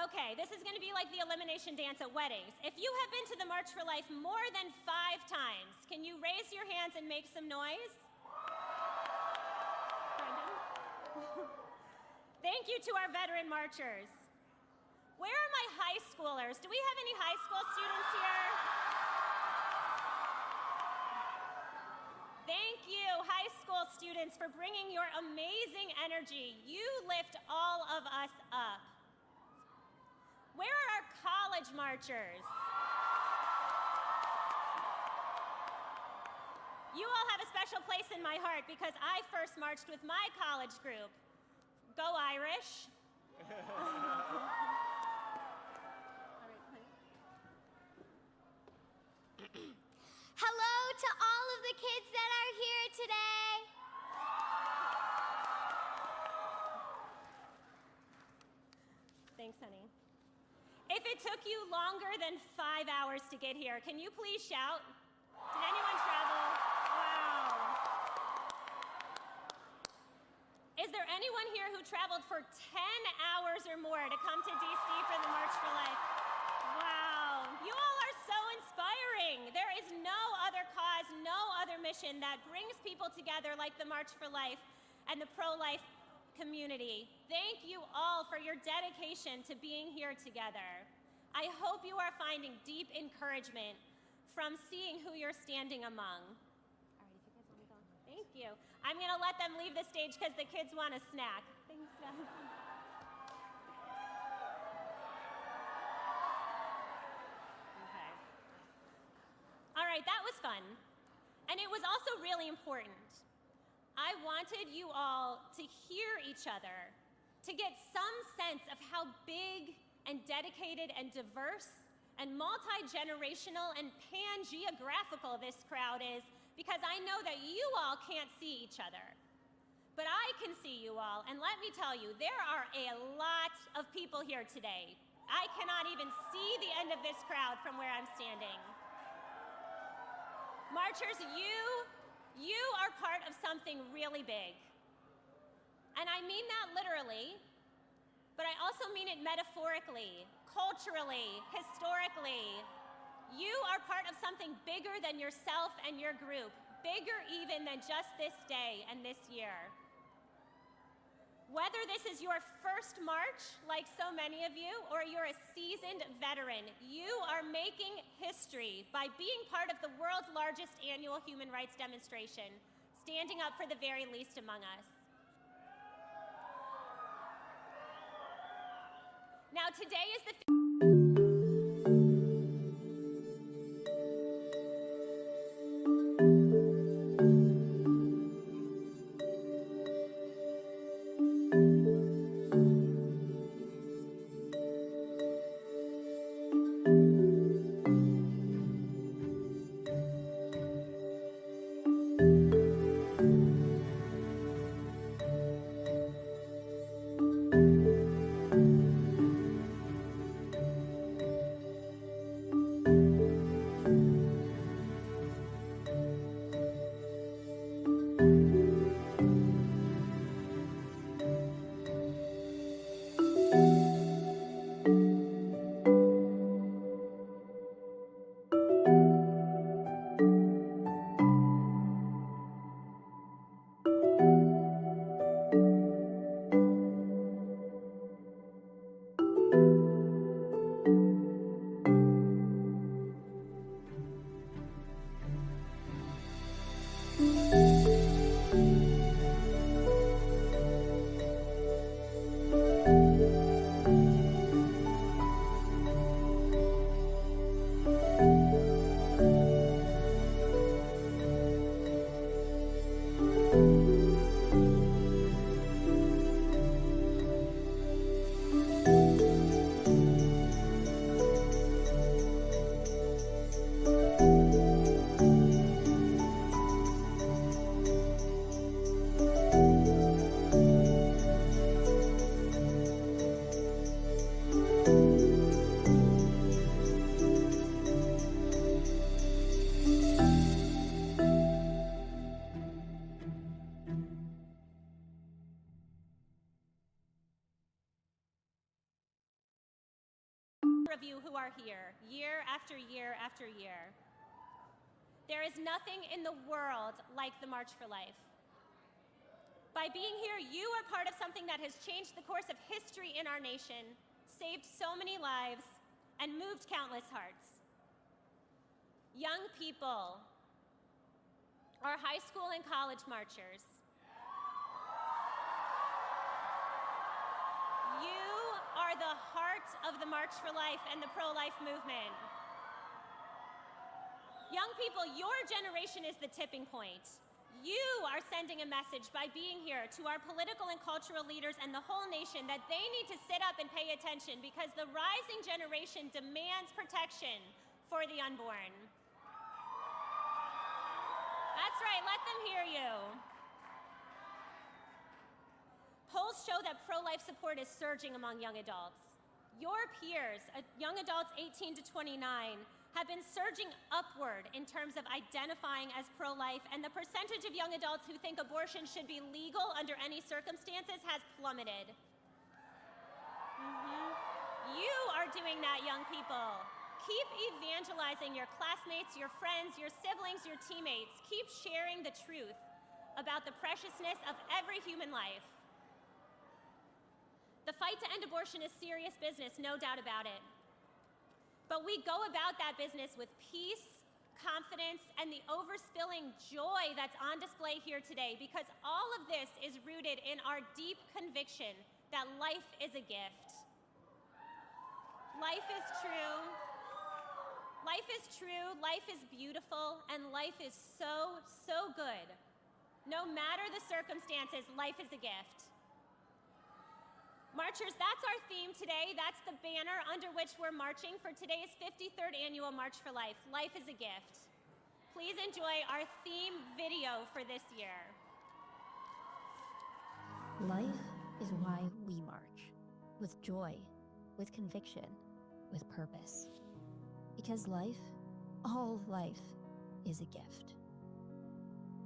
Okay, this is going to be like the elimination dance at weddings. If you have been to the March for Life more than 5 times, can you raise your hands and make some noise? Brendan? Thank you to our veteran marchers. Where are my high schoolers? Do we have any high school students here? Thank you, high school students, for bringing your amazing energy. You lift all of us up. Where are our college marchers? You all have a special place in my heart because I first marched with my college group. Go Irish. Hello to all of the kids that are here today. Thanks, honey. If it took you longer than 5 hours to get here, can you please shout? Did anyone travel? Wow. Is there anyone here who traveled for 10 hours or more to come to DC for the March for Life? Wow. You all are so inspiring. There is no other cause, no other mission that brings people together like the March for Life and the pro-life community. Thank you all for your dedication to being here together. I hope you are finding deep encouragement from seeing who you're standing among. All right, if you guys want to go. Thank you. I'm going to let them leave the stage because the kids want a snack. Thanks, guys. Okay. All right, that was fun. And it was also really important. I wanted you all to hear each other, to get some sense of how big and dedicated and diverse and multi-generational and pan-geographical this crowd is, because I know that you all can't see each other. But I can see you all, and let me tell you, there are a lot of people here today. I cannot even see the end of this crowd from where I'm standing. Marchers, you are part of something really big. And I mean that literally, but I also mean it metaphorically, culturally, historically. You are part of something bigger than yourself and your group, bigger even than just this day and this year. Whether this is your first march, like so many of you, or you're a seasoned veteran, you are making history by being part of the world's largest annual human rights demonstration, standing up for the very least among us. Now, today is the of you who are here, year after year after year. There is nothing in the world like the March for Life. By being here, you are part of something that has changed the course of history in our nation, saved so many lives, and moved countless hearts. Young people, our high school and college marchers, you are the heart of the March for Life and the pro-life movement. Young people, your generation is the tipping point. You are sending a message by being here to our political and cultural leaders and the whole nation that they need to sit up and pay attention because the rising generation demands protection for the unborn. That's right, let them hear you. Polls show that pro-life support is surging among young adults. Your peers, young adults 18 to 29, have been surging upward in terms of identifying as pro-life, and the percentage of young adults who think abortion should be legal under any circumstances has plummeted. You are doing that, young people. Keep evangelizing your classmates, your friends, your siblings, your teammates. Keep sharing the truth about the preciousness of every human life. The fight to end abortion is serious business, no doubt about it. But we go about that business with peace, confidence, and the overspilling joy that's on display here today, because all of this is rooted in our deep conviction that life is a gift. Life is true. Life is true, life is beautiful, and life is so, so good. No matter the circumstances, life is a gift. Marchers, that's our theme today. That's the banner under which we're marching for today's 53rd annual March for Life. Life is a gift. Please enjoy our theme video for this year. Life is why we march, with joy, with conviction, with purpose. Because life, all life, is a gift.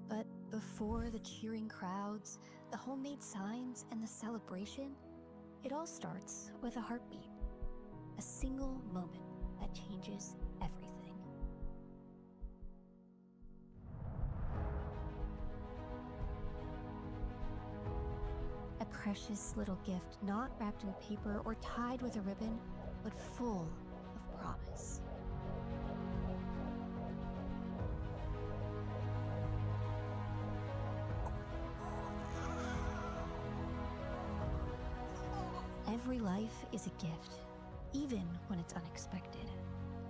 But before the cheering crowds, the homemade signs, and the celebration, it all starts with a heartbeat, a single moment that changes everything. A precious little gift not wrapped in paper or tied with a ribbon, but full of promise. Every life is a gift, even when it's unexpected,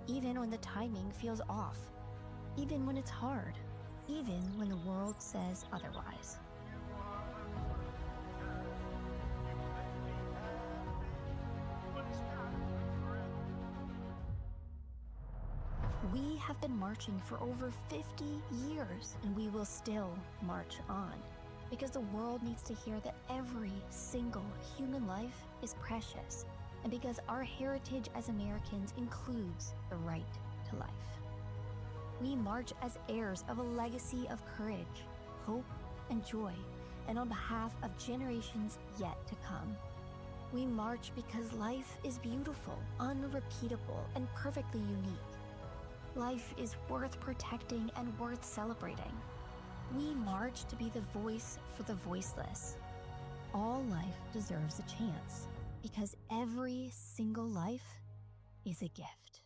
even when the timing feels off, even when it's hard, even when the world says otherwise. We have been marching for over 50 years, and we will still march on. Because the world needs to hear that every single human life is precious, and because our heritage as Americans includes the right to life. We march as heirs of a legacy of courage, hope, and joy, and on behalf of generations yet to come. We march because life is beautiful, unrepeatable, and perfectly unique. Life is worth protecting and worth celebrating. We march to be the voice for the voiceless. All life deserves a chance, because every single life is a gift.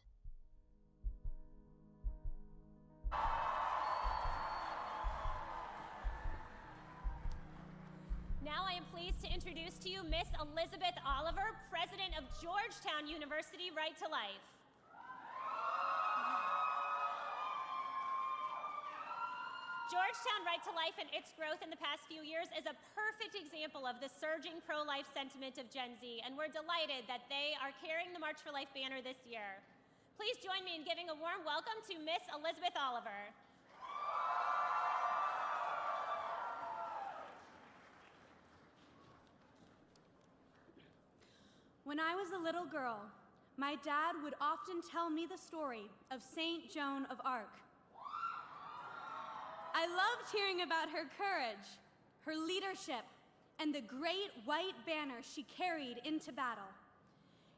Now I am pleased to introduce to you Miss Elizabeth Oliver, President of Georgetown University Right to Life. Georgetown Right to Life and its growth in the past few years is a perfect example of the surging pro-life sentiment of Gen Z, and we're delighted that they are carrying the March for Life banner this year. Please join me in giving a warm welcome to Miss Elizabeth Oliver. When I was a little girl, my dad would often tell me the story of Saint Joan of Arc. I loved hearing about her courage, her leadership, and the great white banner she carried into battle.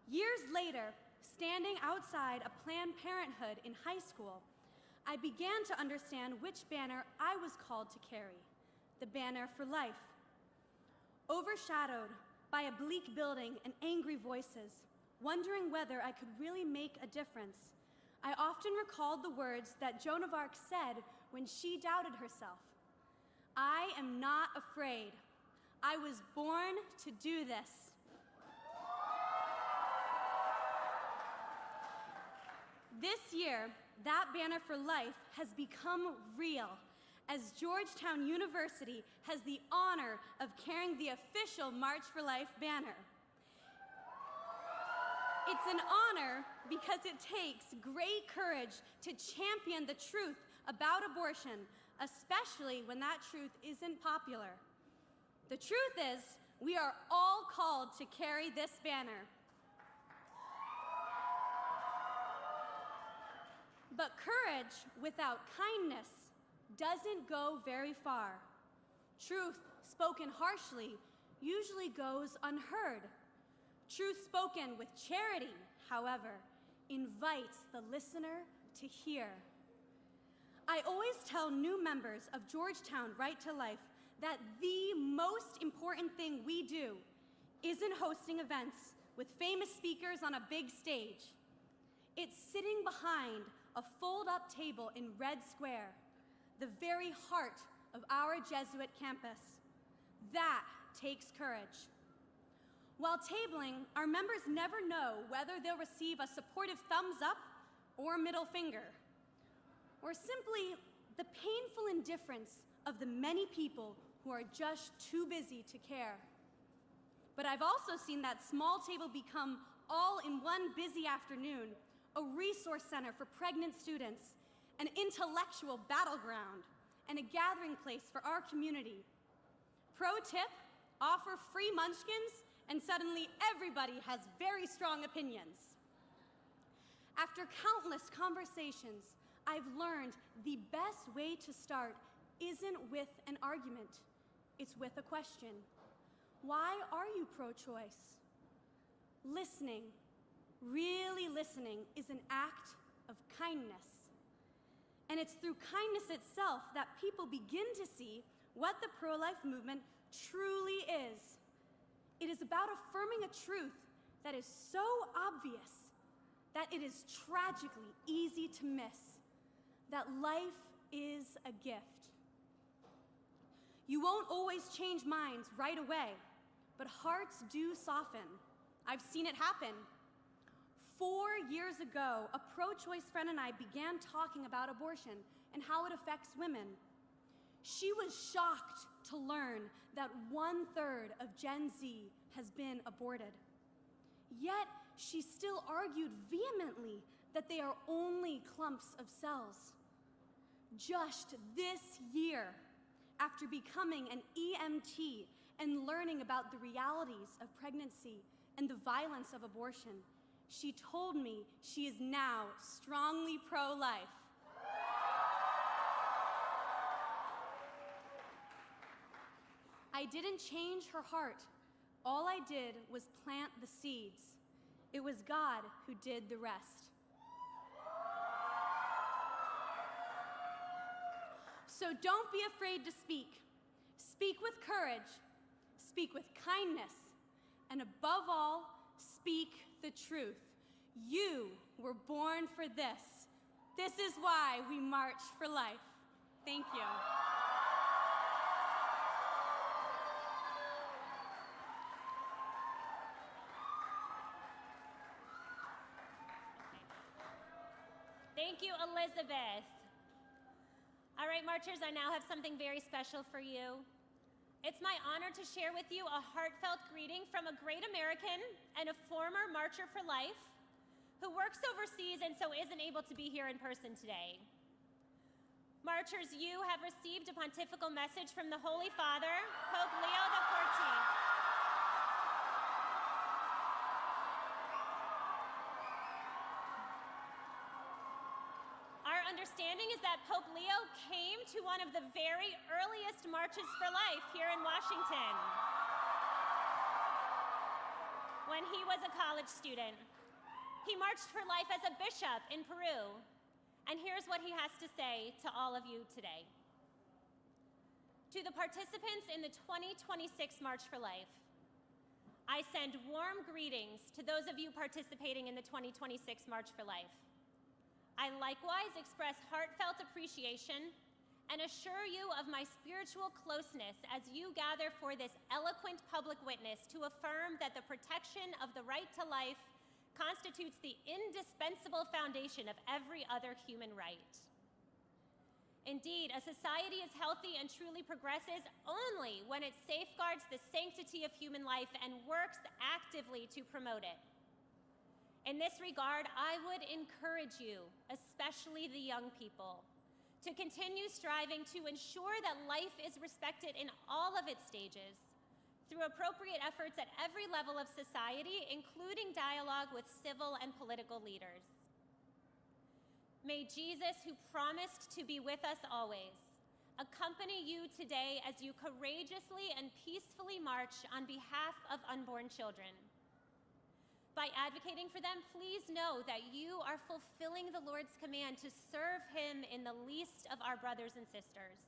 Years later, standing outside a Planned Parenthood in high school, I began to understand which banner I was called to carry, the banner for life. Overshadowed by a bleak building and angry voices, wondering whether I could really make a difference, I often recalled the words that Joan of Arc said when she doubted herself. I am not afraid. I was born to do this. This year, that banner for life has become real as Georgetown University has the honor of carrying the official March for Life banner. It's an honor because it takes great courage to champion the truth about abortion, especially when that truth isn't popular. The truth is, we are all called to carry this banner. But courage without kindness doesn't go very far. Truth spoken harshly usually goes unheard. Truth spoken with charity, however, invites the listener to hear. I always tell new members of Georgetown Right to Life that the most important thing we do isn't hosting events with famous speakers on a big stage. It's sitting behind a fold-up table in Red Square, the very heart of our Jesuit campus. That takes courage. While tabling, our members never know whether they'll receive a supportive thumbs up or middle finger, or simply the painful indifference of the many people who are just too busy to care. But I've also seen that small table become, all in one busy afternoon, a resource center for pregnant students, an intellectual battleground, and a gathering place for our community. Pro tip, offer free munchkins, and suddenly everybody has very strong opinions. After countless conversations, I've learned the best way to start isn't with an argument, it's with a question. Why are you pro-choice? Listening, really listening, is an act of kindness. And it's through kindness itself that people begin to see what the pro-life movement truly is. It is about affirming a truth that is so obvious that it is tragically easy to miss, that life is a gift. You won't always change minds right away, but hearts do soften. I've seen it happen. 4 years ago, a pro-choice friend and I began talking about abortion and how it affects women. She was shocked to learn that 1/3 of Gen Z has been aborted. Yet, she still argued vehemently that they are only clumps of cells. Just this year, after becoming an EMT and learning about the realities of pregnancy and the violence of abortion, she told me she is now strongly pro-life. I didn't change her heart. All I did was plant the seeds. It was God who did the rest. So don't be afraid to speak. Speak with courage, speak with kindness, and above all, speak the truth. You were born for this. This is why we march for life. Thank you. Thank you, Elizabeth. All right, marchers, I now have something very special for you. It's my honor to share with you a heartfelt greeting from a great American and a former Marcher for Life who works overseas and so isn't able to be here in person today. Marchers, you have received a pontifical message from the Holy Father, Pope Leo XIV. Our understanding is that Pope Leo came to one of the very earliest Marches for Life here in Washington when he was a college student. He marched for life as a bishop in Peru. And here's what he has to say to all of you today. To the participants in the 2026 March for Life, I send warm greetings to those of you participating in the 2026 March for Life. I likewise express heartfelt appreciation and assure you of my spiritual closeness as you gather for this eloquent public witness to affirm that the protection of the right to life constitutes the indispensable foundation of every other human right. Indeed, a society is healthy and truly progresses only when it safeguards the sanctity of human life and works actively to promote it. In this regard, I would encourage you, especially the young people, to continue striving to ensure that life is respected in all of its stages through appropriate efforts at every level of society, including dialogue with civil and political leaders. May Jesus, who promised to be with us always, accompany you today as you courageously and peacefully march on behalf of unborn children. By advocating for them, please know that you are fulfilling the Lord's command to serve him in the least of our brothers and sisters.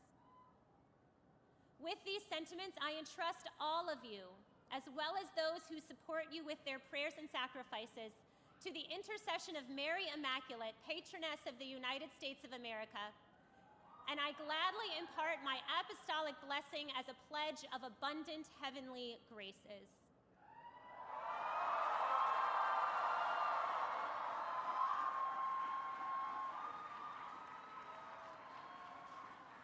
With these sentiments, I entrust all of you, as well as those who support you with their prayers and sacrifices, to the intercession of Mary Immaculate, patroness of the United States of America, and I gladly impart my apostolic blessing as a pledge of abundant heavenly graces.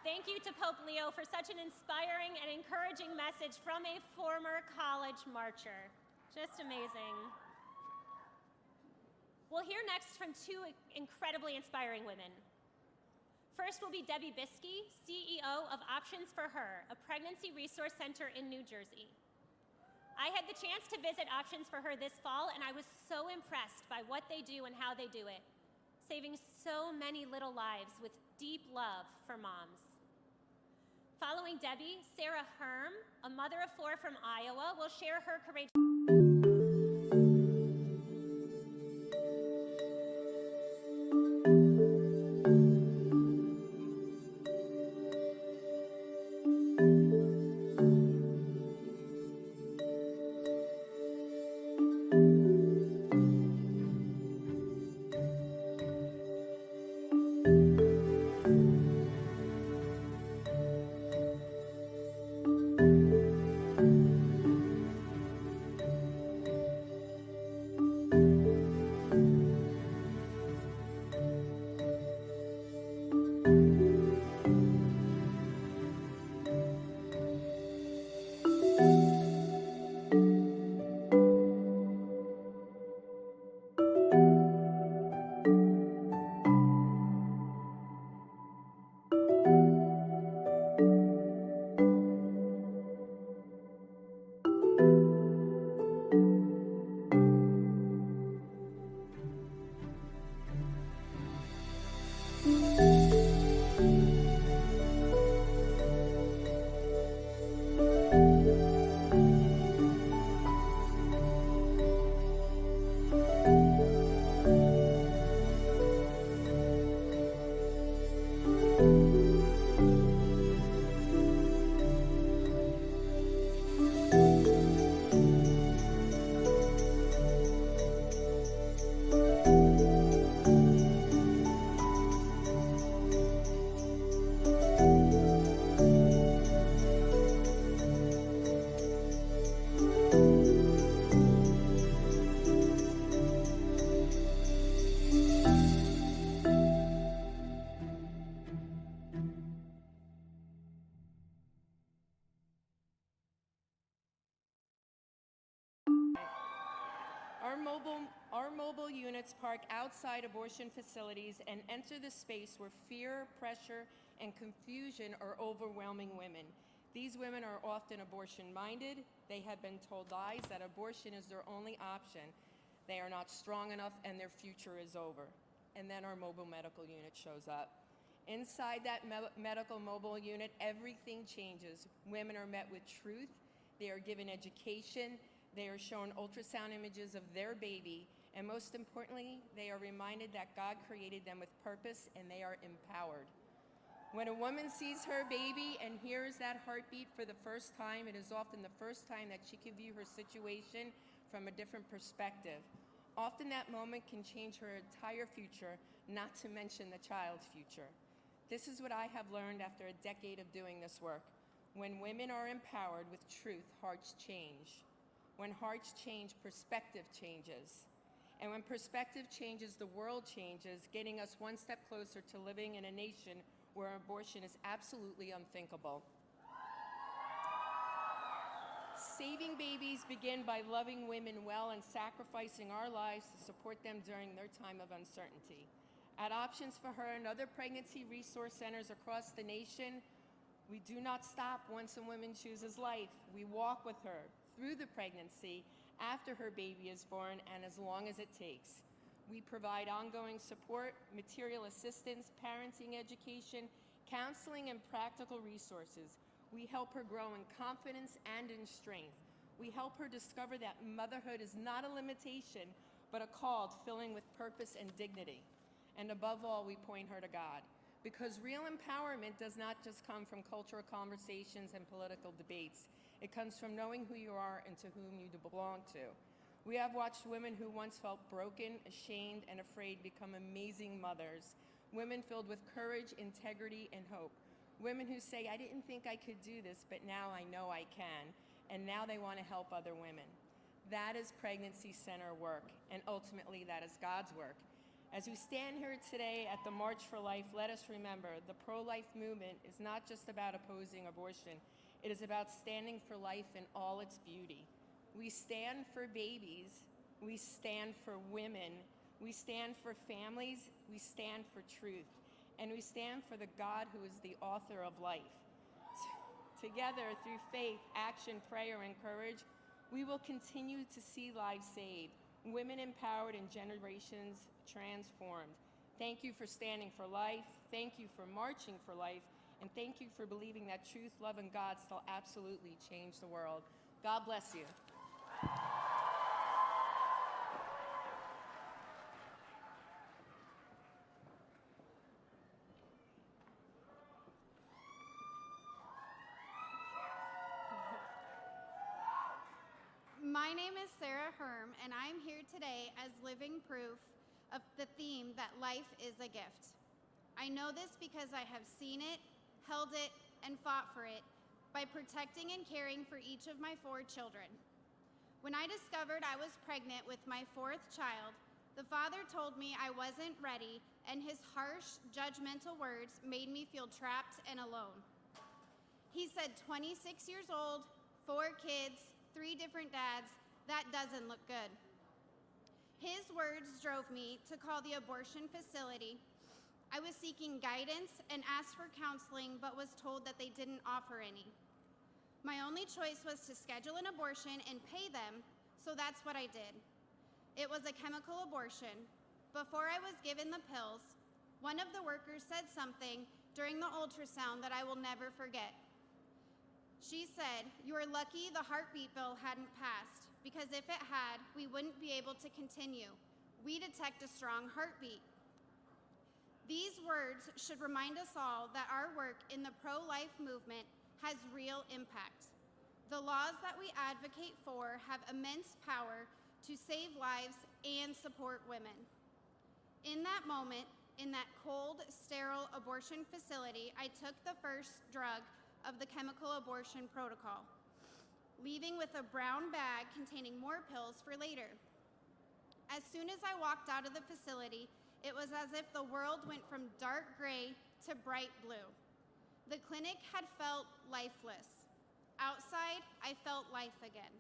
Thank you to Pope Leo for such an inspiring and encouraging message from a former college marcher. Just amazing. We'll hear next from two incredibly inspiring women. First will be Debbie Biskey, CEO of Options for Her, a pregnancy resource center in New Jersey. I had the chance to visit Options for Her this fall, and I was so impressed by what they do and how they do it, saving so many little lives with deep love for moms. Following Debbie, Sarah Herm, a mother of 4 from Iowa, will share her courageous... Our mobile units park outside abortion facilities and enter the space where fear, pressure, and confusion are overwhelming women. These women are often abortion-minded. They have been told lies that abortion is their only option. They are not strong enough and their future is over. And then our mobile medical unit shows up. Inside that medical mobile unit, everything changes. Women are met with truth. They are given education. They are shown ultrasound images of their baby, And most importantly, they are reminded that God created them with purpose and they are empowered. When a woman sees her baby and hears that heartbeat for the first time, it is often the first time that she can view her situation from a different perspective. Often that moment can change her entire future, not to mention the child's future. This is what I have learned after a decade of doing this work. When women are empowered with truth, hearts change. When hearts change, perspective changes. And when perspective changes, the world changes, getting us one step closer to living in a nation where abortion is absolutely unthinkable. Saving babies begin by loving women well and sacrificing our lives to support them during their time of uncertainty. At Options for Her and other pregnancy resource centers across the nation, we do not stop once a woman chooses life. We walk with her through the pregnancy, after her baby is born, and as long as it takes. We provide ongoing support, material assistance, parenting education, counseling, and practical resources. We help her grow in confidence and in strength. We help her discover that motherhood is not a limitation, but a call filling with purpose and dignity. And above all, we point her to God. Because real empowerment does not just come from cultural conversations and political debates. It comes from knowing who you are and to whom you belong to. We have watched women who once felt broken, ashamed, and afraid become amazing mothers. Women filled with courage, integrity, and hope. Women who say, I didn't think I could do this, but now I know I can. And now they want to help other women. That is pregnancy center work, and ultimately that is God's work. As we stand here today at the March for Life, let us remember the pro-life movement is not just about opposing abortion. It is about standing for life in all its beauty. We stand for babies. We stand for women. We stand for families. We stand for truth. And we stand for the God who is the author of life. Together, through faith, action, prayer, and courage, we will continue to see lives saved, women empowered, and generations transformed. Thank you for standing for life. Thank you for marching for life. And thank you for believing that truth, love, and God still absolutely change the world. God bless you. My name is Sarah Herm, and I'm here today as living proof of the theme that life is a gift. I know this because I have seen it, held it, and fought for it by protecting and caring for each of my 4 children. When I discovered I was pregnant with my 4th child, the father told me I wasn't ready, and his harsh, judgmental words made me feel trapped and alone. He said, 26 years old, 4 kids, 3 different dads, that doesn't look good. His words drove me to call the abortion facility. I was seeking guidance and asked for counseling, but was told that they didn't offer any. My only choice was to schedule an abortion and pay them, so that's what I did. It was a chemical abortion. Before I was given the pills, one of the workers said something during the ultrasound that I will never forget. She said, "You are lucky the heartbeat bill hadn't passed, because if it had, we wouldn't be able to continue. We detect a strong heartbeat." These words should remind us all that our work in the pro-life movement has real impact. The laws that we advocate for have immense power to save lives and support women. In that moment, in that cold, sterile abortion facility, I took the first drug of the chemical abortion protocol, leaving with a brown bag containing more pills for later. As soon as I walked out of the facility, it was as if the world went from dark gray to bright blue. The clinic had felt lifeless. Outside, I felt life again.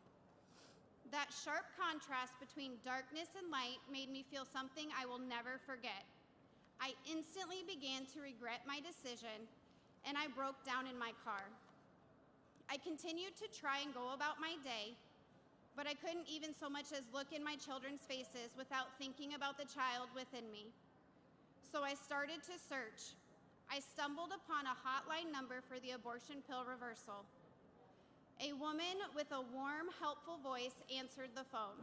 That sharp contrast between darkness and light made me feel something I will never forget. I instantly began to regret my decision, and I broke down in my car. I continued to try and go about my day, but I couldn't even so much as look in my children's faces without thinking about the child within me. So I started to search. I stumbled upon a hotline number for the abortion pill reversal. A woman with a warm, helpful voice answered the phone.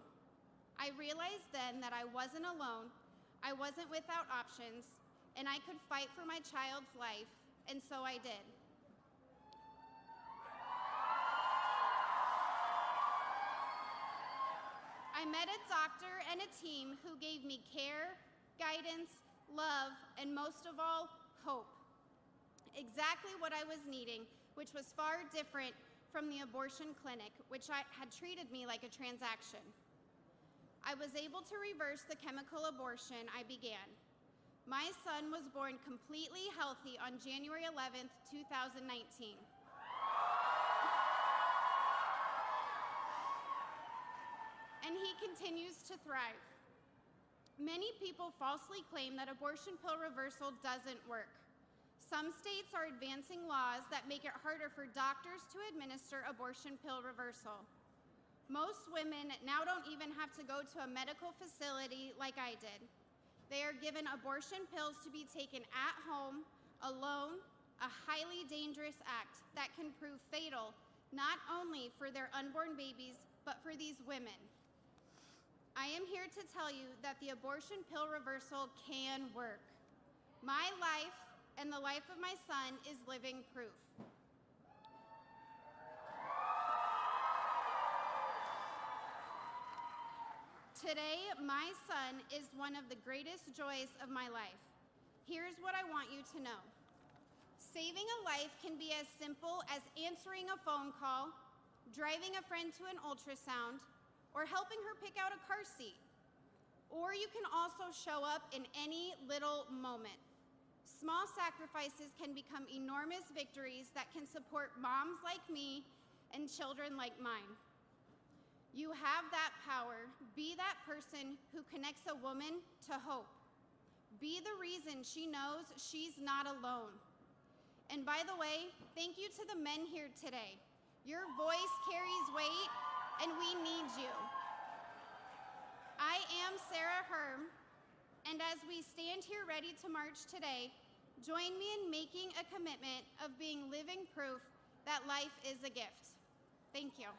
I realized then that I wasn't alone, I wasn't without options, and I could fight for my child's life, and so I did. I met a doctor and a team who gave me care, guidance, love, and most of all, hope. Exactly what I was needing, which was far different from the abortion clinic, which had treated me like a transaction. I was able to reverse the chemical abortion I began. My son was born completely healthy on January 11th, 2019. And he continues to thrive. Many people falsely claim that abortion pill reversal doesn't work. Some states are advancing laws that make it harder for doctors to administer abortion pill reversal. Most women now don't even have to go to a medical facility like I did. They are given abortion pills to be taken at home, alone, a highly dangerous act that can prove fatal, not only for their unborn babies, but for these women. I am here to tell you that the abortion pill reversal can work. My life and the life of my son is living proof. Today, my son is one of the greatest joys of my life. Here's what I want you to know. Saving a life can be as simple as answering a phone call, driving a friend to an ultrasound, or helping her pick out a car seat. Or you can also show up in any little moment. Small sacrifices can become enormous victories that can support moms like me and children like mine. You have that power. Be that person who connects a woman to hope. Be the reason she knows she's not alone. And by the way, thank you to the men here today. Your voice carries weight, and we need you. I am Sarah Herm, and as we stand here ready to march today, join me in making a commitment of being living proof that life is a gift. Thank you.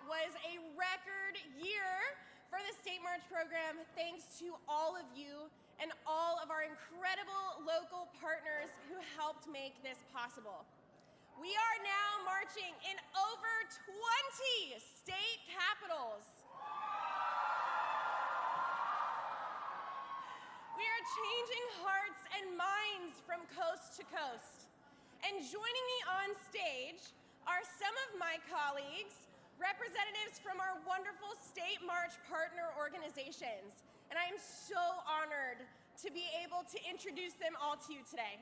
Was a record year for the State March program, thanks to all of you and all of our incredible local partners who helped make this possible. We are now marching in over 20 state capitals. We are changing hearts and minds from coast to coast. And joining me on stage are some of my colleagues, representatives from our wonderful State March partner organizations. And I am so honored to be able to introduce them all to you today.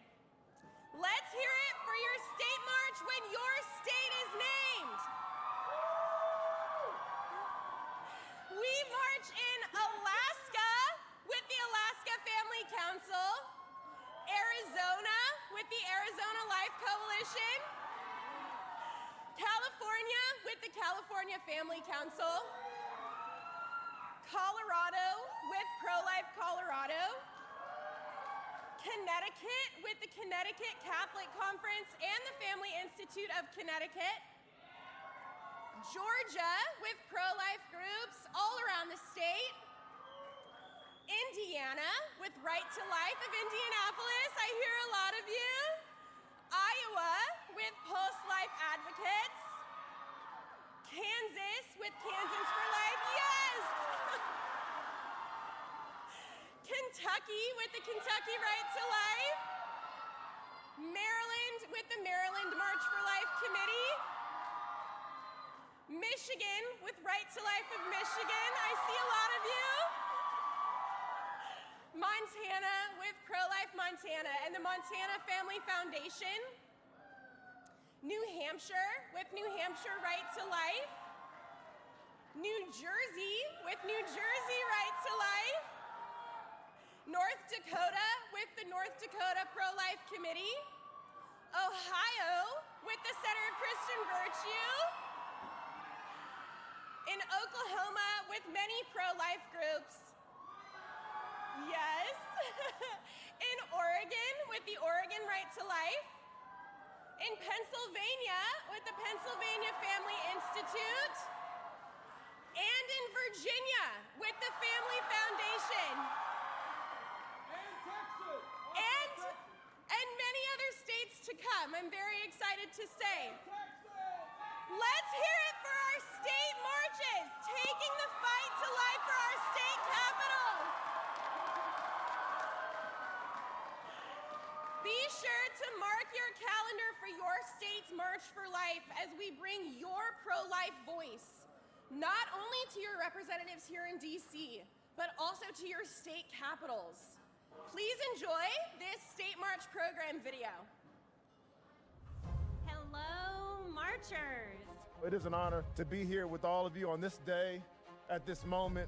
Let's hear it for your State March when your state is named. We march in Alaska with the Alaska Family Council, Arizona with the Arizona Life Coalition, California with the California Family Council, Colorado with Pro-Life Colorado, Connecticut with the Connecticut Catholic Conference and the Family Institute of Connecticut, Georgia with pro-life groups all around the state, Indiana with Right to Life of Indianapolis, I hear a lot of you, Iowa with Post-Life Advocates, Kansas with Kansas for Life, yes! Kentucky with the Kentucky Right to Life, Maryland with the Maryland March for Life Committee, Michigan with Right to Life of Michigan, I see a lot of you, Montana with Pro-Life Montana and the Montana Family Foundation, New Hampshire with New Hampshire Right to Life, New Jersey with New Jersey Right to Life, North Dakota with the North Dakota Pro-Life Committee, Ohio with the Center of Christian Virtue, in Oklahoma with many pro-life groups, yes, in Oregon with the Oregon Right to Life, in Pennsylvania with the Pennsylvania Family Institute, and in Virginia with the Family Foundation. And many other states to come, I'm very excited to say. Let's hear it for our state marches, taking the fight to life for our state capitals. Be sure to mark your calendar for your state's March for Life as we bring your pro-life voice, not only to your representatives here in DC, but also to your state capitals. Please enjoy this State March program video. Hello, marchers. It is an honor to be here with all of you on this day, at this moment,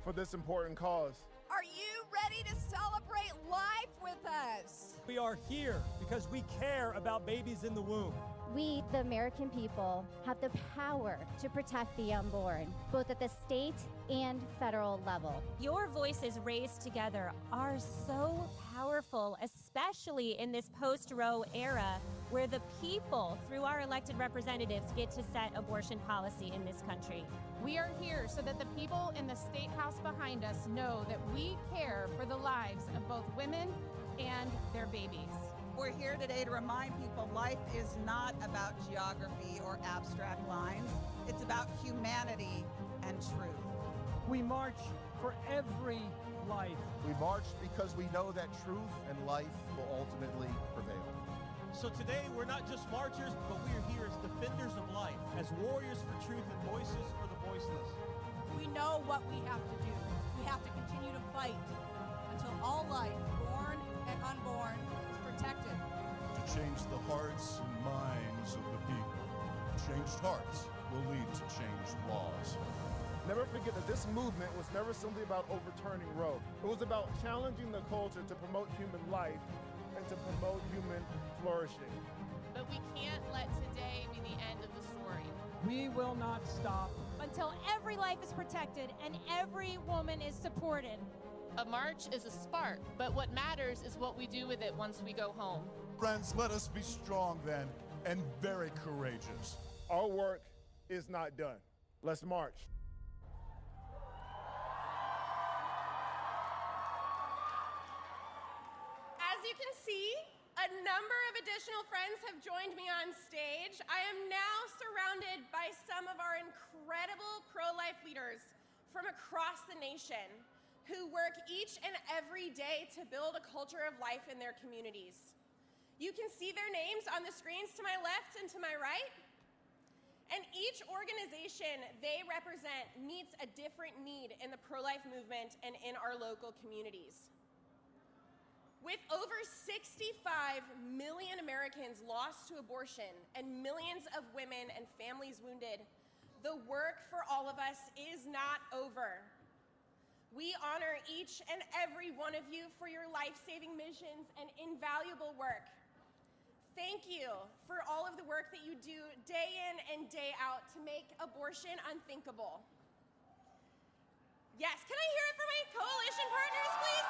for this important cause. Are you ready to celebrate life with us? We are here because we care about babies in the womb. We, the American people, have the power to protect the unborn, both at the state and federal level. Your voices raised together are so powerful, especially in this post-Roe era where the people, through our elected representatives, get to set abortion policy in this country. We are here so that the people in the State House behind us know that we care for the lives of both women and their babies. We're here today to remind people life is not about geography or abstract lines. It's about humanity and truth. We march for every life. We march because we know that truth and life will ultimately prevail. So today we're not just marchers, but we are here as defenders of life, as warriors for truth and voices for the voiceless. We know what we have to do. We have to continue to fight until all life, born and unborn, is protected. To change the hearts and minds of the people. Changed hearts will lead to changed laws. Never forget that this movement was never simply about overturning Roe. It was about challenging the culture to promote human life and to promote human flourishing. But we can't let today be the end of the story. We will not stop until every life is protected and every woman is supported. A march is a spark, but what matters is what we do with it once we go home. Friends, let us be strong then and very courageous. Our work is not done. Let's march. As you can see, a number of additional friends have joined me on stage. I am now surrounded by some of our incredible pro-life leaders from across the nation who work each and every day to build a culture of life in their communities. You can see their names on the screens to my left and to my right. And each organization they represent meets a different need in the pro-life movement and in our local communities. With over 65 million Americans lost to abortion and millions of women and families wounded, the work for all of us is not over. We honor each and every one of you for your life-saving missions and invaluable work. Thank you for all of the work that you do day in and day out to make abortion unthinkable. Yes, can I hear it for my coalition partners, please?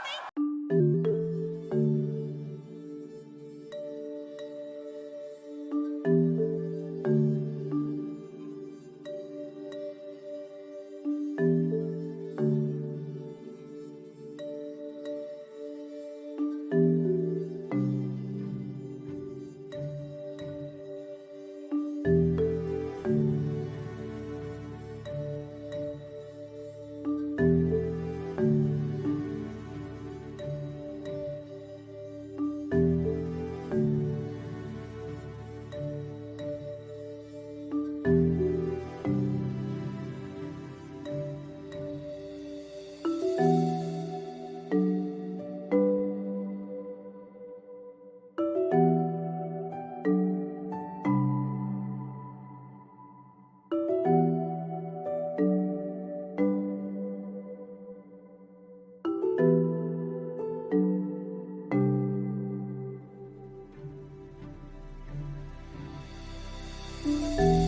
Thank you.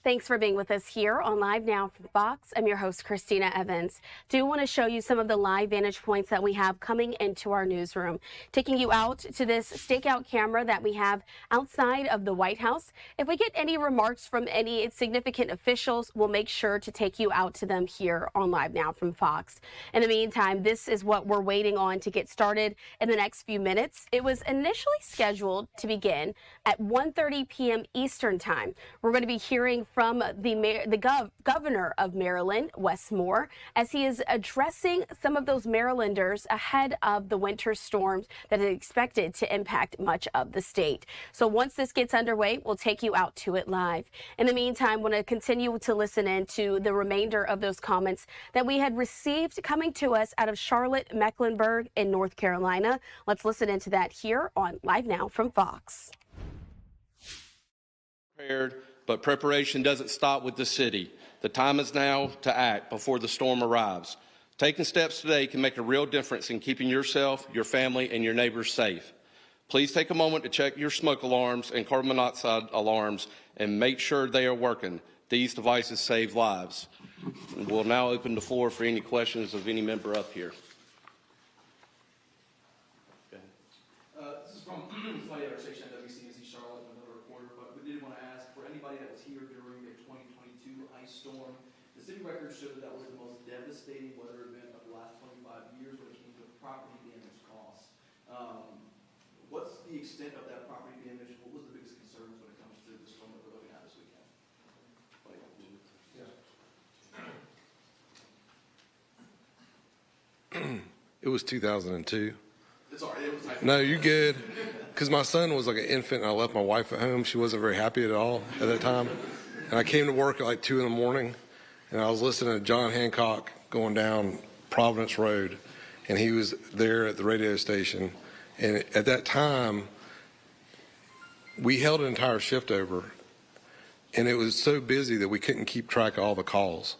Thanks for being with us here on Live Now from Fox. I'm your host, Christina Evans. Do want to show you some of the live vantage points that we have coming into our newsroom. Taking you out to this stakeout camera that we have outside of the White House. If we get any remarks from any significant officials, we'll make sure to take you out to them here on Live Now from Fox. In the meantime, this is what we're waiting on to get started in the next few minutes. It was initially scheduled to begin at 1:30 p.m. Eastern Time. We're going to be hearing from the governor of Maryland, Wes Moore, as he is addressing some of those Marylanders ahead of the winter storms that is expected to impact much of the state. So once this gets underway, we'll take you out to it live. In the meantime, want to continue to listen in to the remainder of those comments that we had received coming to us out of Charlotte, Mecklenburg in North Carolina. Let's listen into that here on Live Now from Fox. Prepared, but preparation doesn't stop with the city. The time is now to act before the storm arrives. Taking steps today can make a real difference in keeping yourself, your family, and your neighbors safe. Please take a moment to check your smoke alarms and carbon monoxide alarms and make sure they are working. These devices save lives. We'll now open the floor for any questions of any member up here. This is from somebody at our station at WCNC Charlotte, another reporter, but we did want to ask for anybody that was here during the 2022 ice storm. The city records showed that was the most devastating weather event of the last 25 years when it came to property damage costs. What's the extent of that property damage? What was the biggest concerns when it comes to the storm that we're looking at this weekend? It was 2002. Sorry, it was like No, you're good. Because my son was like an infant and I left my wife at home. She wasn't very happy at all at that time. And I came to work at like 2 in the morning and I was listening to John Hancock going down Providence Road. And he was there at the radio station. And at that time, we held an entire shift over. And it was so busy that we couldn't keep track of all the calls.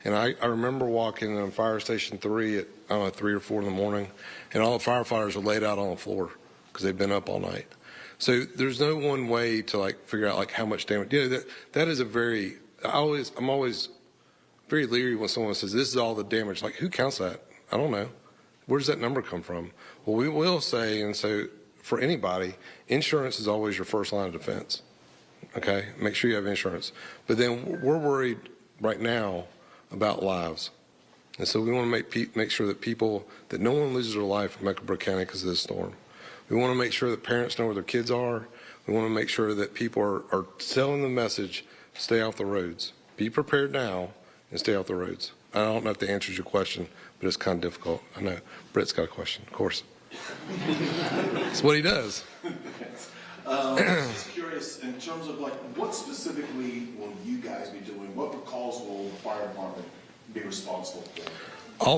And I remember walking on Fire Station 3 at, I don't know, 3 or 4 in the morning, and all the firefighters were laid out on the floor because they'd been up all night. So there's no one way to like figure out like how much damage. You know, that is a very, I'm always very leery when someone says this is all the damage. Like, who counts that? I don't know. Where does that number come from? Well, we will say, and so for anybody, insurance is always your first line of defense. Okay, make sure you have insurance. But then we're worried right now about lives. And so we want to make sure that no one loses their life in Mecklenburg County because of this storm. We want to make sure that parents know where their kids are. We want to make sure that people are selling the message, stay off the roads. Be prepared now and stay off the roads. I don't know if that answers your question, but it's kind of difficult. I know. Brett's got a question, of course. It's what he does. Just curious, in terms of like, what specifically will you guys be doing? What calls will the fire department be responsible for? All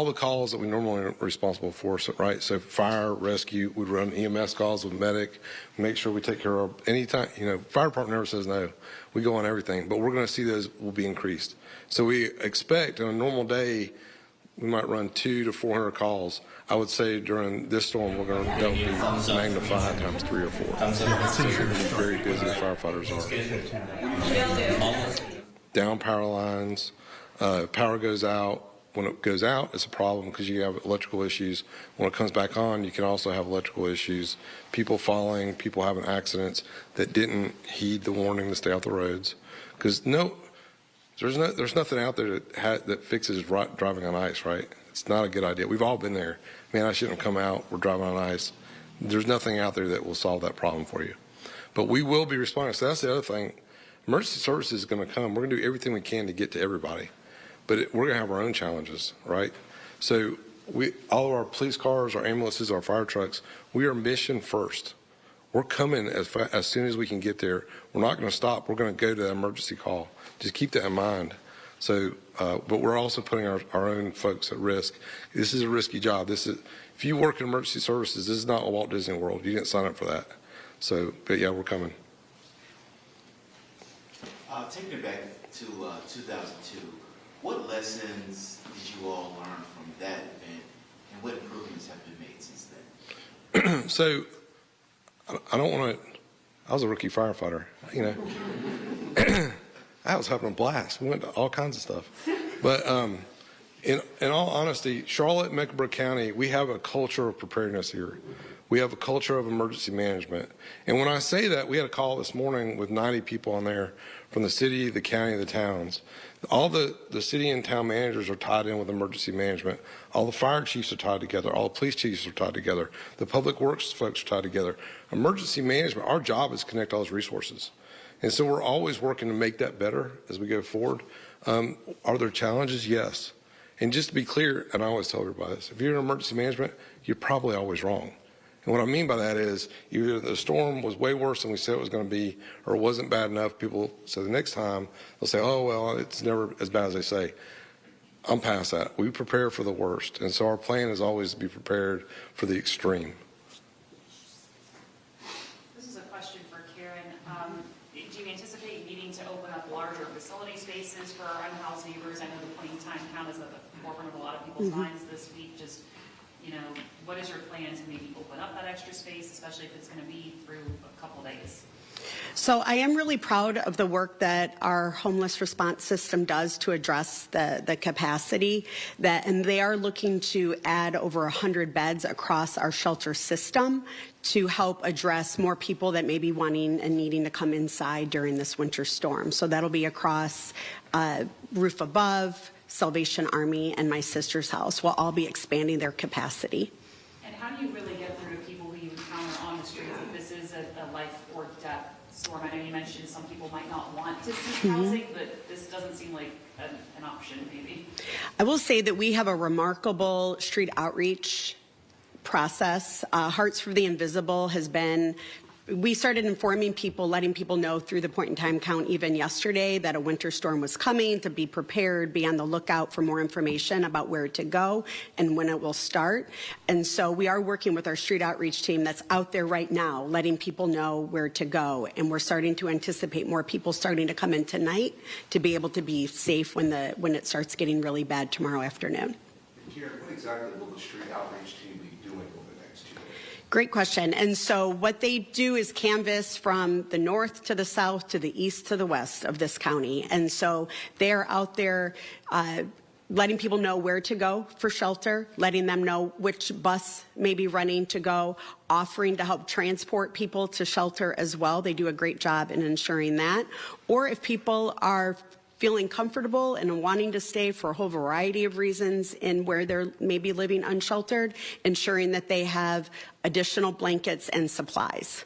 the calls that we normally are responsible for, so, right? So fire, rescue, we run EMS calls with medic, make sure we take care of anytime, you know, fire department never says no. We go on everything, but we're going to see those will be increased. So we expect on a normal day, we might run 200 to 400 calls. I would say during this storm, that will be magnified times 3 or 4. So we're going to be very busy, the firefighters are. Down power lines, power goes out. When it goes out, it's a problem because you have electrical issues. When it comes back on, you can also have electrical issues. People falling, people having accidents that didn't heed the warning to stay off the roads. Because there's nothing out there that fixes driving on ice, right? It's not a good idea. We've all been there. Man, I shouldn't have come out. We're driving on ice. There's nothing out there that will solve that problem for you. But we will be responding. So that's the other thing. Emergency services is going to come. We're going to do everything we can to get to everybody. But we're going to have our own challenges, right? So all of our police cars, our ambulances, our fire trucks, we are mission first. We're coming as soon as we can get there. We're not going to stop. We're going to go to the emergency call. Just keep that in mind. So, but we're also putting our own folks at risk. This is a risky job. If you work in emergency services, this is not a Walt Disney World. You didn't sign up for that. So, but yeah, we're coming. Taking it back to 2002, what lessons did you all learn from that event, and what improvements have been made since then? So, I don't want to. I was a rookie firefighter, you know. I was having a blast. We went to all kinds of stuff. But in all honesty, Charlotte, Mecklenburg County, we have a culture of preparedness here. We have a culture of emergency management. And when I say that, we had a call this morning with 90 people on there from the city, the county, the towns. All the city and town managers are tied in with emergency management. All the fire chiefs are tied together. All the police chiefs are tied together. The public works folks are tied together. Emergency management, our job is to connect all those resources. And so we're always working to make that better as we go forward. Are there challenges? Yes. And just to be clear, and I always tell everybody this, if you're in emergency management, you're probably always wrong. And what I mean by that is either the storm was way worse than we said it was going to be, or it wasn't bad enough. People, so the next time they'll say, oh, well, it's never as bad as they say. I'm past that. We prepare for the worst. And so our plan is always to be prepared for the extreme. This is a question for Karen. Do you anticipate needing to open up larger facility spaces for our unhoused neighbors? I know the point in time count is at the forefront of a lot of people's minds this week. Just, you know, what is your plan to maybe open up that extra space, especially if it's going to be through a couple days? So I am really proud of the work that our homeless response system does to address the capacity and they are looking to add over 100 beds across our shelter system to help address more people that may be wanting and needing to come inside during this winter storm. So that'll be across Roof Above, Salvation Army, and My Sister's House. Will all be expanding their capacity. And how do you really get through to people who you encounter on the streets if this is a life or death storm? I know you mentioned some people might not want to seek housing, but this doesn't seem like an option maybe. I will say that we have a remarkable street outreach process. Hearts for the Invisible has been, we started informing people, letting people know through the point in time count even yesterday that a winter storm was coming, to be prepared, be on the lookout for more information about where to go and when it will start. And so we are working with our street outreach team that's out there right now, letting people know where to go. And we're starting to anticipate more people starting to come in tonight to be able to be safe when it starts getting really bad tomorrow afternoon. Karen, what exactly will the street outreach team be doing over the next 2 days? Great question. And so what they do is canvass from the north to the south to the east to the west of this county. And so they're out there letting people know where to go for shelter, letting them know which bus may be running to go, offering to help transport people to shelter as well. They do a great job in ensuring that. Or if people are feeling comfortable and wanting to stay for a whole variety of reasons in where they're maybe living unsheltered, ensuring that they have additional blankets and supplies.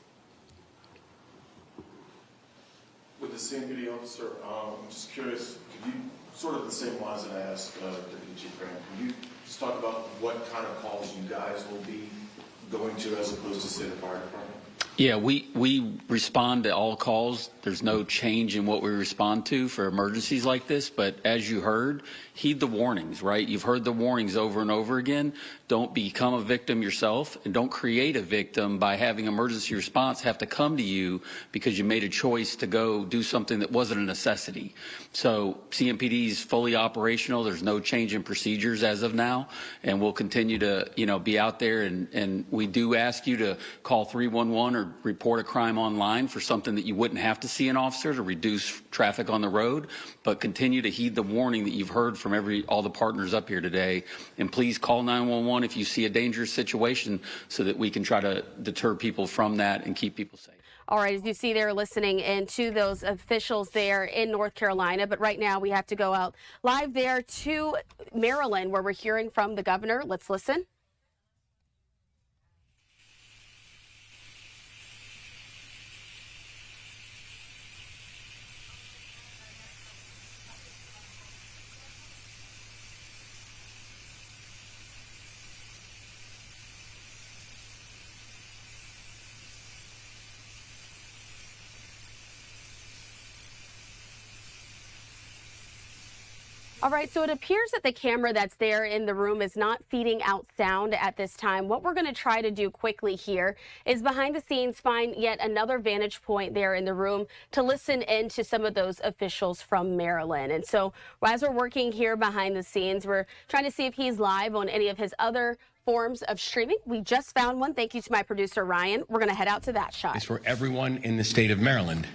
With the CMPD officer, I'm just curious, could you, sort of the same lines that I asked Deputy Chief Graham, can you just talk about what kind of calls you guys will be going to as opposed to, say, the fire department? Yeah, we respond to all calls. There's no change in what we respond to for emergencies like this, but as you heard, heed the warnings, right? You've heard the warnings over and over again. Don't become a victim yourself, and don't create a victim by having emergency response have to come to you because you made a choice to go do something that wasn't a necessity. So CMPD is fully operational. There's no change in procedures as of now, and we'll continue to, be out there, and we do ask you to call 311 or report a crime online for something that you wouldn't have to see an officer to reduce traffic on the road, but continue to heed the warning that you've heard from all the partners up here today. And please call 911 if you see a dangerous situation so that we can try to deter people from that and keep people safe. All right, as you see, they're listening in to those officials there in North Carolina. But right now we have to go out live there to Maryland, where we're hearing from the governor. Let's listen. All right, so it appears that the camera that's there in the room is not feeding out sound at this time. What we're going to try to do quickly here is behind the scenes find yet another vantage point there in the room to listen in to some of those officials from Maryland. And so as we're working here behind the scenes, we're trying to see if he's live on any of his other forms of streaming. We just found one. Thank you to my producer, Ryan. We're going to head out to that shot. It's for everyone in the state of Maryland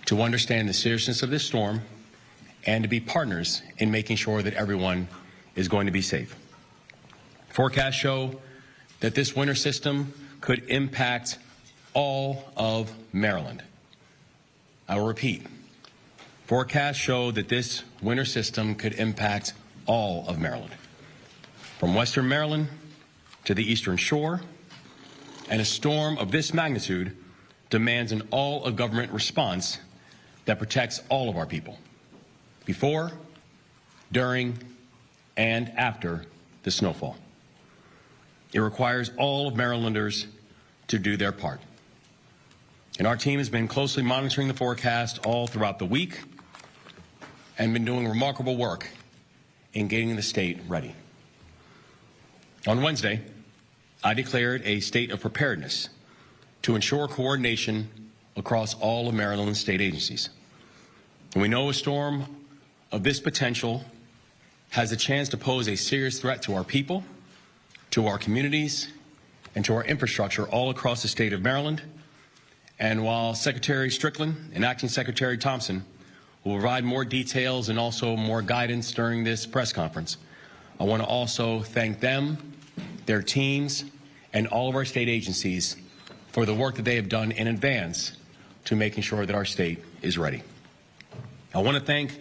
to understand the seriousness of this storm and to be partners in making sure that everyone is going to be safe. Forecasts show that this winter system could impact all of Maryland. I will repeat. Forecasts show that this winter system could impact all of Maryland, from Western Maryland to the Eastern Shore, and a storm of this magnitude demands an all-of-government response that protects all of our people before, during, and after the snowfall. It requires all of Marylanders to do their part. And our team has been closely monitoring the forecast all throughout the week and been doing remarkable work in getting the state ready. On Wednesday, I declared a state of preparedness to ensure coordination across all of Maryland's state agencies. And we know a storm of this potential has a chance to pose a serious threat to our people, to our communities, and to our infrastructure all across the state of Maryland. And while Secretary Strickland and Acting Secretary Thompson will provide more details and also more guidance during this press conference, I want to also thank them, their teams, and all of our state agencies for the work that they have done in advance to making sure that our state is ready. I want to thank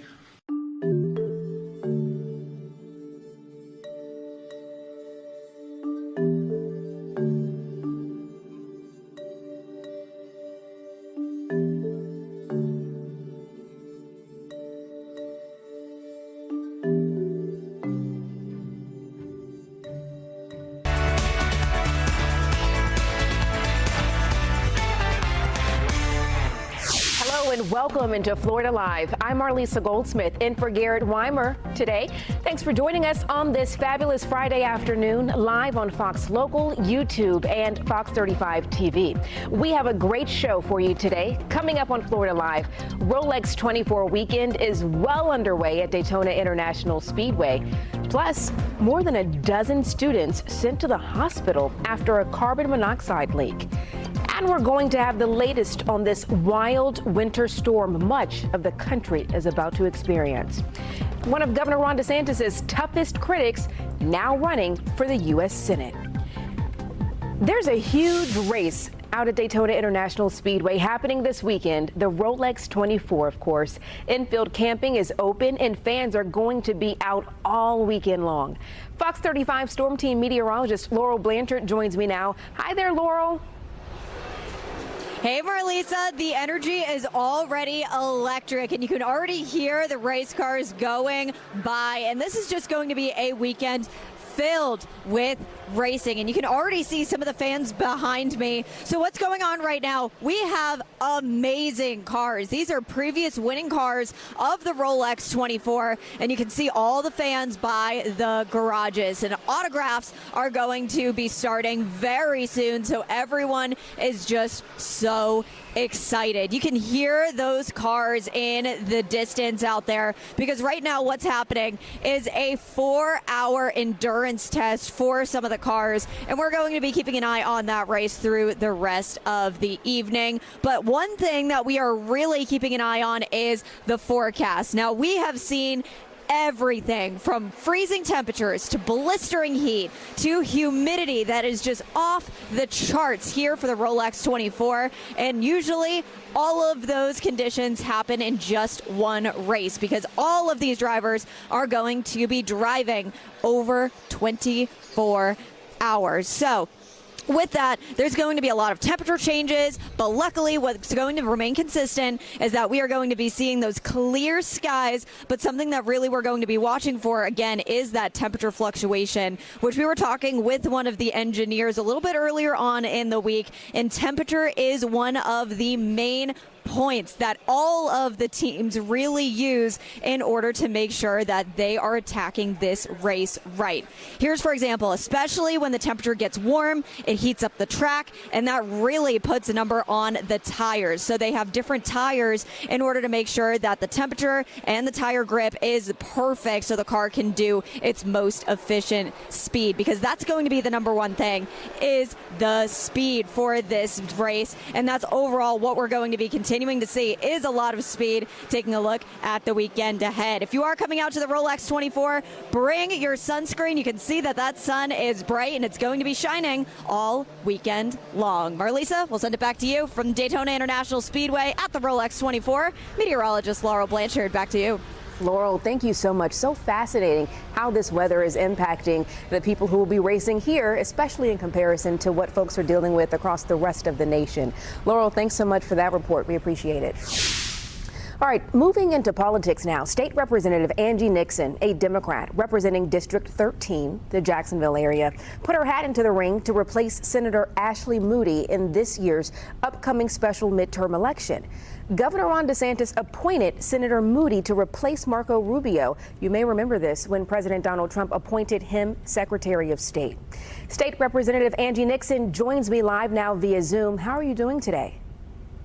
and welcome into Florida Live. I'm Marlisa Goldsmith in for Garrett Weimer today. Thanks for joining us on this fabulous Friday afternoon, live on Fox Local, YouTube, and Fox 35 TV. We have a great show for you today. Coming up on Florida Live, Rolex 24 weekend is well underway at Daytona International Speedway. Plus, more than a dozen students sent to the hospital after a carbon monoxide leak. And we're going to have the latest on this wild winter storm much of the country is about to experience. One of Governor Ron DeSantis' toughest critics now running for the U.S. Senate. There's a huge race out at Daytona International Speedway happening this weekend. The Rolex 24, of course. Infield camping is open and fans are going to be out all weekend long. Fox 35 Storm Team meteorologist Laurel Blanchard joins me now. Hi there, Laurel. Hey, Marlisa, the energy is already electric, and you can already hear the race cars going by. And this is just going to be a weekend filled with racing, and you can already see some of the fans behind me. So what's going on right now? We have amazing cars. These are previous winning cars of the Rolex 24, and you can see all the fans by the garages, and autographs are going to be starting very soon, so everyone is just so excited. You can hear those cars in the distance out there, because right now what's happening is a 4-hour endurance test for some of the cars, and we're going to be keeping an eye on that race through the rest of the evening. But one thing that we are really keeping an eye on is the forecast. Now, we have seen everything from freezing temperatures to blistering heat to humidity that is just off the charts here for the Rolex 24. And usually all of those conditions happen in just one race, because all of these drivers are going to be driving over 24 hours. So with that, there's going to be a lot of temperature changes, but luckily what's going to remain consistent is that we are going to be seeing those clear skies. But something that really we're going to be watching for, again, is that temperature fluctuation, which we were talking with one of the engineers a little bit earlier on in the week, and temperature is one of the main points that all of the teams really use in order to make sure that they are attacking this race right. Here's, for example, especially when the temperature gets warm, it heats up the track, and that really puts a number on the tires. So they have different tires in order to make sure that the temperature and the tire grip is perfect so the car can do its most efficient speed, because that's going to be the number one thing, is the speed for this race. And that's overall what we're going to be continuing to see, is a lot of speed. Taking a look at the weekend ahead. If you are coming out to the Rolex 24, bring your sunscreen. You can see that that sun is bright and it's going to be shining all weekend long. Marlisa, we'll send it back to you from Daytona International Speedway at the Rolex 24. Meteorologist Laurel Blanchard, back to you. Laurel, thank you so much. So fascinating how this weather is impacting the people who will be racing here, especially in comparison to what folks are dealing with across the rest of the nation. Laurel, thanks so much for that report. We appreciate it. All right, moving into politics now. State Representative Angie Nixon, a Democrat representing District 13, the Jacksonville area, put her hat into the ring to replace Senator Ashley Moody in this year's upcoming special midterm election. Governor Ron DeSantis appointed Senator Moody to replace Marco Rubio. You may remember this when President Donald Trump appointed him Secretary of State. State Representative Angie Nixon joins me live now via Zoom. How are you doing today?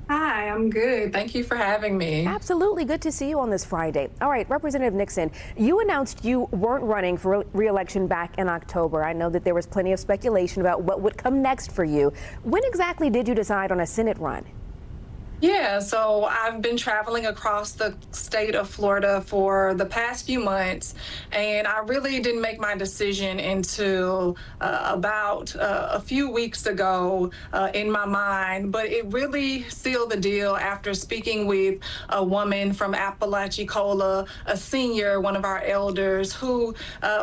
Hi, I'm good. Thank you for having me. Absolutely. Good to see you on this Friday. All right, Representative Nixon, you announced you weren't running for re-election back in October. I know that there was plenty of speculation about what would come next for you. When exactly did you decide on a Senate run? Yeah, so I've been traveling across the state of Florida for the past few months, and I really didn't make my decision until about a few weeks ago in my mind, but it really sealed the deal after speaking with a woman from Apalachicola, a senior, one of our elders, who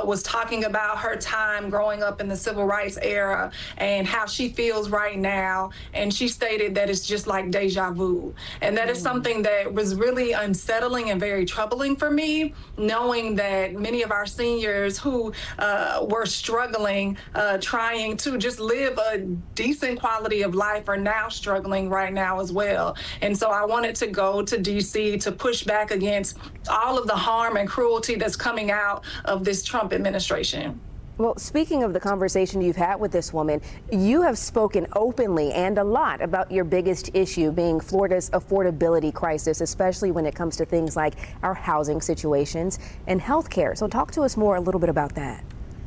was talking about her time growing up in the civil rights era and how she feels right now, and she stated that it's just like deja vu. And that is something that was really unsettling and very troubling for me, knowing that many of our seniors who were struggling, trying to just live a decent quality of life are now struggling right now as well. And so I wanted to go to DC to push back against all of the harm and cruelty that's coming out of this Trump administration. Well, speaking of the conversation you've had with this woman, you have spoken openly and a lot about your biggest issue being Florida's affordability crisis, especially when it comes to things like our housing situations and health care. So talk to us more a little bit about that.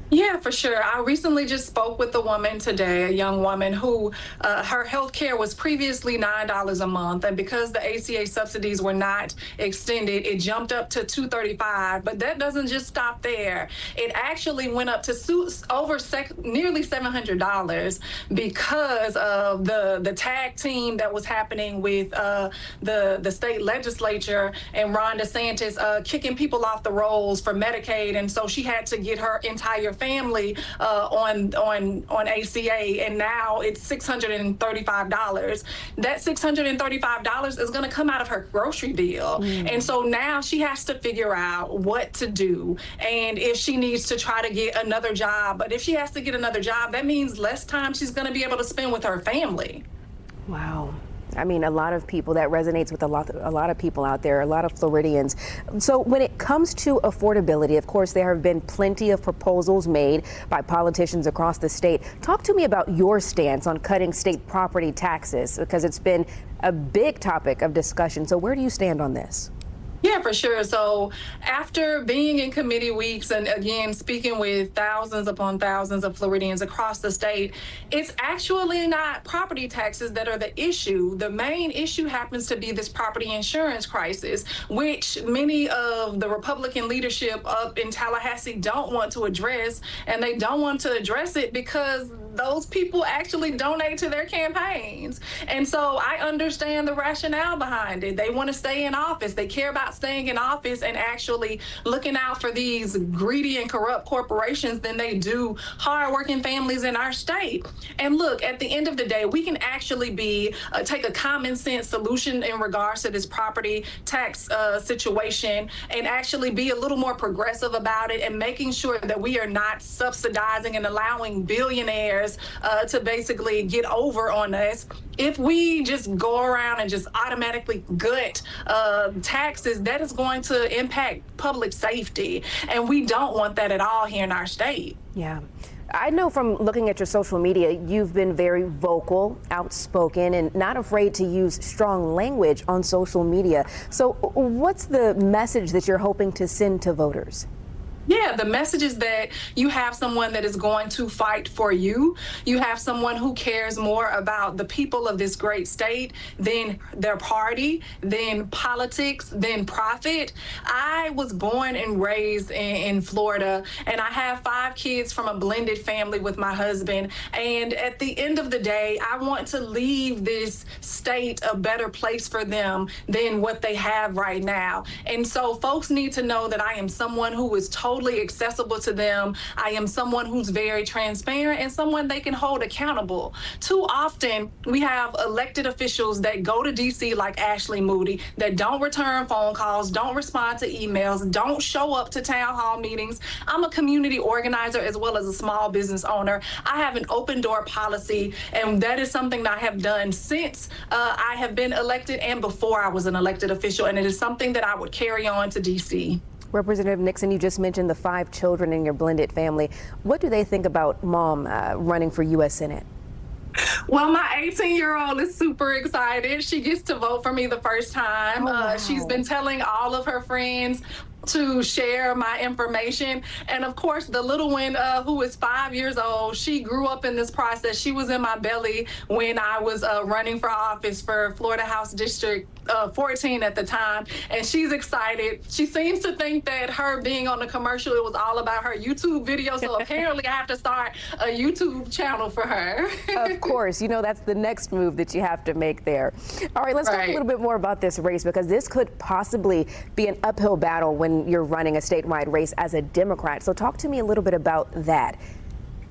Yeah, for sure. I recently just spoke with a woman today, a young woman who her health care was previously $9 a month. And because the ACA subsidies were not extended, it jumped up to $235. But that doesn't just stop there. It actually went up to nearly $700 because of the tag team that was happening with the state legislature and Ron DeSantis kicking people off the rolls for Medicaid. And so she had to get her entire family on ACA, and now it's $635. That $635 is going to come out of her grocery bill. And so now she has to figure out what to do, and if she needs to try to get another job. But if she has to get another job, that means less time she's going to be able to spend with her family. Wow. I mean, a lot of people, that resonates with a lot of people out there, a lot of Floridians. So when it comes to affordability, of course, there have been plenty of proposals made by politicians across the state. Talk to me about your stance on cutting state property taxes, because it's been a big topic of discussion. So where do you stand on this? Yeah, for sure. So after being in committee weeks and again speaking with thousands upon thousands of Floridians across the state, it's actually not property taxes that are the issue. The main issue happens to be this property insurance crisis, which many of the Republican leadership up in Tallahassee don't want to address. And they don't want to address it because those people actually donate to their campaigns. And so I understand the rationale behind it. They want to stay in office. They care about staying in office and actually looking out for these greedy and corrupt corporations than they do hardworking families in our state. And look, at the end of the day, we can actually take a common sense solution in regards to this property tax situation and actually be a little more progressive about it and making sure that we are not subsidizing and allowing billionaires to basically get over on us. If we just go around and just automatically gut taxes, that is going to impact public safety. And we don't want that at all here in our state. Yeah. I know from looking at your social media, you've been very vocal, outspoken, and not afraid to use strong language on social media. So what's the message that you're hoping to send to voters? Yeah, the message is that you have someone that is going to fight for you. You have someone who cares more about the people of this great state than their party, than politics, than profit. I was born and raised in Florida, and I have 5 kids from a blended family with my husband. And at the end of the day, I want to leave this state a better place for them than what they have right now. And so folks need to know that I am someone who is totally totally accessible to them. I am someone who's very transparent and someone they can hold accountable. Too often, we have elected officials that go to DC like Ashley Moody that don't return phone calls, don't respond to emails, don't show up to town hall meetings. I'm a community organizer as well as a small business owner. I have an open door policy, and that is something that I have done since I have been elected and before I was an elected official, and it is something that I would carry on to DC. Representative Nixon, you just mentioned the 5 children in your blended family. What do they think about Mom running for U.S. Senate? Well, my 18-year-old is super excited. She gets to vote for me the first time. Wow. She's been telling all of her friends to share my information. And of course, the little one who is 5 years old, she grew up in this process. She was in my belly when I was running for office for Florida House District 14 at the time, and she's excited. She seems to think that her being on the commercial, it was all about her YouTube video, so apparently I have to start a YouTube channel for her. Of course, you know that's the next move that you have to make there. All right, let's talk a little bit more about this race, because this could possibly be an uphill battle when you're running a statewide race as a Democrat. So talk to me a little bit about that.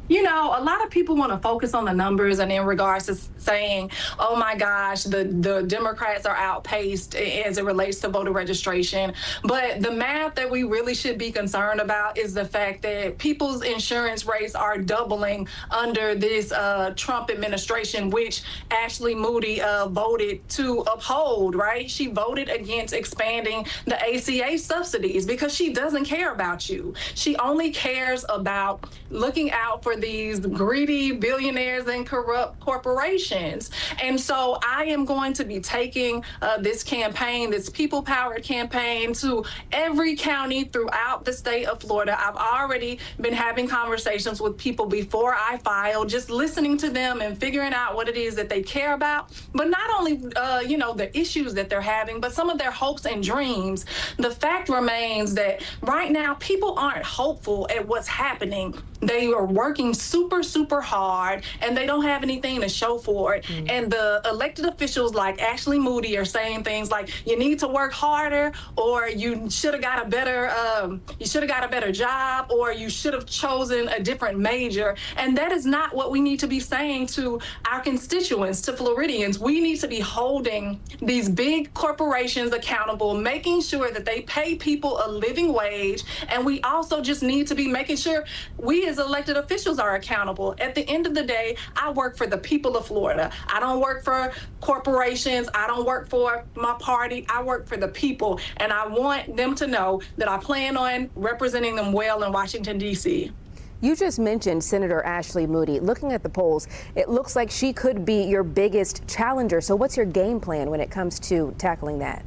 You know, a lot of people want to focus on the numbers and in regards to saying, oh my gosh, the Democrats are outpaced as it relates to voter registration. But the math that we really should be concerned about is the fact that people's insurance rates are doubling under this Trump administration, which Ashley Moody voted to uphold, right? She voted against expanding the ACA subsidies because she doesn't care about you. She only cares about looking out for these greedy billionaires and corrupt corporations. And so I am going to be taking this campaign, this people-powered campaign, to every county throughout the state of Florida. I've already been having conversations with people before I file, just listening to them and figuring out what it is that they care about, but not only, you know, the issues that they're having, but some of their hopes and dreams. The fact remains that right now, people aren't hopeful at what's happening. They are working super, super hard, and they don't have anything to show for it. And the elected officials like Ashley Moody are saying things like, you need to work harder, or you should have got a better job, or you should have chosen a different major. And that is not what we need to be saying to our constituents, to Floridians. We need to be holding these big corporations accountable, making sure that they pay people a living wage. And we also just need to be making sure we as elected officials are accountable. At the end of the day, I work for the people of Florida. I don't work for corporations. I don't work for my party. I work for the people. And I want them to know that I plan on representing them well in Washington, D.C. You just mentioned Senator Ashley Moody. Looking at the polls, it looks like she could be your biggest challenger. So what's your game plan when it comes to tackling that?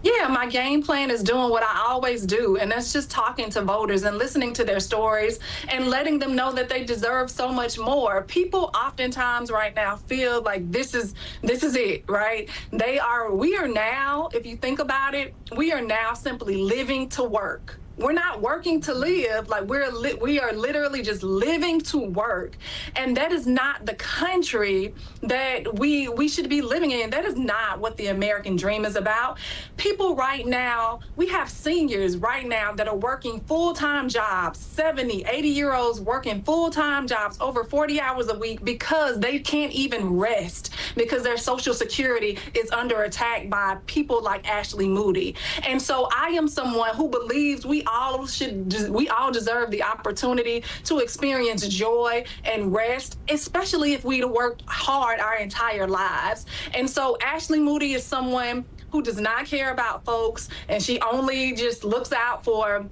Yeah, my game plan is doing what I always do, and that's just talking to voters and listening to their stories and letting them know that they deserve so much more. People oftentimes right now feel like this is it, right? We are now, if you think about it, we are now simply living to work. We're not working to live, like we are literally just living to work. And that is not the country that we should be living in. That is not what the American dream is about. People right now, we have seniors right now that are working full-time jobs, 70, 80-year-olds working full-time jobs over 40 hours a week because they can't even rest because their Social Security is under attack by people like Ashley Moody. And so I am someone who believes we all deserve the opportunity to experience joy and rest, especially if we work hard our entire lives. And so Ashley Moody is someone who does not care about folks, and she only just looks out for,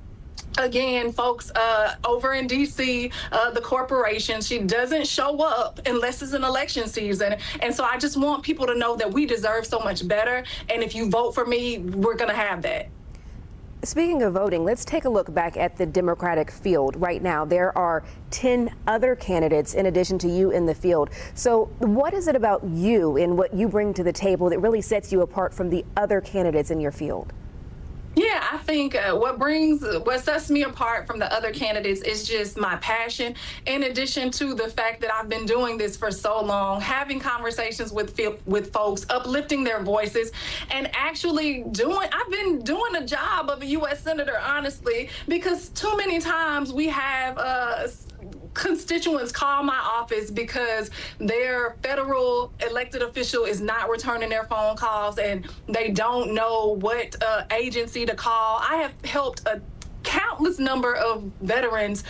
again, folks over in D.C., the corporations. She doesn't show up unless it's an election season. And so I just want people to know that we deserve so much better. And if you vote for me, we're going to have that. Speaking of voting, let's take a look back at the Democratic field. Right now, there are 10 other candidates in addition to you in the field. So what is it about you and what you bring to the table that really sets you apart from the other candidates in your field? Yeah, I think what sets me apart from the other candidates is just my passion. In addition to the fact that I've been doing this for so long, having conversations with folks, uplifting their voices, and actually I've been doing a job of a U.S. Senator, honestly, because too many times we have constituents call my office because their federal elected official is not returning their phone calls and they don't know what agency to call. I have helped a countless number of veterans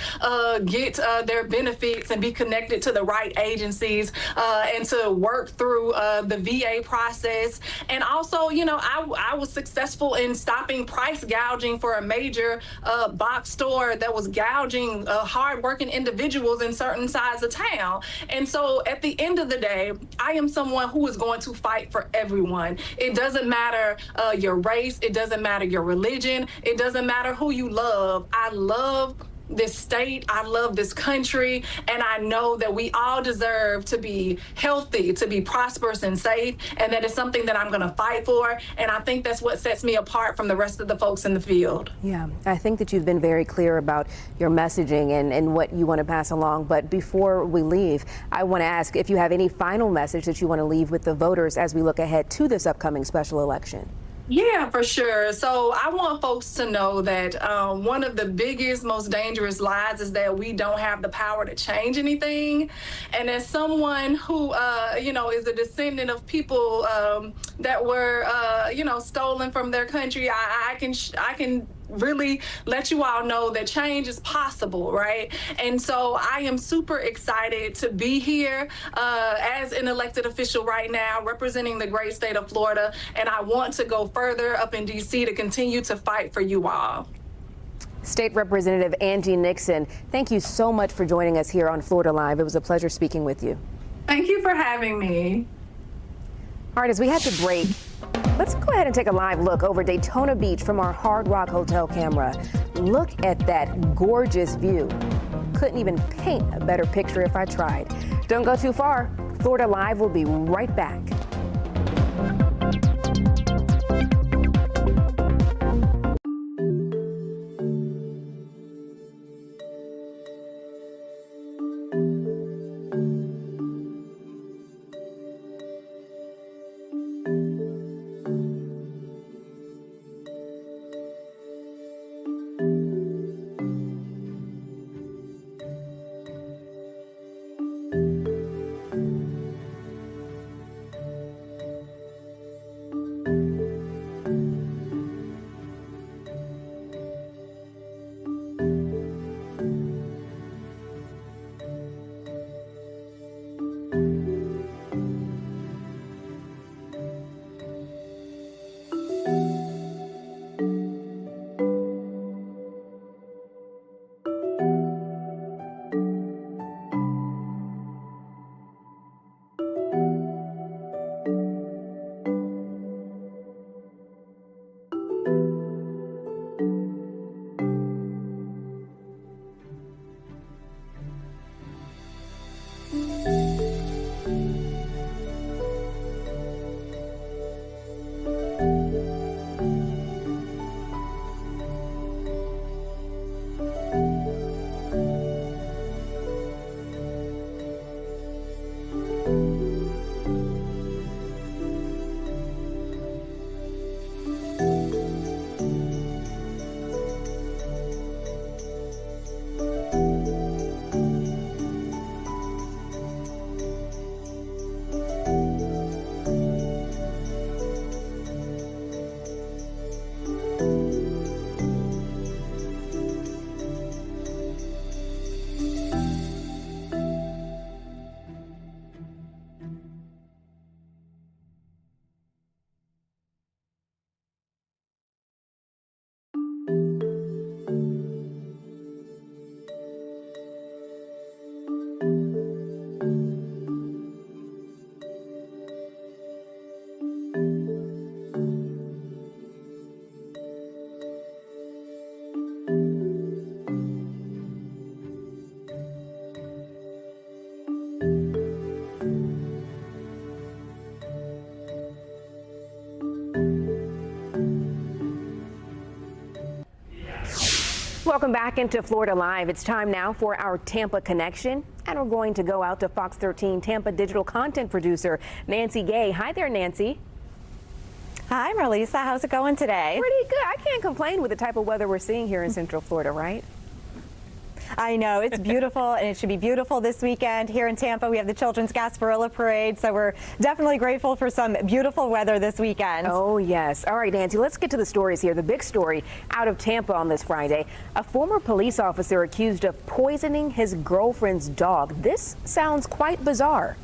get their benefits and be connected to the right agencies and to work through the VA process. And also, I was successful in stopping price gouging for a major box store that was gouging hardworking individuals in certain sides of town. And so at the end of the day, I am someone who is going to fight for everyone. It doesn't matter your race. It doesn't matter your religion. It doesn't matter who you love. I love this state. I love this country. And I know that we all deserve to be healthy, to be prosperous and safe. And that is something that I'm going to fight for. And I think that's what sets me apart from the rest of the folks in the field. Yeah, I think that you've been very clear about your messaging and what you want to pass along. But before we leave, I want to ask if you have any final message that you want to leave with the voters as we look ahead to this upcoming special election. Yeah, for sure. So I want folks to know that one of the biggest, most dangerous lies is that we don't have the power to change anything. And as someone who, is a descendant of people that were, stolen from their country, I can really let you all know that change is possible, right? And so I am super excited to be here as an elected official right now, representing the great state of Florida. And I want to go further up in D.C. to continue to fight for you all. State Representative Angie Nixon, thank you so much for joining us here on Florida Live. It was a pleasure speaking with you. Thank you for having me. All right, as we head to break, let's go ahead and take a live look over Daytona Beach from our Hard Rock Hotel camera. Look at that gorgeous view. Couldn't even paint a better picture if I tried. Don't go too far. Florida Live will be right back. Welcome back into Florida Live. It's time now for our Tampa Connection, and we're going to go out to Fox 13 Tampa digital content producer Nancy Gay. Hi there, Nancy. Hi, Marlisa. How's it going today? Pretty good. I can't complain with the type of weather we're seeing here in Central Florida, right? I know, it's beautiful, and it should be beautiful this weekend. Here in Tampa, we have the Children's Gasparilla Parade, so we're definitely grateful for some beautiful weather this weekend. Oh, yes. All right, Nancy, let's get to the stories here. The big story out of Tampa on this Friday. A former police officer accused of poisoning his girlfriend's dog. This sounds quite bizarre.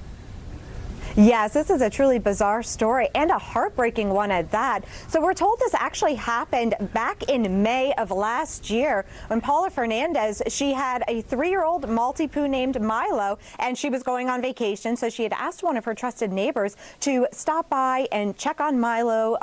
Yes, this is a truly bizarre story and a heartbreaking one at that. So we're told this actually happened back in May of last year when Paula Fernandez, she had a 3-year-old Maltipoo named Milo, and she was going on vacation. So she had asked one of her trusted neighbors to stop by and check on Milo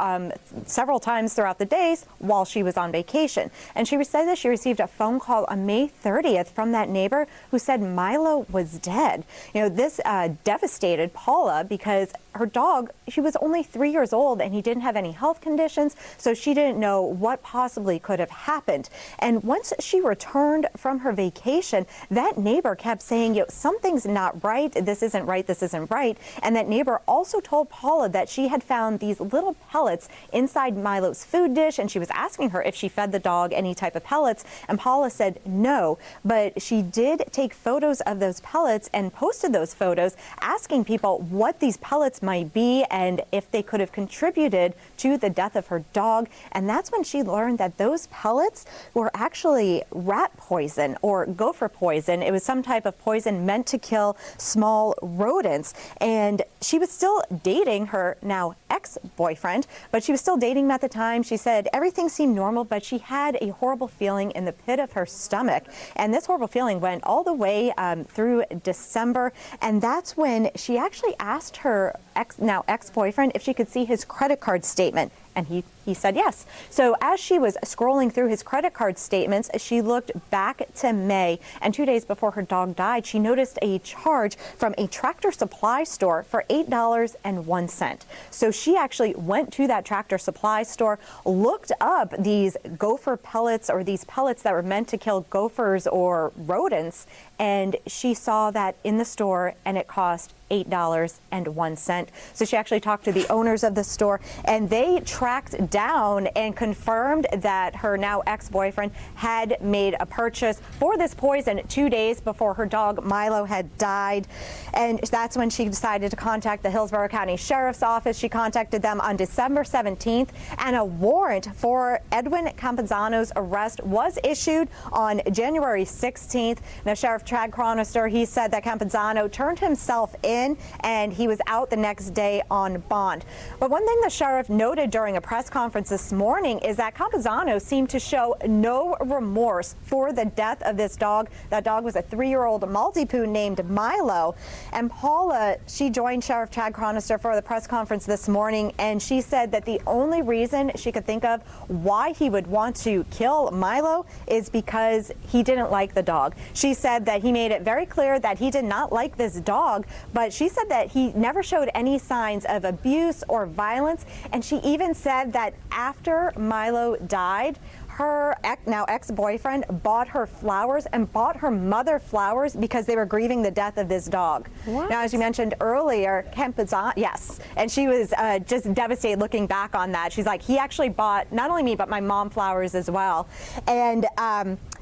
several times throughout the days while she was on vacation. And she said that she received a phone call on May 30th from that neighbor who said Milo was dead. You know, this devastated Paula because her dog, she was only 3 years old and he didn't have any health conditions, so she didn't know what possibly could have happened. And once she returned from her vacation, that neighbor kept saying, you know, something's not right, this isn't right, this isn't right. And that neighbor also told Paula that she had found these little pellets inside Milo's food dish, and she was asking her if she fed the dog any type of pellets, and Paula said no, but she did take photos of those pellets and posted those photos asking people what these pellets might be and if they could have contributed to the death of her dog. And that's when she learned that those pellets were actually rat poison or gopher poison. It was some type of poison meant to kill small rodents. And she was still dating her now ex-boyfriend, but she was still dating him at the time. She said everything seemed normal, but she had a horrible feeling in the pit of her stomach. And this horrible feeling went all the way through December. And that's when she actually asked her now ex-boyfriend if she could see his credit card statement. And he said yes. So as she was scrolling through his credit card statements, she looked back to May, and 2 days before her dog died, she noticed a charge from a Tractor Supply store for $8.01. So she actually went to that Tractor Supply store, looked up these gopher pellets, or these pellets that were meant to kill gophers or rodents, and she saw that in the store, and it cost $8.01. So she actually talked to the owners of the store, and they tracked down and confirmed that her now ex-boyfriend had made a purchase for this poison 2 days before her dog Milo had died. And that's when she decided to contact the Hillsborough County Sheriff's Office. She contacted them on December 17th, and a warrant for Edwin Campuzano's arrest was issued on January 16th. Now, Sheriff Chad Chronister, he said that Campuzano turned himself in and he was out the next day on bond. But one thing the sheriff noted during a press conference this morning is that Campuzano seemed to show no remorse for the death of this dog. That dog was a 3-year-old Maltipoo named Milo. And Paula, she joined Sheriff Chad Chronister for the press conference this morning, and she said that the only reason she could think of why he would want to kill Milo is because he didn't like the dog. She said that he made it very clear that he did not like this dog, but she said that he never showed any signs of abuse or violence. And she even said that after Milo died, her now ex-boyfriend bought her flowers and bought her mother flowers because they were grieving the death of this dog. What? Now, as you mentioned earlier, Campuzano, yes, and she was just devastated looking back on that. She's like, he actually bought not only me, but my mom flowers as well. And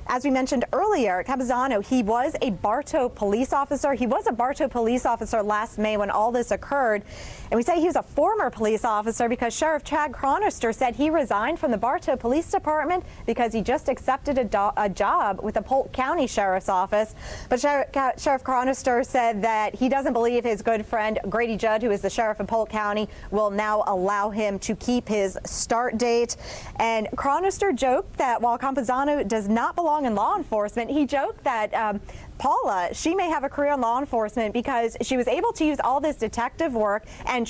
as we mentioned earlier, Campuzano, he was a Bartow police officer. He was a Bartow police officer last May when all this occurred. And we say he was a former police officer because Sheriff Chad Chronister said he resigned from the Bartow Police Department because he just accepted a job with the Polk County Sheriff's Office. But Sheriff Chronister said that he doesn't believe his good friend Grady Judd, who is the sheriff of Polk County, will now allow him to keep his start date. And Chronister joked that while Campuzano does not belong in law enforcement, he joked that Paula, she may have a career in law enforcement because she was able to use all this detective work and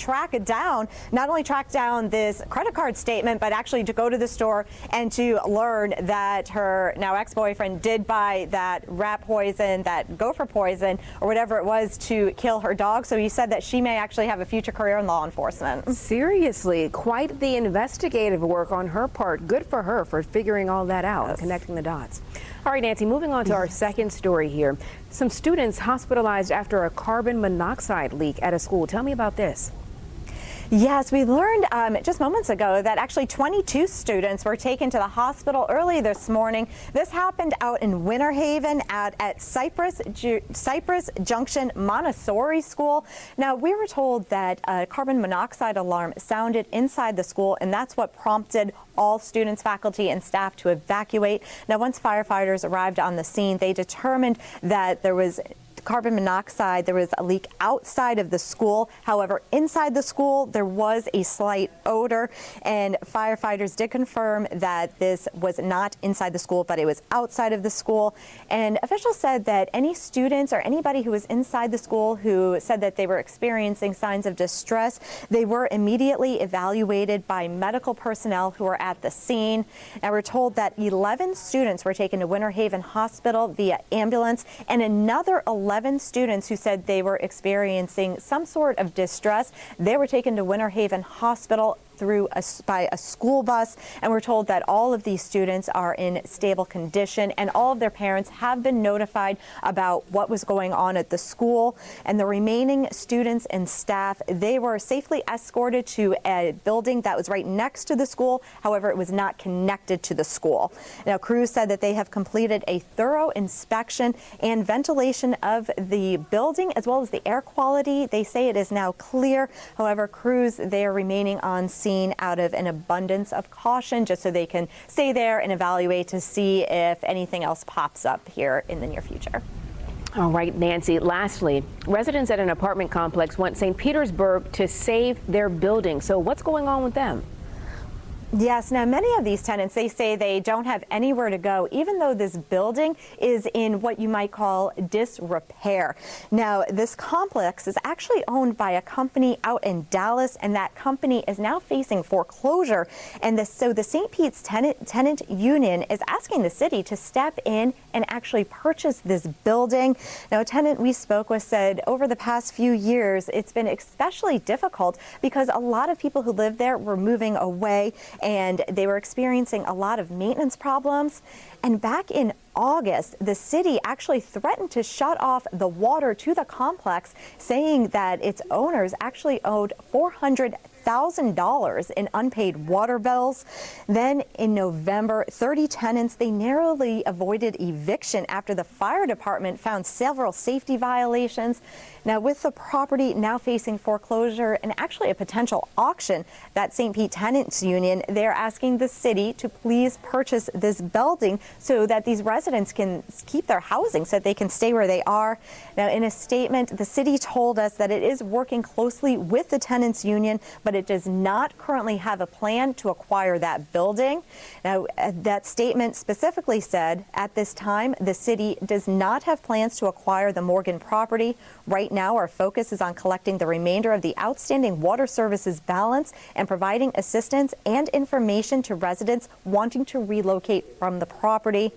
not only track down this credit card statement, but actually to go to the store and to learn that her now ex-boyfriend did buy that rat poison, that gopher poison, or whatever it was to kill her dog. So he said that she may actually have a future career in law enforcement. Seriously, quite the investigative work on her part. Good for her for figuring all that out, Yes. connecting the dots. All right, Nancy, moving on to our second story here. Some students hospitalized after a carbon monoxide leak at a school. Tell me about this. Yes, we learned just moments ago that actually 22 students were taken to the hospital early this morning. This happened out in Winter Haven at Cypress Junction Montessori School. Now, we were told that a carbon monoxide alarm sounded inside the school, and that's what prompted all students, faculty, and staff to evacuate. Now, once firefighters arrived on the scene, they determined that there was carbon monoxide. There was a leak outside of the school. However, inside the school, there was a slight odor, and firefighters did confirm that this was not inside the school, but it was outside of the school. And officials said that any students or anybody who was inside the school who said that they were experiencing signs of distress, they were immediately evaluated by medical personnel who were at the scene. And we're told that 11 students were taken to Winter Haven Hospital via ambulance, and another 11 students who said they were experiencing some sort of distress, they were taken to Winter Haven Hospital by a school bus, and we're told that all of these students are in stable condition, and all of their parents have been notified about what was going on at the school. And the remaining students and staff, they were safely escorted to a building that was right next to the school. However, it was not connected to the school. Now, crews said that they have completed a thorough inspection and ventilation of the building as well as the air quality. They say it is now clear. However, crews, they are remaining on scene out of an abundance of caution, just so they can stay there and evaluate to see if anything else pops up here in the near future. All right, Nancy, lastly, residents at an apartment complex want St. Petersburg to save their building. So what's going on with them? Yes, now many of these tenants, they say they don't have anywhere to go, even though this building is in what you might call disrepair. Now, this complex is actually owned by a company out in Dallas, and that company is now facing foreclosure. And so the St. Pete's tenant union is asking the city to step in and actually purchase this building. Now, a tenant we spoke with said over the past few years, it's been especially difficult because a lot of people who live there were moving away, and they were experiencing a lot of maintenance problems. And back in August, the city actually threatened to shut off the water to the complex, saying that its owners actually owed $400,000 in unpaid water bills. Then in November, 30 tenants, they narrowly avoided eviction after the fire department found several safety violations. Now, with the property now facing foreclosure and actually a potential auction, that St. Pete Tenants Union, they're asking the city to please purchase this building so that these residents can keep their housing, so that they can stay where they are. Now, in a statement, the city told us that it is working closely with the Tenants Union, but it does not currently have a plan to acquire that building. Now, that statement specifically said, at this time, the city does not have plans to acquire the Morgan property. Right now, our focus is on collecting the remainder of the outstanding water services balance and providing assistance and information to residents wanting to relocate from the property.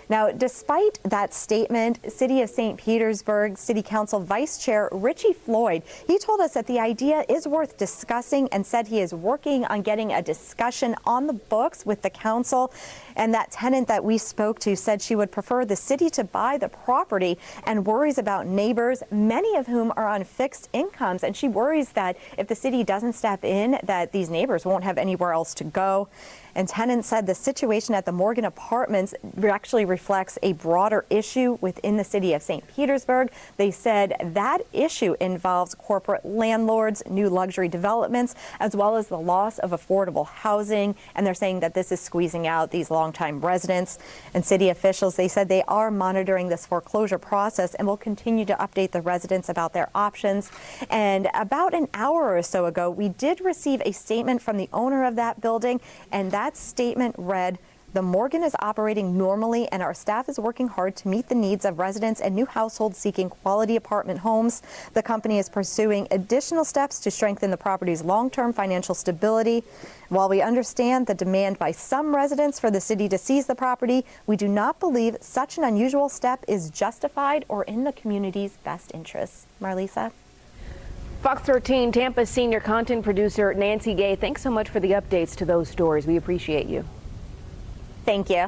Now, despite that statement, City of St. Petersburg City Council Vice Chair Richie Floyd, he told us that the idea is worth discussing and said he is working on getting a discussion on the books with the council. And that tenant that we spoke to said she would prefer the city to buy the property and worries about neighbors, many of whom are on fixed incomes. And she worries that if the city doesn't step in, that these neighbors won't have anywhere else to go. And tenants said the situation at the Morgan Apartments actually reflects a broader issue within the city of St. Petersburg. They said that issue involves corporate landlords, new luxury developments, as well as the loss of affordable housing. And they're saying that this is squeezing out these longtime residents. And city officials, they said they are monitoring this foreclosure process and will continue to update the residents about their options. And about an hour or so ago, we did receive a statement from the owner of that building, and that statement read, "The Morgan is operating normally and our staff is working hard to meet the needs of residents and new households seeking quality apartment homes. The company is pursuing additional steps to strengthen the property's long-term financial stability. While we understand the demand by some residents for the city to seize the property, we do not believe such an unusual step is justified or in the community's best interests." Marlisa? Fox 13 Tampa senior content producer Nancy Gay, thanks so much for the updates to those stories. We appreciate you. Thank you.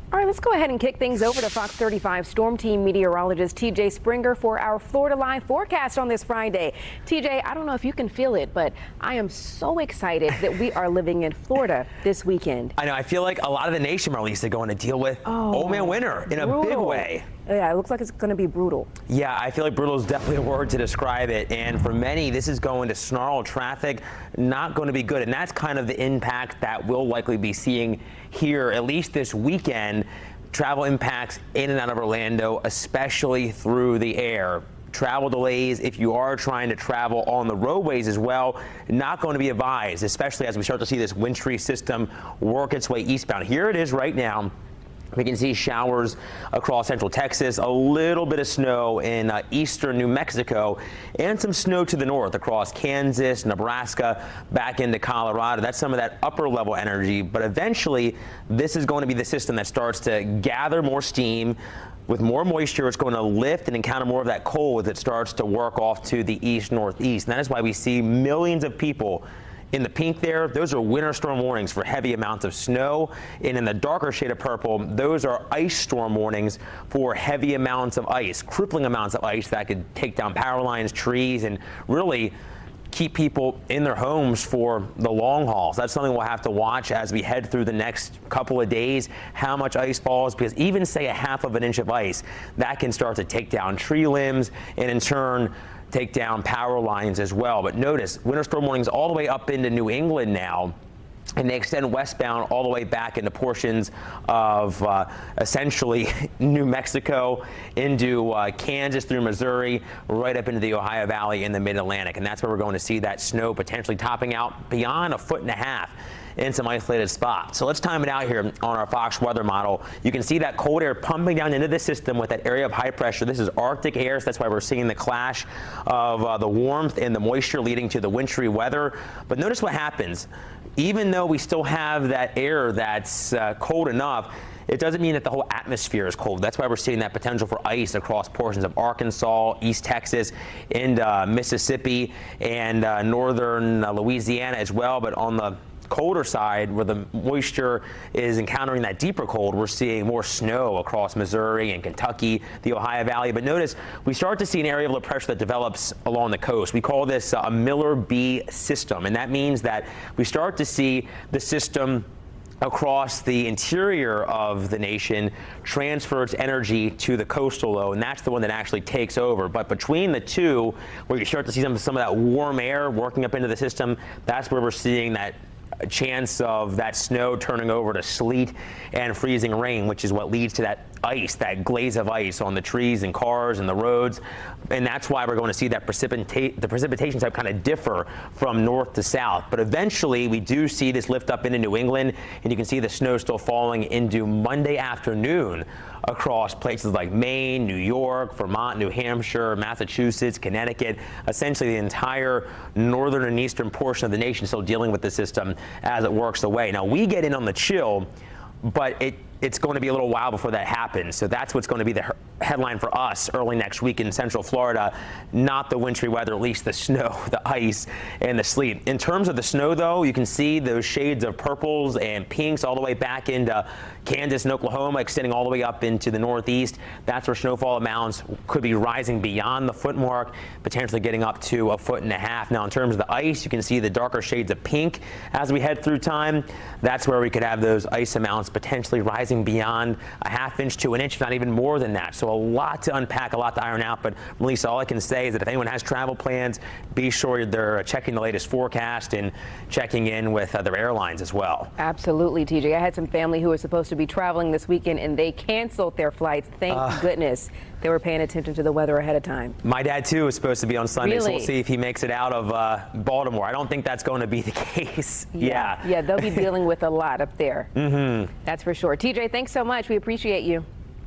All right, let's go ahead and kick things over to Fox 35 Storm Team meteorologist TJ Springer for our Florida Live forecast on this Friday. TJ, I don't know if you can feel it, but I am so excited that we are living in Florida this weekend. I know. I feel like a lot of the nation, Marlisa, going to deal with old man winter in a big way. Yeah, it looks like it's going to be brutal. Yeah, I feel like brutal is definitely a word to describe it. And for many, this is going to snarl traffic, not going to be good. And that's kind of the impact that we'll likely be seeing here, at least this weekend. Travel impacts in and out of Orlando, especially through the air. Travel delays, if you are trying to travel on the roadways as well, not going to be advised, especially as we start to see this wintry system work its way eastbound. Here it is right now. We can see showers across central Texas, a little bit of snow in eastern New Mexico, and some snow to the north across Kansas, Nebraska, back into Colorado. That's some of that upper level energy. But eventually, this is going to be the system that starts to gather more steam. With more moisture, it's going to lift and encounter more of that cold as it starts to work off to the east-northeast. And that is why we see millions of people in the pink there. Those are winter storm warnings for heavy amounts of snow. And in the darker shade of purple, those are ice storm warnings for heavy amounts of ice, crippling amounts of ice that could take down power lines, trees, and really keep people in their homes for the long hauls. That's something we'll have to watch as we head through the next couple of days, how much ice falls, because even say a half of an inch of ice, that can start to take down tree limbs and in turn take down power lines as well. But notice winter storm warnings all the way up into New England now, and they extend westbound all the way back into portions of essentially New Mexico, into Kansas through Missouri, right up into the Ohio Valley in the mid-Atlantic. And that's where we're going to see that snow potentially topping out beyond 1.5 feet in some isolated spots. So let's time it out here on our Fox weather model. You can see that cold air pumping down into the system with that area of high pressure. This is Arctic air, so that's why we're seeing the clash of the warmth and the moisture leading to the wintry weather. But notice what happens. Even though we still have that air that's cold enough, it doesn't mean that the whole atmosphere is cold. That's why we're seeing that potential for ice across portions of Arkansas, East Texas, into Mississippi, and northern Louisiana as well. But on the colder side, where the moisture is encountering that deeper cold, we're seeing more snow across Missouri and Kentucky, the Ohio Valley. But notice we start to see an area of low pressure that develops along the coast. We call this a Miller B system, and that means that we start to see the system across the interior of the nation transfer its energy to the coastal low, and that's the one that actually takes over. But between the two, where you start to see some of that warm air working up into the system, that's where we're seeing that chance of that snow turning over to sleet and freezing rain, which is what leads to that ice, that glaze of ice on the trees and cars and the roads. And that's why we're going to see that the precipitation type kind of differ from north to south. But eventually we do see this lift up into New England, and you can see the snow still falling into Monday afternoon across places like Maine, New York, Vermont, New Hampshire, Massachusetts, Connecticut. Essentially the entire northern and eastern portion of the nation still dealing with the system as it works away. Now we get in on the chill, but it's going to be a little while before that happens. So that's what's going to be the headline for us early next week in Central Florida, not the wintry weather, at least the snow, the ice, and the sleet. In terms of the snow, though, you can see those shades of purples and pinks all the way back into Kansas and Oklahoma, extending all the way up into the northeast. That's where snowfall amounts could be rising beyond the foot mark, potentially getting up to 1.5 feet. Now, in terms of the ice, you can see the darker shades of pink as we head through time. That's where we could have those ice amounts potentially rising beyond 1/2 inch to 1 inch, if not even more than that. So a lot to unpack, a lot to iron out. But Melissa, all I can say is that if anyone has travel plans, be sure they're checking the latest forecast and checking in with their airlines as well. Absolutely, TJ. I had some family who was supposed to be traveling this weekend, and they canceled their flights. Thank goodness they were paying attention to the weather ahead of time. My dad, too, was supposed to be on Sunday, so Really? we'll see if he makes it out of Baltimore. I don't think that's going to be the case. Yeah, they'll be dealing with a lot up there. Mm-hmm. That's for sure. TJ, thanks so much. We appreciate you.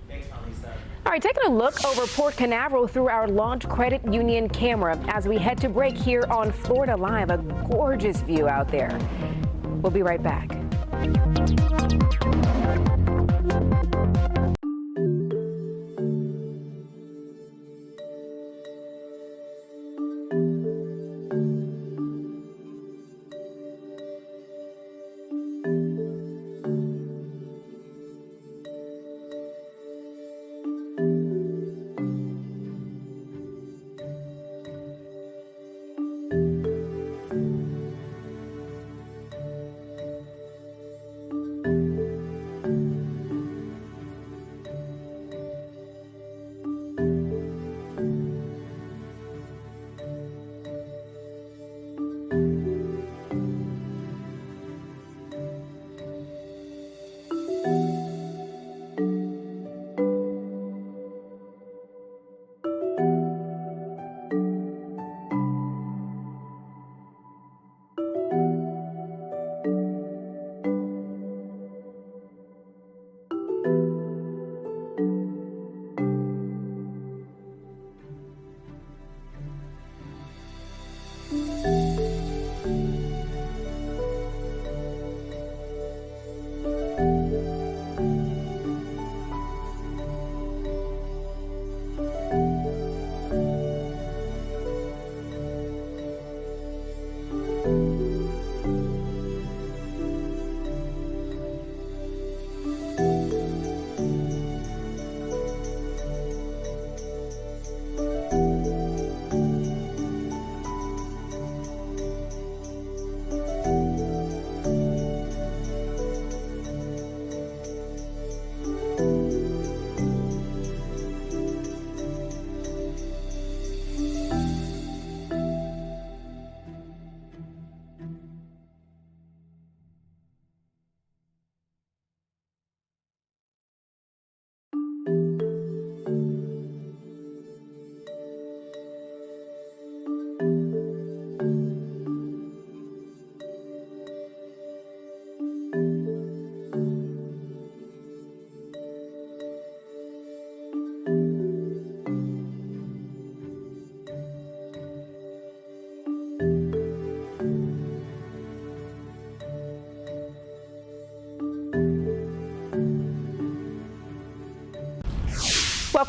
Thanks, Melissa. All right, taking a look over Port Canaveral through our Launch Credit Union camera as we head to break here on Florida Live. A gorgeous view out there. We'll be right back.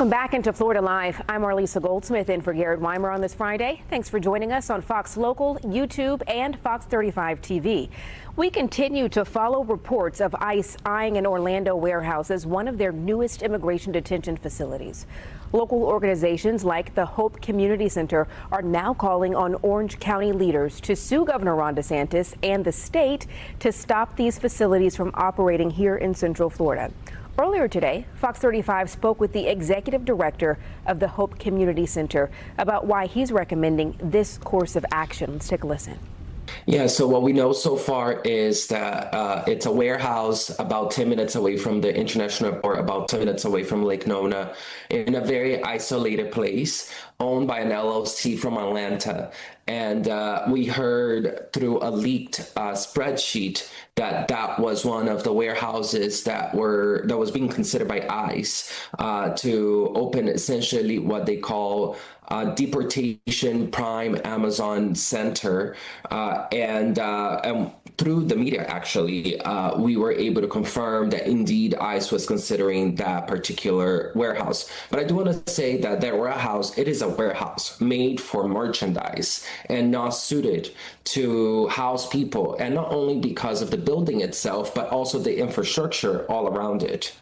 Welcome back into Florida Live. I'm Marlisa Goldsmith in for Garrett Weimer on this Friday. Thanks for joining us on Fox Local, YouTube, and Fox 35 TV. We continue to follow reports of ICE eyeing an Orlando warehouse as one of their newest immigration detention facilities. Local organizations like the Hope Community Center are now calling on Orange County leaders to sue Governor Ron DeSantis and the state to stop these facilities from operating here in Central Florida. Earlier today, Fox 35 spoke with the executive director of the Hope Community Center about why he's recommending this course of action. Let's take a listen. Yeah, so what we know so far is that it's a warehouse about 10 minutes away from the international airport, about 10 minutes away from Lake Nona, in a very isolated place owned by an LLC from Atlanta. And we heard through a leaked spreadsheet that that was one of the warehouses that was being considered by ICE to open essentially what they call Deportation Prime Amazon Center, and through the media, actually, we were able to confirm that indeed ICE was considering that particular warehouse. But I do want to say that warehouse, it is a warehouse made for merchandise and not suited to house people, and not only because of the building itself, but also the infrastructure all around it.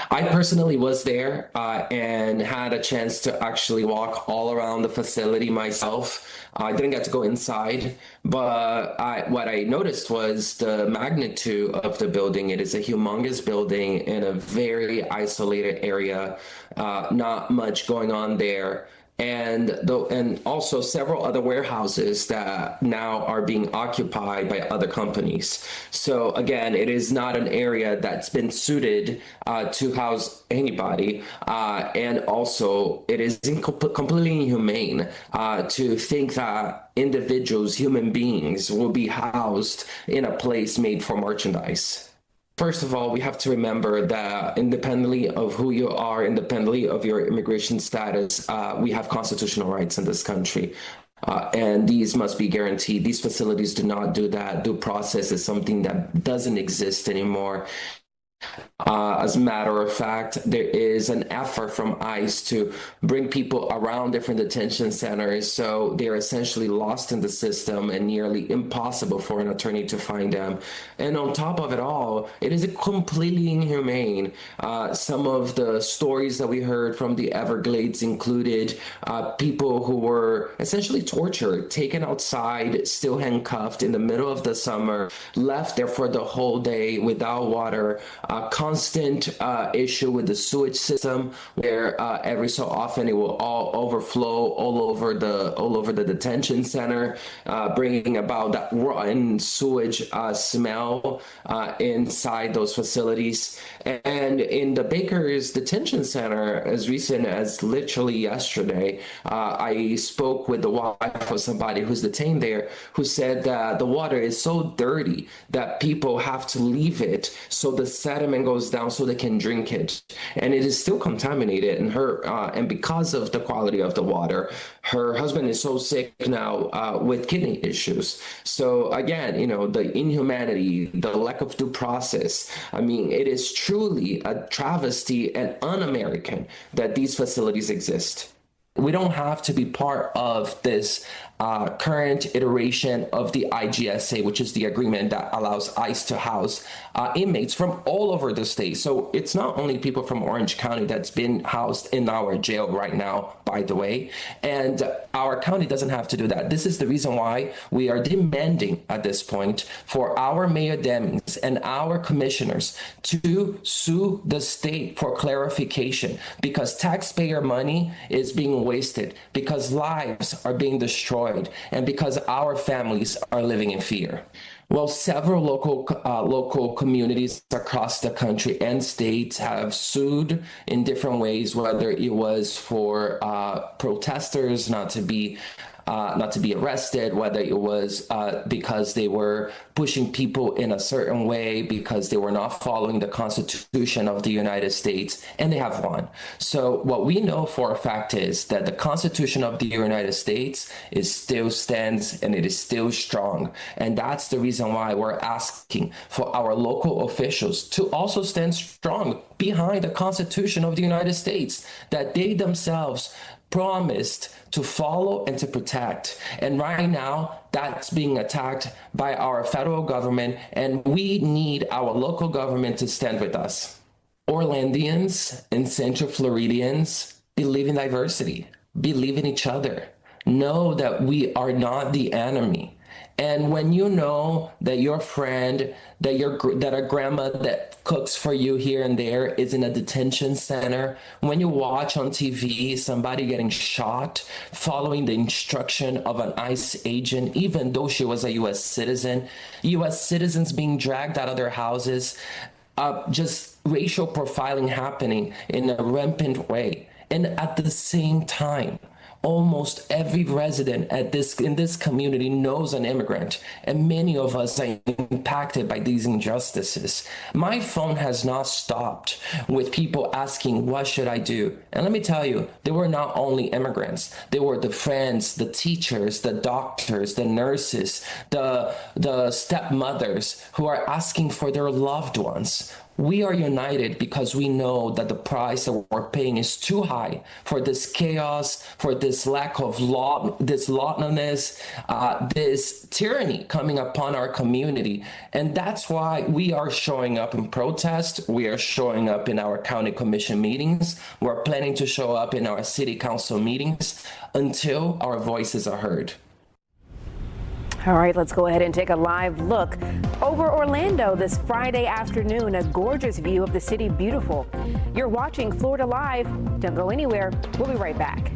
I personally was there and had a chance to actually walk all around the facility myself. I didn't get to go inside, but what I noticed was the magnitude of the building. It is a humongous building in a very isolated area, not much going on there. And also several other warehouses that now are being occupied by other companies. So again, it is not an area that's been suited to house anybody. And also it is completely inhumane to think that individuals, human beings, will be housed in a place made for merchandise. First of all, we have to remember that independently of who you are, independently of your immigration status, we have constitutional rights in this country. And these must be guaranteed. These facilities do not do that. Due process is something that doesn't exist anymore. As a matter of fact, there is an effort from ICE to bring people around different detention centers, so they're essentially lost in the system and nearly impossible for an attorney to find them. And on top of it all, it is completely inhumane. Some of the stories that we heard from the Everglades included people who were essentially tortured, taken outside, still handcuffed in the middle of the summer, left there for the whole day without water. Constant issue with the sewage system, where every so often it will all overflow all over the detention center, bringing about that rotten sewage smell inside those facilities. And in the Baker's detention center, as recent as literally yesterday, I spoke with the wife of somebody who's detained there, who said that the water is so dirty that people have to leave it so the sediment goes down so they can drink it, and it is still contaminated. And and because of the quality of the water, her husband is so sick now with kidney issues. So again, the inhumanity, the lack of due process. I mean, it is truly a travesty and un-American that these facilities exist. We don't have to be part of this current iteration of the IGSA, which is the agreement that allows ICE to house inmates from all over the state. So it's not only people from Orange County that's been housed in our jail right now, by the way, and our county doesn't have to do that. This is the reason why we are demanding at this point for our Mayor Demings and our commissioners to sue the state for clarification, because taxpayer money is being wasted, because lives are being destroyed, and because our families are living in fear. Well, several local communities across the country and states have sued in different ways, whether it was for protesters not to be arrested, whether it was because they were pushing people in a certain way because they were not following the Constitution of the United States, and they have won. So what we know for a fact is that the Constitution of the United States still stands and it is still strong. And that's the reason why we're asking for our local officials to also stand strong behind the Constitution of the United States that they themselves promised to follow and to protect. And right now, that's being attacked by our federal government, and we need our local government to stand with us. Orlandians and Central Floridians believe in diversity, believe in each other, know that we are not the enemy. And when you know that your friend, that a grandma that cooks for you here and there is in a detention center, when you watch on TV somebody getting shot following the instruction of an ICE agent, even though she was a U.S. citizen, U.S. citizens being dragged out of their houses, just racial profiling happening in a rampant way. And at the same time, almost every resident in this community knows an immigrant, and many of us are impacted by these injustices. My phone has not stopped with people asking, what should I do? And let me tell you, they were not only immigrants. They were the friends, the teachers, the doctors, the nurses, the stepmothers who are asking for their loved ones. We are united because we know that the price that we're paying is too high for this chaos, for this lack of law, this lawlessness, this tyranny coming upon our community. And that's why we are showing up in protest. We are showing up in our county commission meetings. We're planning to show up in our city council meetings until our voices are heard. All right, let's go ahead and take a live look over Orlando this Friday afternoon. A gorgeous view of the city, beautiful. You're watching Florida Live. Don't go anywhere. We'll be right back.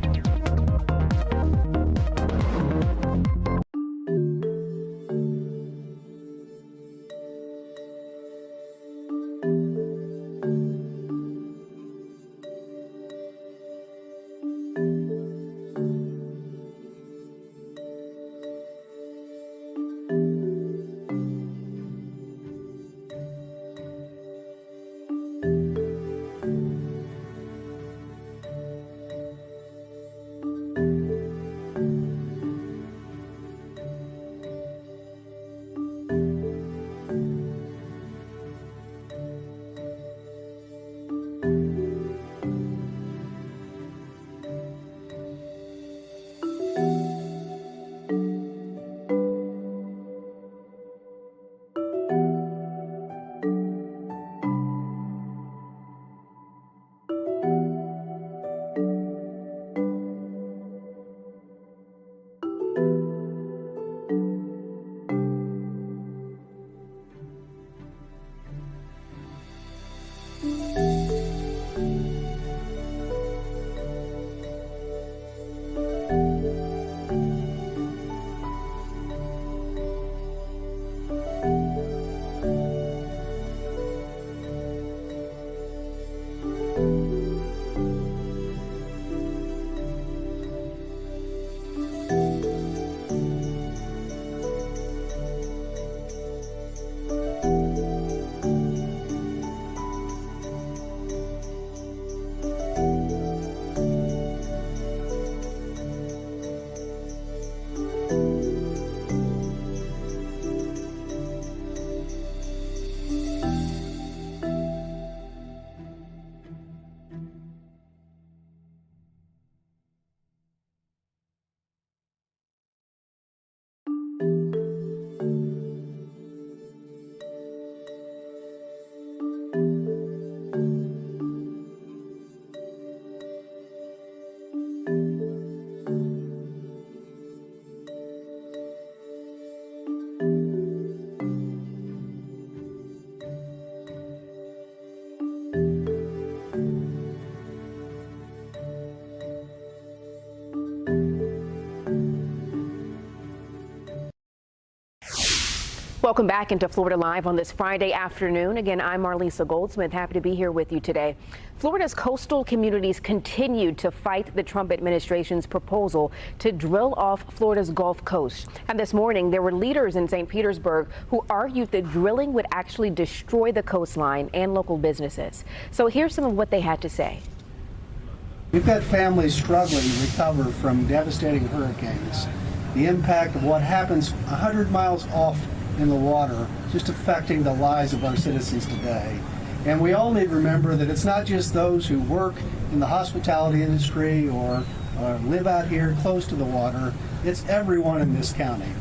Welcome back into Florida Live on this Friday afternoon. Again, I'm Marlisa Goldsmith. Happy to be here with you today. Florida's coastal communities continued to fight the Trump administration's proposal to drill off Florida's Gulf Coast. And this morning, there were leaders in St. Petersburg who argued that drilling would actually destroy the coastline and local businesses. So here's some of what they had to say. We've got families struggling to recover from devastating hurricanes. The impact of what happens 100 miles off in the water, just affecting the lives of our citizens today. And we all need to remember that it's not just those who work in the hospitality industry or live out here close to the water, it's everyone in this county.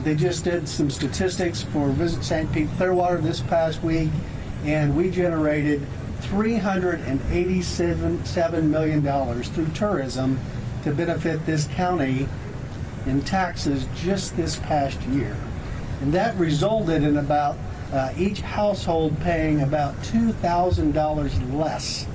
They just did some statistics for Visit St. Pete Clearwater this past week, and we generated $387 million through tourism to benefit this county in taxes just this past year. And that resulted in about each household paying about $2,000 less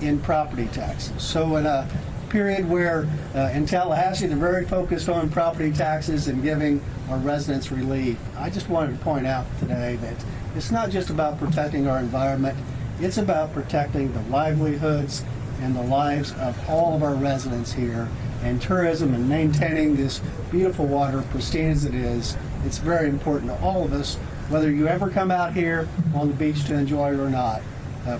in property taxes. So in a period where in Tallahassee they're very focused on property taxes and giving our residents relief, I just wanted to point out today that it's not just about protecting our environment, it's about protecting the livelihoods and the lives of all of our residents here. And tourism and maintaining this beautiful water, pristine as it is, it's very important to all of us, whether you ever come out here on the beach to enjoy it or not.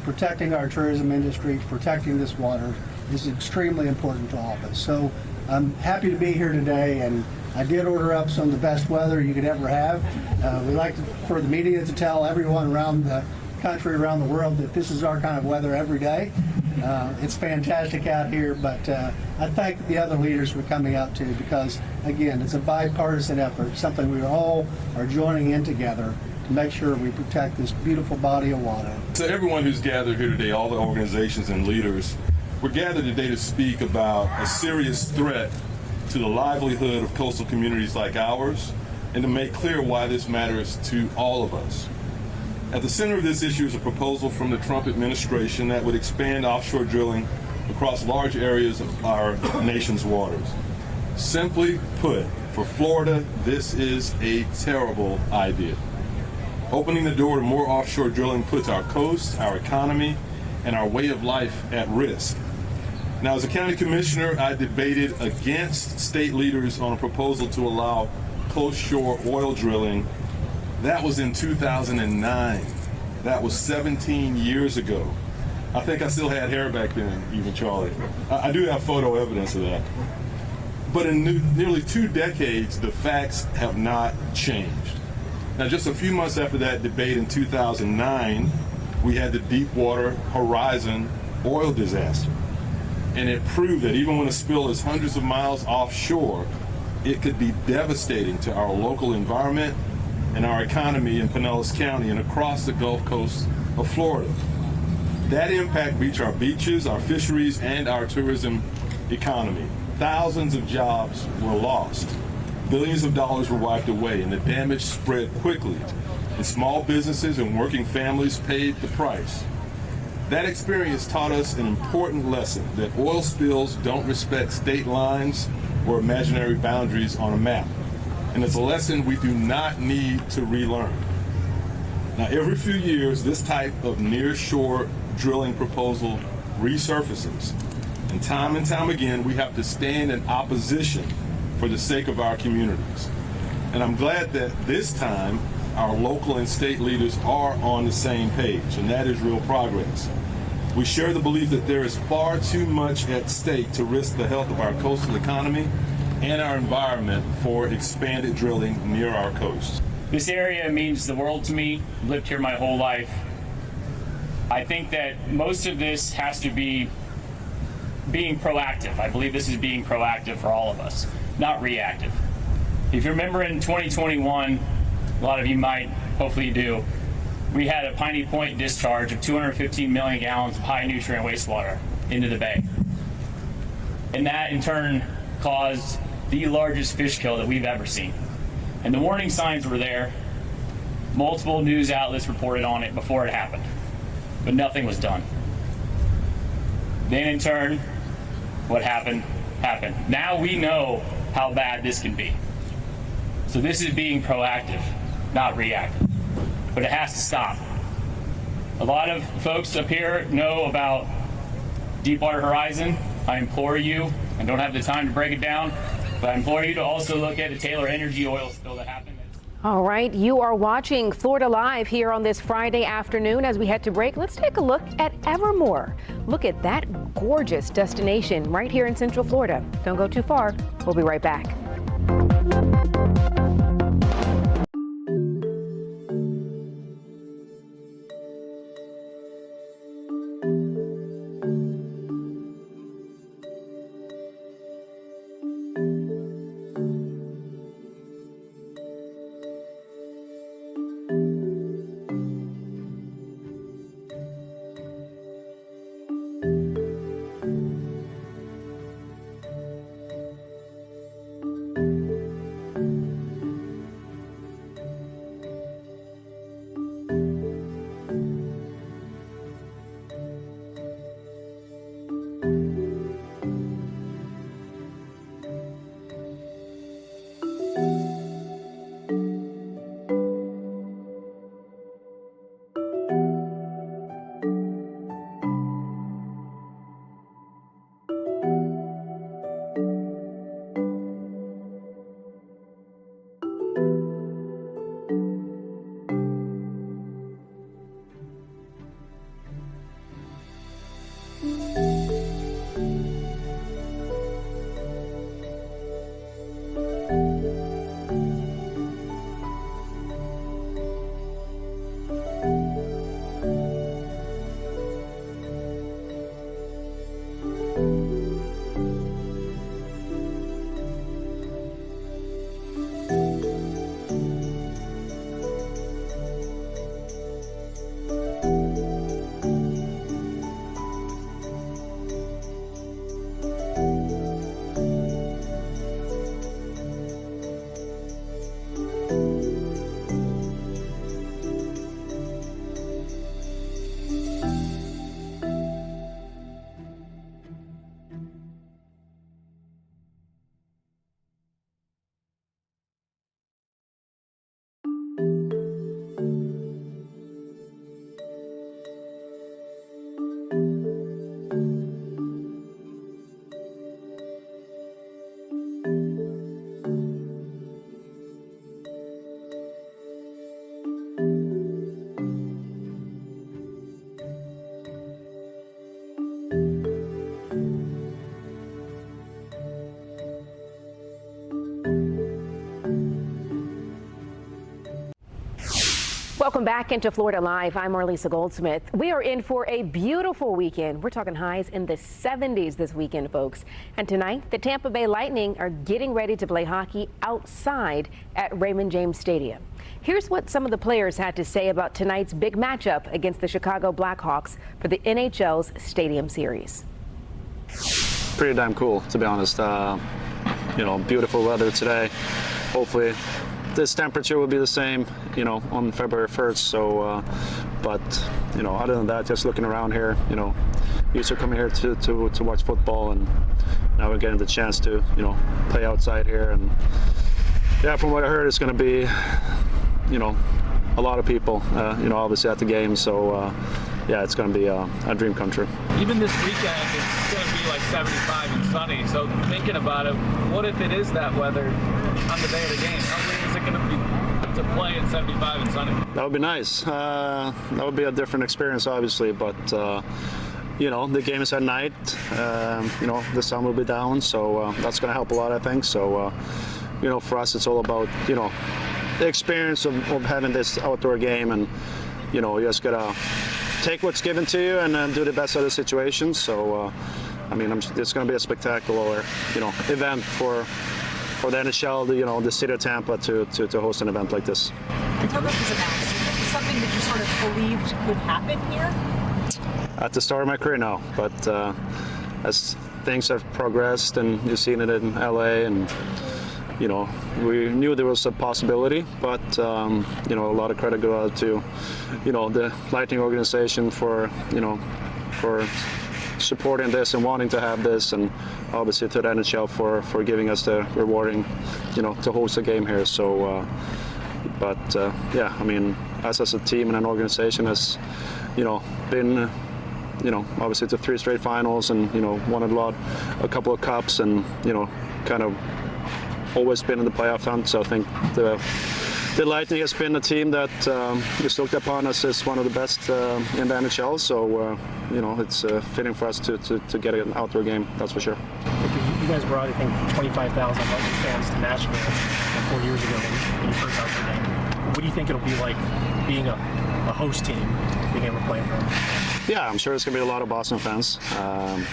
Protecting our tourism industry, protecting this water is extremely important to all of us. So I'm happy to be here today, and I did order up some of the best weather you could ever have. We like for the media to tell everyone around the country, around the world, that this is our kind of weather every day. It's fantastic out here, but I thank the other leaders for coming out too, because again, it's a bipartisan effort, something we all are joining in together to make sure we protect this beautiful body of water. So everyone who's gathered here today, all the organizations and leaders, we're gathered today to speak about a serious threat to the livelihood of coastal communities like ours, and to make clear why this matters to all of us. At the center of this issue is a proposal from the Trump administration that would expand offshore drilling across large areas of our nation's waters. Simply put, for Florida, this is a terrible idea. Opening the door to more offshore drilling puts our coast, our economy, and our way of life at risk. Now, as a county commissioner, I debated against state leaders on a proposal to allow close shore oil drilling. That was in 2009. That was 17 years ago. I think I still had hair back then, even Charlie. I do have photo evidence of that. But in nearly 2 decades, the facts have not changed. Now, just a few months after that debate in 2009, we had the Deepwater Horizon oil disaster. And it proved that even when a spill is hundreds of miles offshore, it could be devastating to our local environment and our economy in Pinellas County and across the Gulf Coast of Florida. That impact reached our beaches, our fisheries, and our tourism economy. Thousands of jobs were lost. Billions of dollars were wiped away, and the damage spread quickly. And small businesses and working families paid the price. That experience taught us an important lesson, that oil spills don't respect state lines or imaginary boundaries on a map. And it's a lesson we do not need to relearn. Now, every few years, this type of near-shore drilling proposal resurfaces. And time again, we have to stand in opposition for the sake of our communities. And I'm glad that this time, our local and state leaders are on the same page, and that is real progress. We share the belief that there is far too much at stake to risk the health of our coastal economy and our environment for expanded drilling near our coast. This area means the world to me. I've lived here my whole life. I think that most of this has to be being proactive. I believe this is being proactive for all of us, not reactive. If you remember in 2021, a lot of you might, hopefully you do, we had a Piney Point discharge of 215 million gallons of high nutrient wastewater into the bay. And that in turn caused the largest fish kill that we've ever seen. And the warning signs were there. Multiple news outlets reported on it before it happened, but nothing was done. Then in turn, what happened. Now we know how bad this can be. So this is being proactive. not reactive. But it has to stop. A lot of folks up here know about Deepwater Horizon. I implore you, I don't have the time to break it down, but I implore you to also look at the Taylor Energy oil spill that happened. All right, you are watching Florida Live here on this Friday afternoon. As we head to break, let's take a look at Evermore. Look at that gorgeous destination right here in Central Florida. Don't go too far. We'll be right back. Welcome back into Florida Live. I'm Marlisa Goldsmith. We are in for a beautiful weekend. We're talking highs in the 70s this weekend, folks. And tonight, the Tampa Bay Lightning are getting ready to play hockey outside at Raymond James Stadium. Here's what some of the players had to say about tonight's big matchup against the Chicago Blackhawks for the NHL's Stadium Series. Pretty damn cool, to be honest. Beautiful weather today. Hopefully this temperature will be the same, on February 1st. So, other than that, just looking around here, used to coming here to watch football, and now we're getting the chance to, play outside here. And yeah, from what I heard, it's going to be, a lot of people, obviously at the game. So, it's going to be a dream come true. Even this weekend, it's going to be like 75 and sunny. So thinking about it, what if it is that weather on the day of the game? How weird is it going to be to play in 75 and sunny? That would be nice. That would be a different experience, obviously. But, the game is at night. The sun will be down. So that's going to help a lot, I think. So, for us, it's all about, the experience of having this outdoor game. And, you just got to take what's given to you and do the best of the situation. So, it's going to be a spectacular, event for the NHL, the city of Tampa to host an event like this. And tell us about it. Something that you sort of believed could happen here? At the start of my career, no. But as things have progressed, and you've seen it in LA, and we knew there was a possibility, but a lot of credit goes out to the Lightning organization for supporting this and wanting to have this, and obviously to the NHL for giving us the rewarding to host a game here. So But yeah, I mean, us as a team and an organization has, been, obviously to 3 straight finals and, won a couple of cups and, kind of always been in the playoff hunt. So I think the Lightning has been a team that is looked upon as one of the best in the NHL. So, it's fitting for us to get an outdoor game, that's for sure. You guys brought, I think, 25,000 Lightning fans to Nashville 4 years ago when you first outdoor game. What do you think it'll be like being a host team, being able to play in front? Yeah, I'm sure it's going to be a lot of Boston fans.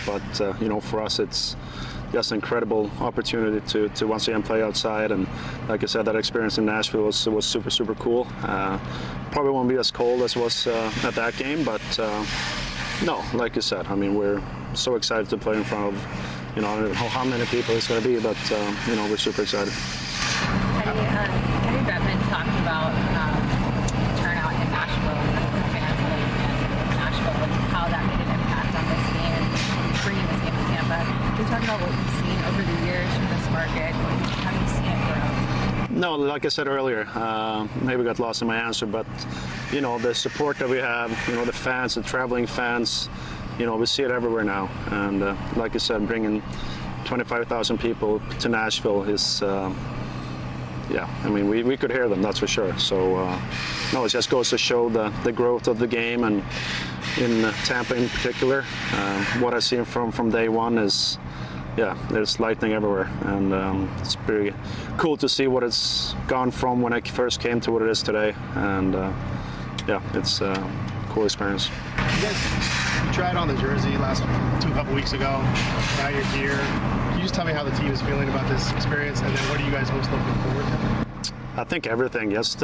But for us, it's just an incredible opportunity to once again play outside. And like I said, that experience in Nashville was super, super cool. Probably won't be as cold as it was at that game, but no, like you said, I mean, we're so excited to play in front of, I don't know how many people it's going to be, but, we're super excited. Kenny Bettman talked about turnout in Nashville and fans in Nashville and how that made an impact on this game, bringing this game to Tampa. Can you talk about what you've seen over the years from this market? How do you see it grow? No, like I said earlier, maybe got lost in my answer, but, the support that we have, the fans, the traveling fans, we see it everywhere now. And like I said, bringing 25,000 people to Nashville is, I mean, we could hear them, that's for sure. So, no, it just goes to show the growth of the game, and in Tampa in particular, what I've seen from day one is, there's Lightning everywhere. And it's pretty cool to see what it's gone from when I first came to what it is today. And it's a cool experience. You tried on the jersey couple weeks ago. Now you're here. Can you just tell me how the team is feeling about this experience, and then what are you guys most looking forward to? I think everything, just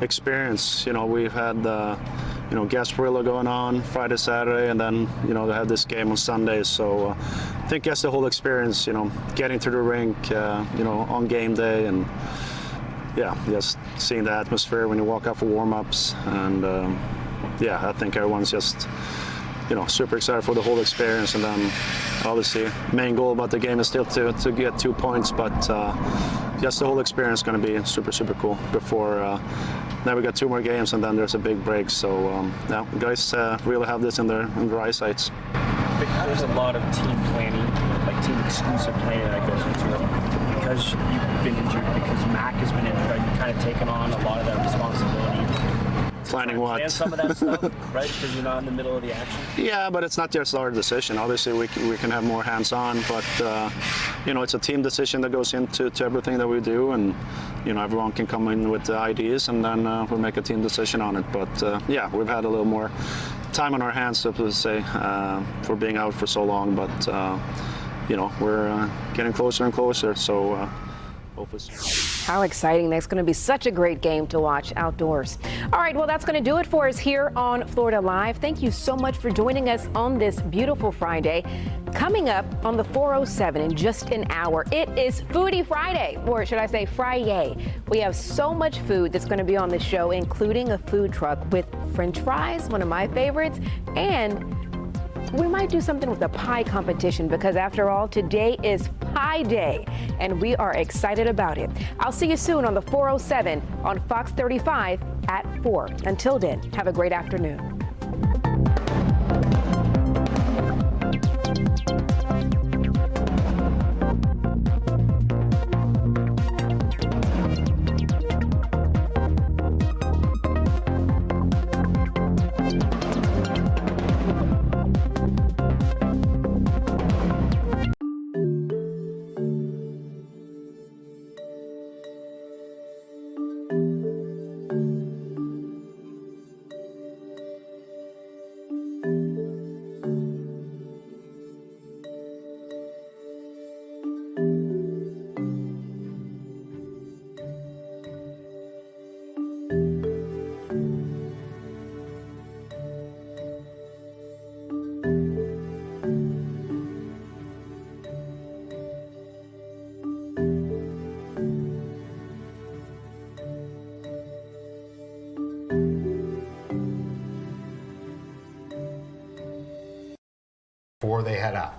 experience. We've had Gasparilla going on Friday, Saturday, and then they had this game on Sunday. So I think that's the whole experience. Getting to the rink, on game day, and just seeing the atmosphere when you walk out for warm-ups, and I think everyone's just super excited for the whole experience. And then obviously main goal about the game is still to get 2 points, but just the whole experience is going to be super, super cool. Before now we got 2 more games, and then there's a big break. So guys really have this in their eyesights. There's a lot of team planning, like team exclusive planning that goes into it. Because you've been injured, because Mac has been injured, you've kind of taken on a lot of that responsibility. Planning what? And some of that stuff, right? Because you're not in the middle of the action. Yeah, but it's not just our decision. Obviously, we can have more hands-on, but it's a team decision that goes into everything that we do, and everyone can come in with the ideas, and then we'll make a team decision on it. But we've had a little more time on our hands, so to say, for being out for so long. But we're getting closer and closer. So hopefully. How exciting. That's going to be such a great game to watch outdoors. All right, well, that's going to do it for us here on Florida Live. Thank you so much for joining us on this beautiful Friday. Coming up on the 407 in just an hour, it is Foodie Friday, or should I say Friday. We have so much food that's going to be on the show, including a food truck with French fries, one of my favorites, and we might do something with the pie competition, because after all, today is Pie Day, and we are excited about it. I'll see you soon on the 407 on Fox 35 at 4. Until then, have a great afternoon. Before they head out.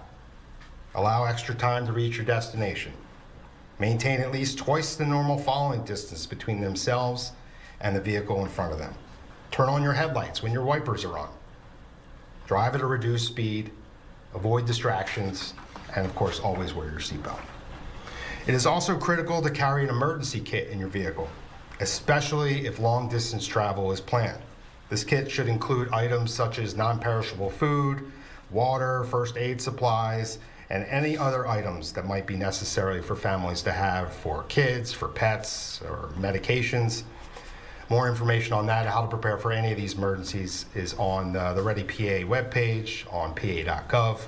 Allow extra time to reach your destination. Maintain at least twice the normal following distance between themselves and the vehicle in front of them. Turn on your headlights when your wipers are on. Drive at a reduced speed, avoid distractions, and of course, always wear your seatbelt. It is also critical to carry an emergency kit in your vehicle, especially if long distance travel is planned. This kit should include items such as non-perishable food, water, first aid supplies, and any other items that might be necessary for families to have for kids, for pets, or medications. More information on that, how to prepare for any of these emergencies, is on the Ready PA webpage on pa.gov.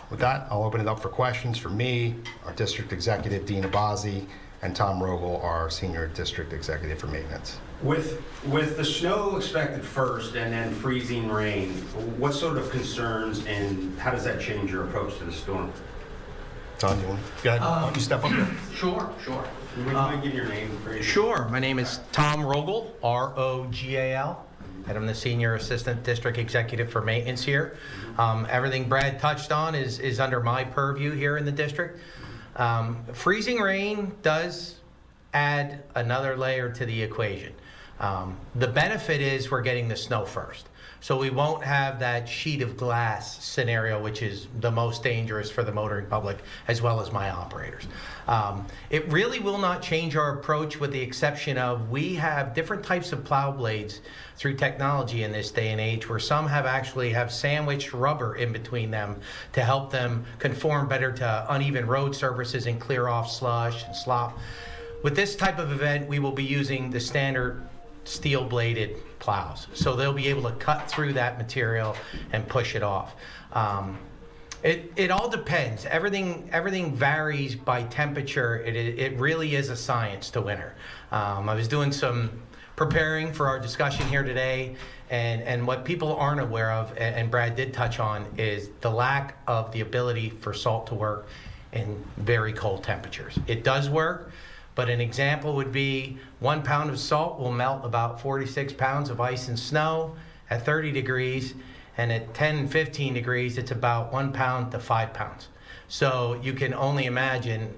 With that, I'll open it up for questions for me, our District Executive, Dean Abazi, and Tom Rogel, our Senior District Executive for Maintenance. With the snow expected first and then freezing rain, what sort of concerns and how does that change your approach to the storm? Tom, you want to go ahead? Why don't you step up here? Sure. Would you mind giving your name? Sure. My name is Tom Rogel, R-O-G-A-L, and I'm the Senior Assistant District Executive for Maintenance here. Everything Brad touched on is under my purview here in the district. Freezing rain does add another layer to the equation. The benefit is we're getting the snow first. So we won't have that sheet of glass scenario, which is the most dangerous for the motoring public as well as my operators. It really will not change our approach, with the exception of we have different types of plow blades through technology in this day and age, where some have sandwiched rubber in between them to help them conform better to uneven road surfaces and clear off slush and slop. With this type of event, we will be using the standard steel-bladed plows, so they'll be able to cut through that material and push it off. It all depends. Everything varies by temperature. It really is a science to winter. I was doing some preparing for our discussion here today, and what people aren't aware of, and Brad did touch on, is the lack of the ability for salt to work in very cold temperatures. It does work, but an example would be 1 pound of salt will melt about 46 pounds of ice and snow at 30 degrees, and at 10, 15 degrees, it's about 1 pound to 5 pounds. So you can only imagine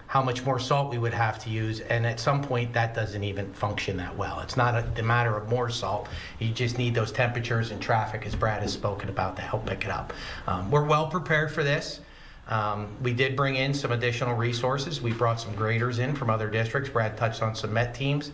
how much more salt we would have to use, and at some point that doesn't even function that well. It's not the matter of more salt, you just need those temperatures and traffic, as Brad has spoken about, to help pick it up. We're well prepared for this. We did bring in some additional resources. We brought some graders in from other districts. Brad touched on some MET teams.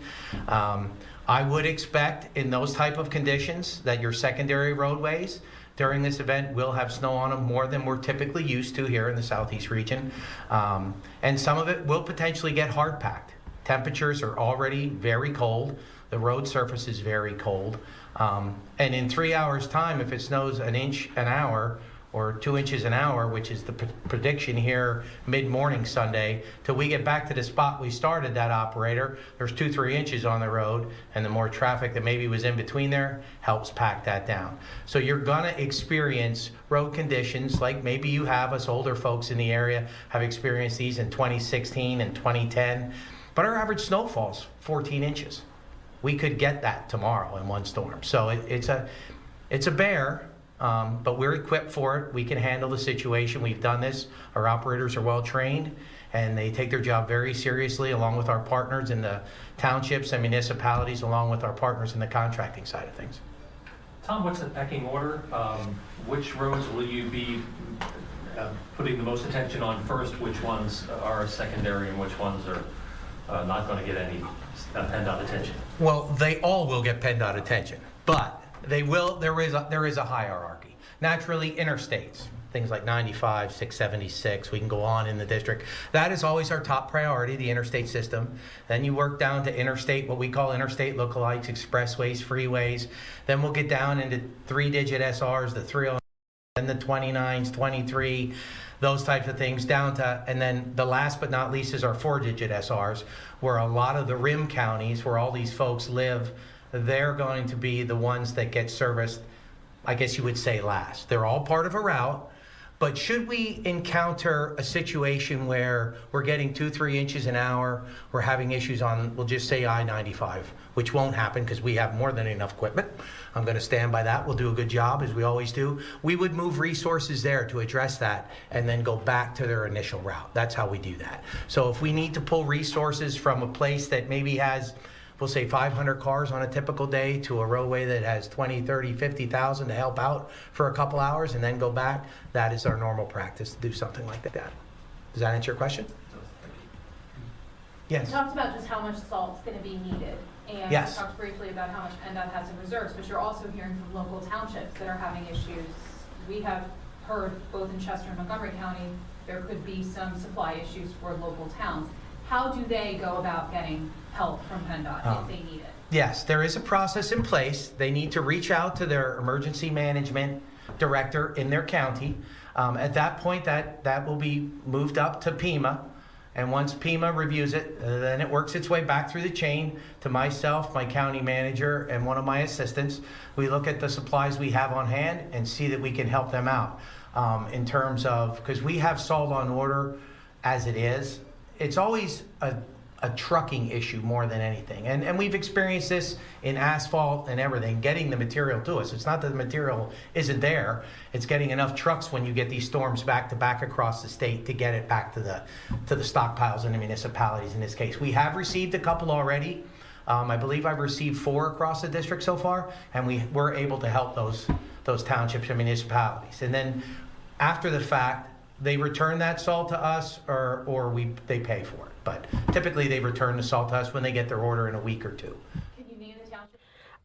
I would expect in those type of conditions that your secondary roadways during this event will have snow on them more than we're typically used to here in the southeast region. And some of it will potentially get hard packed. Temperatures are already very cold. The road surface is very cold. And in 3 hours time, if it snows an inch an hour, or 2 inches an hour, which is the prediction here mid-morning Sunday, till we get back to the spot we started that operator, there's 2-3 inches on the road, and the more traffic that maybe was in between there helps pack that down. So you're gonna experience road conditions like maybe you have, us older folks in the area have experienced these in 2016 and 2010, but our average snowfall's 14 inches. We could get that tomorrow in one storm. So it's a bear. But we're equipped for it. We can handle the situation. We've done this. Our operators are well trained, and they take their job very seriously, along with our partners in the townships and municipalities, along with our partners in the contracting side of things. Tom, what's the pecking order? Which roads will you be putting the most attention on first? Which ones are secondary, and which ones are not going to get any PennDOT attention? Well, they all will get PennDOT attention, but they will. There is a hierarchy. Naturally, interstates, things like 95, 676, we can go on in the district. That is always our top priority, the interstate system. Then you work down to interstate, what we call interstate lookalikes, expressways, freeways. Then we'll get down into 3-digit SRs, the 309, and the 29s, 23, those types of things, down to, and then the last but not least is our 4-digit SRs, where a lot of the rim counties, where all these folks live, they're going to be the ones that get serviced, I guess you would say, last. They're all part of a route, But should we encounter a situation where we're getting 2-3 inches an hour, we're having issues on, we'll just say I-95, which won't happen because we have more than enough equipment. I'm going to stand by that. We'll do a good job, as we always do. We would move resources there to address that and then go back to their initial route. That's how we do that. So if we need to pull resources from a place that maybe has, we'll say 500 cars on a typical day to a roadway that has 20, 30, 50,000 to help out for a couple hours and then go back, that is our normal practice to do something like that. Does that answer your question? Yes. You talked about just how much salt's going to be needed. And Yes. you talked briefly about how much PennDOT has in reserves, but you're also hearing from local townships that are having issues. We have heard both in Chester and Montgomery County, there could be some supply issues for local towns. How do they go about getting help from PennDOT if they need it? Yes, there is a process in place. They need to reach out to their emergency management director in their county. At that point, that will be moved up to PEMA. And once PEMA reviews it, then it works its way back through the chain to myself, my county manager, and one of my assistants. We look at the supplies we have on hand and see that we can help them out in terms of, because we have salt on order as it is. It's always a trucking issue more than anything. And we've experienced this in asphalt and everything, getting the material to us. It's not that the material isn't there. It's getting enough trucks when you get these storms back to back across the state to get it back to the stockpiles in the municipalities in this case. We have received a couple already. I believe I've received 4 across the district so far, and we were able to help those townships and municipalities. And then after the fact, they return that salt to us or they pay for it. But typically they return the salt to us when they get their order in a week or 2.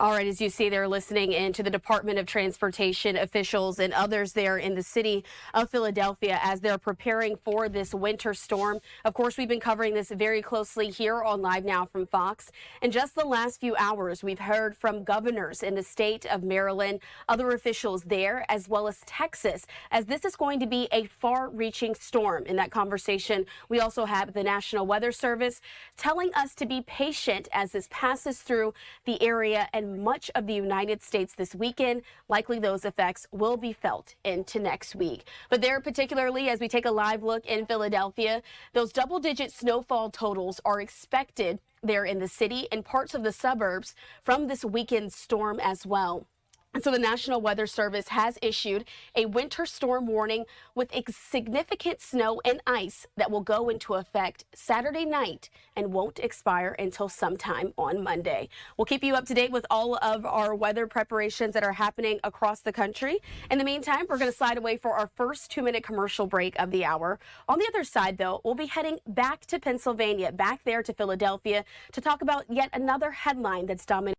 All right, as you see, they're listening in to the Department of Transportation officials and others there in the city of Philadelphia as they're preparing for this winter storm. Of course, we've been covering this very closely here on Live Now from Fox. In just the last few hours, we've heard from governors in the state of Maryland, other officials there, as well as Texas, as this is going to be a far-reaching storm. In that conversation, we also have the National Weather Service telling us to be patient as this passes through the area and much of the United States this weekend. Likely those effects will be felt into next week. But there, particularly as we take a live look in Philadelphia, those double-digit snowfall totals are expected there in the city and parts of the suburbs from this weekend storm as well. And so the National Weather Service has issued a winter storm warning with significant snow and ice that will go into effect Saturday night and won't expire until sometime on Monday. We'll keep you up to date with all of our weather preparations that are happening across the country. In the meantime, we're going to slide away for our first 2-minute commercial break of the hour. On the other side, though, we'll be heading back to Pennsylvania, back there to Philadelphia, to talk about yet another headline that's dominating.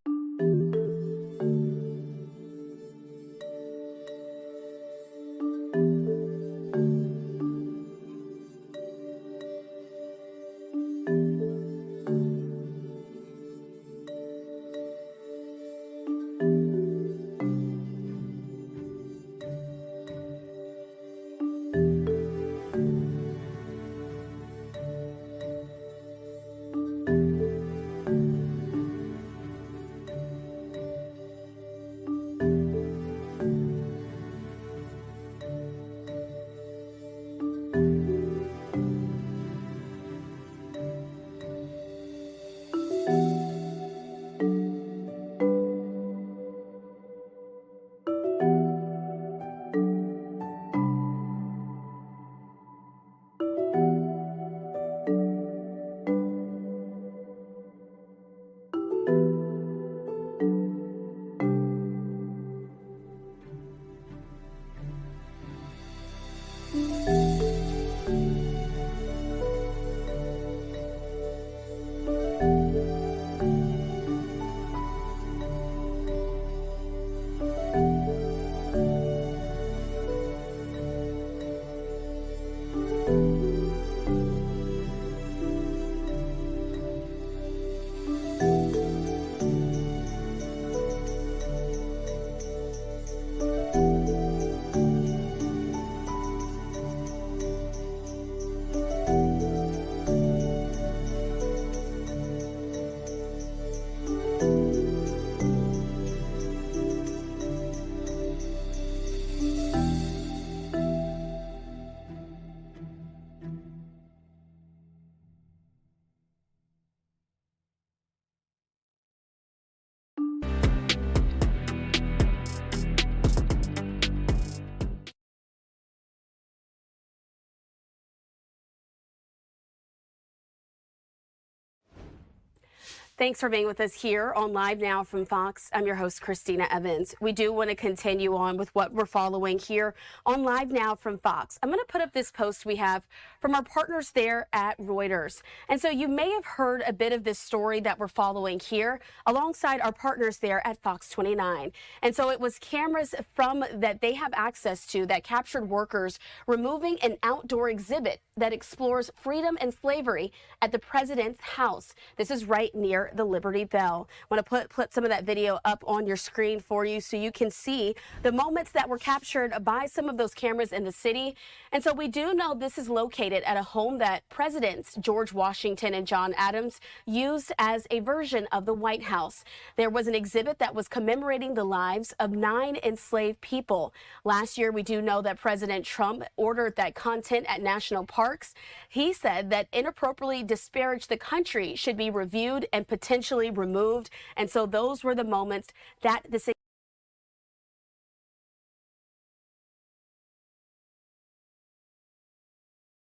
Thanks for being with us here on Live Now from Fox. I'm your host, Christina Evans. We do want to continue on with what we're following here on Live Now from Fox. I'm going to put up this post we have from our partners there at Reuters. And so you may have heard a bit of this story that we're following here alongside our partners there at Fox 29. And so it was cameras from that they have access to that captured workers removing an outdoor exhibit that explores freedom and slavery at the president's house. This is right near the Liberty Bell. I want to put some of that video up on your screen for you so you can see the moments that were captured by some of those cameras in the city. And so we do know this is located at a home that Presidents George Washington and John Adams used as a version of the White House. There was an exhibit that was commemorating the lives of 9 enslaved people. Last year, we do know that President Trump ordered that content at national parks. He said that inappropriately disparaged the country should be reviewed and potentially removed. And so those were the moments that this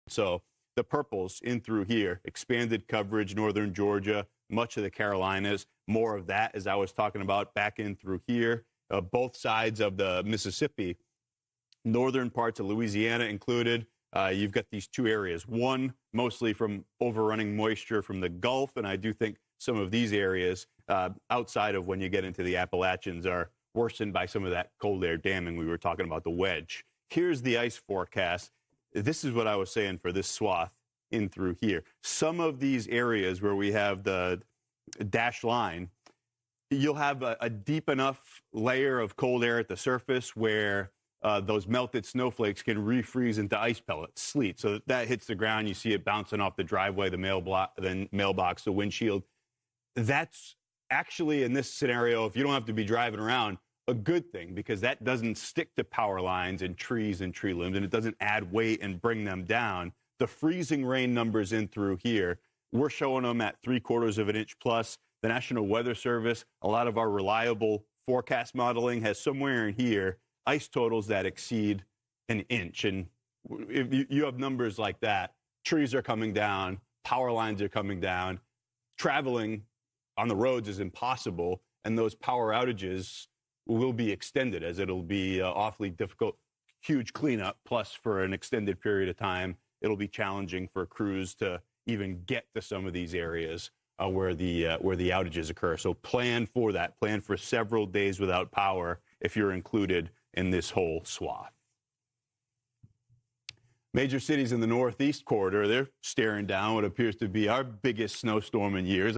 So the purples in through here, expanded coverage, northern Georgia, much of the Carolinas, more of that, as I was talking about, back in through here, both sides of the Mississippi, northern parts of Louisiana included. You've got these two areas, one mostly from overrunning moisture from the Gulf, and I do think some of these areas outside of when you get into the Appalachians are worsened by some of that cold air damming we were talking about, the wedge. Here's the ice forecast. This is what I was saying for this swath in through here. Some of these areas where we have the dashed line, you'll have a deep enough layer of cold air at the surface where those melted snowflakes can refreeze into ice pellets, sleet. So that hits the ground, you see it bouncing off the driveway, the mailbox, the windshield. That's actually, in this scenario, if you don't have to be driving around, a good thing, because that doesn't stick to power lines and trees and tree limbs, and it doesn't add weight and bring them down. The freezing rain numbers in through here, we're showing them at 3/4 of an inch plus. The National Weather Service, a lot of our reliable forecast modeling has somewhere in here ice totals that exceed an inch. And if you have numbers like that, trees are coming down, power lines are coming down, traveling on the roads is impossible, and those power outages will be extended as it'll be awfully difficult, huge cleanup, plus for an extended period of time, it'll be challenging for crews to even get to some of these areas where the outages occur. So plan for that. Plan for several days without power if you're included in this whole swath. Major cities in the Northeast corridor, they're staring down what appears to be our biggest snowstorm in years.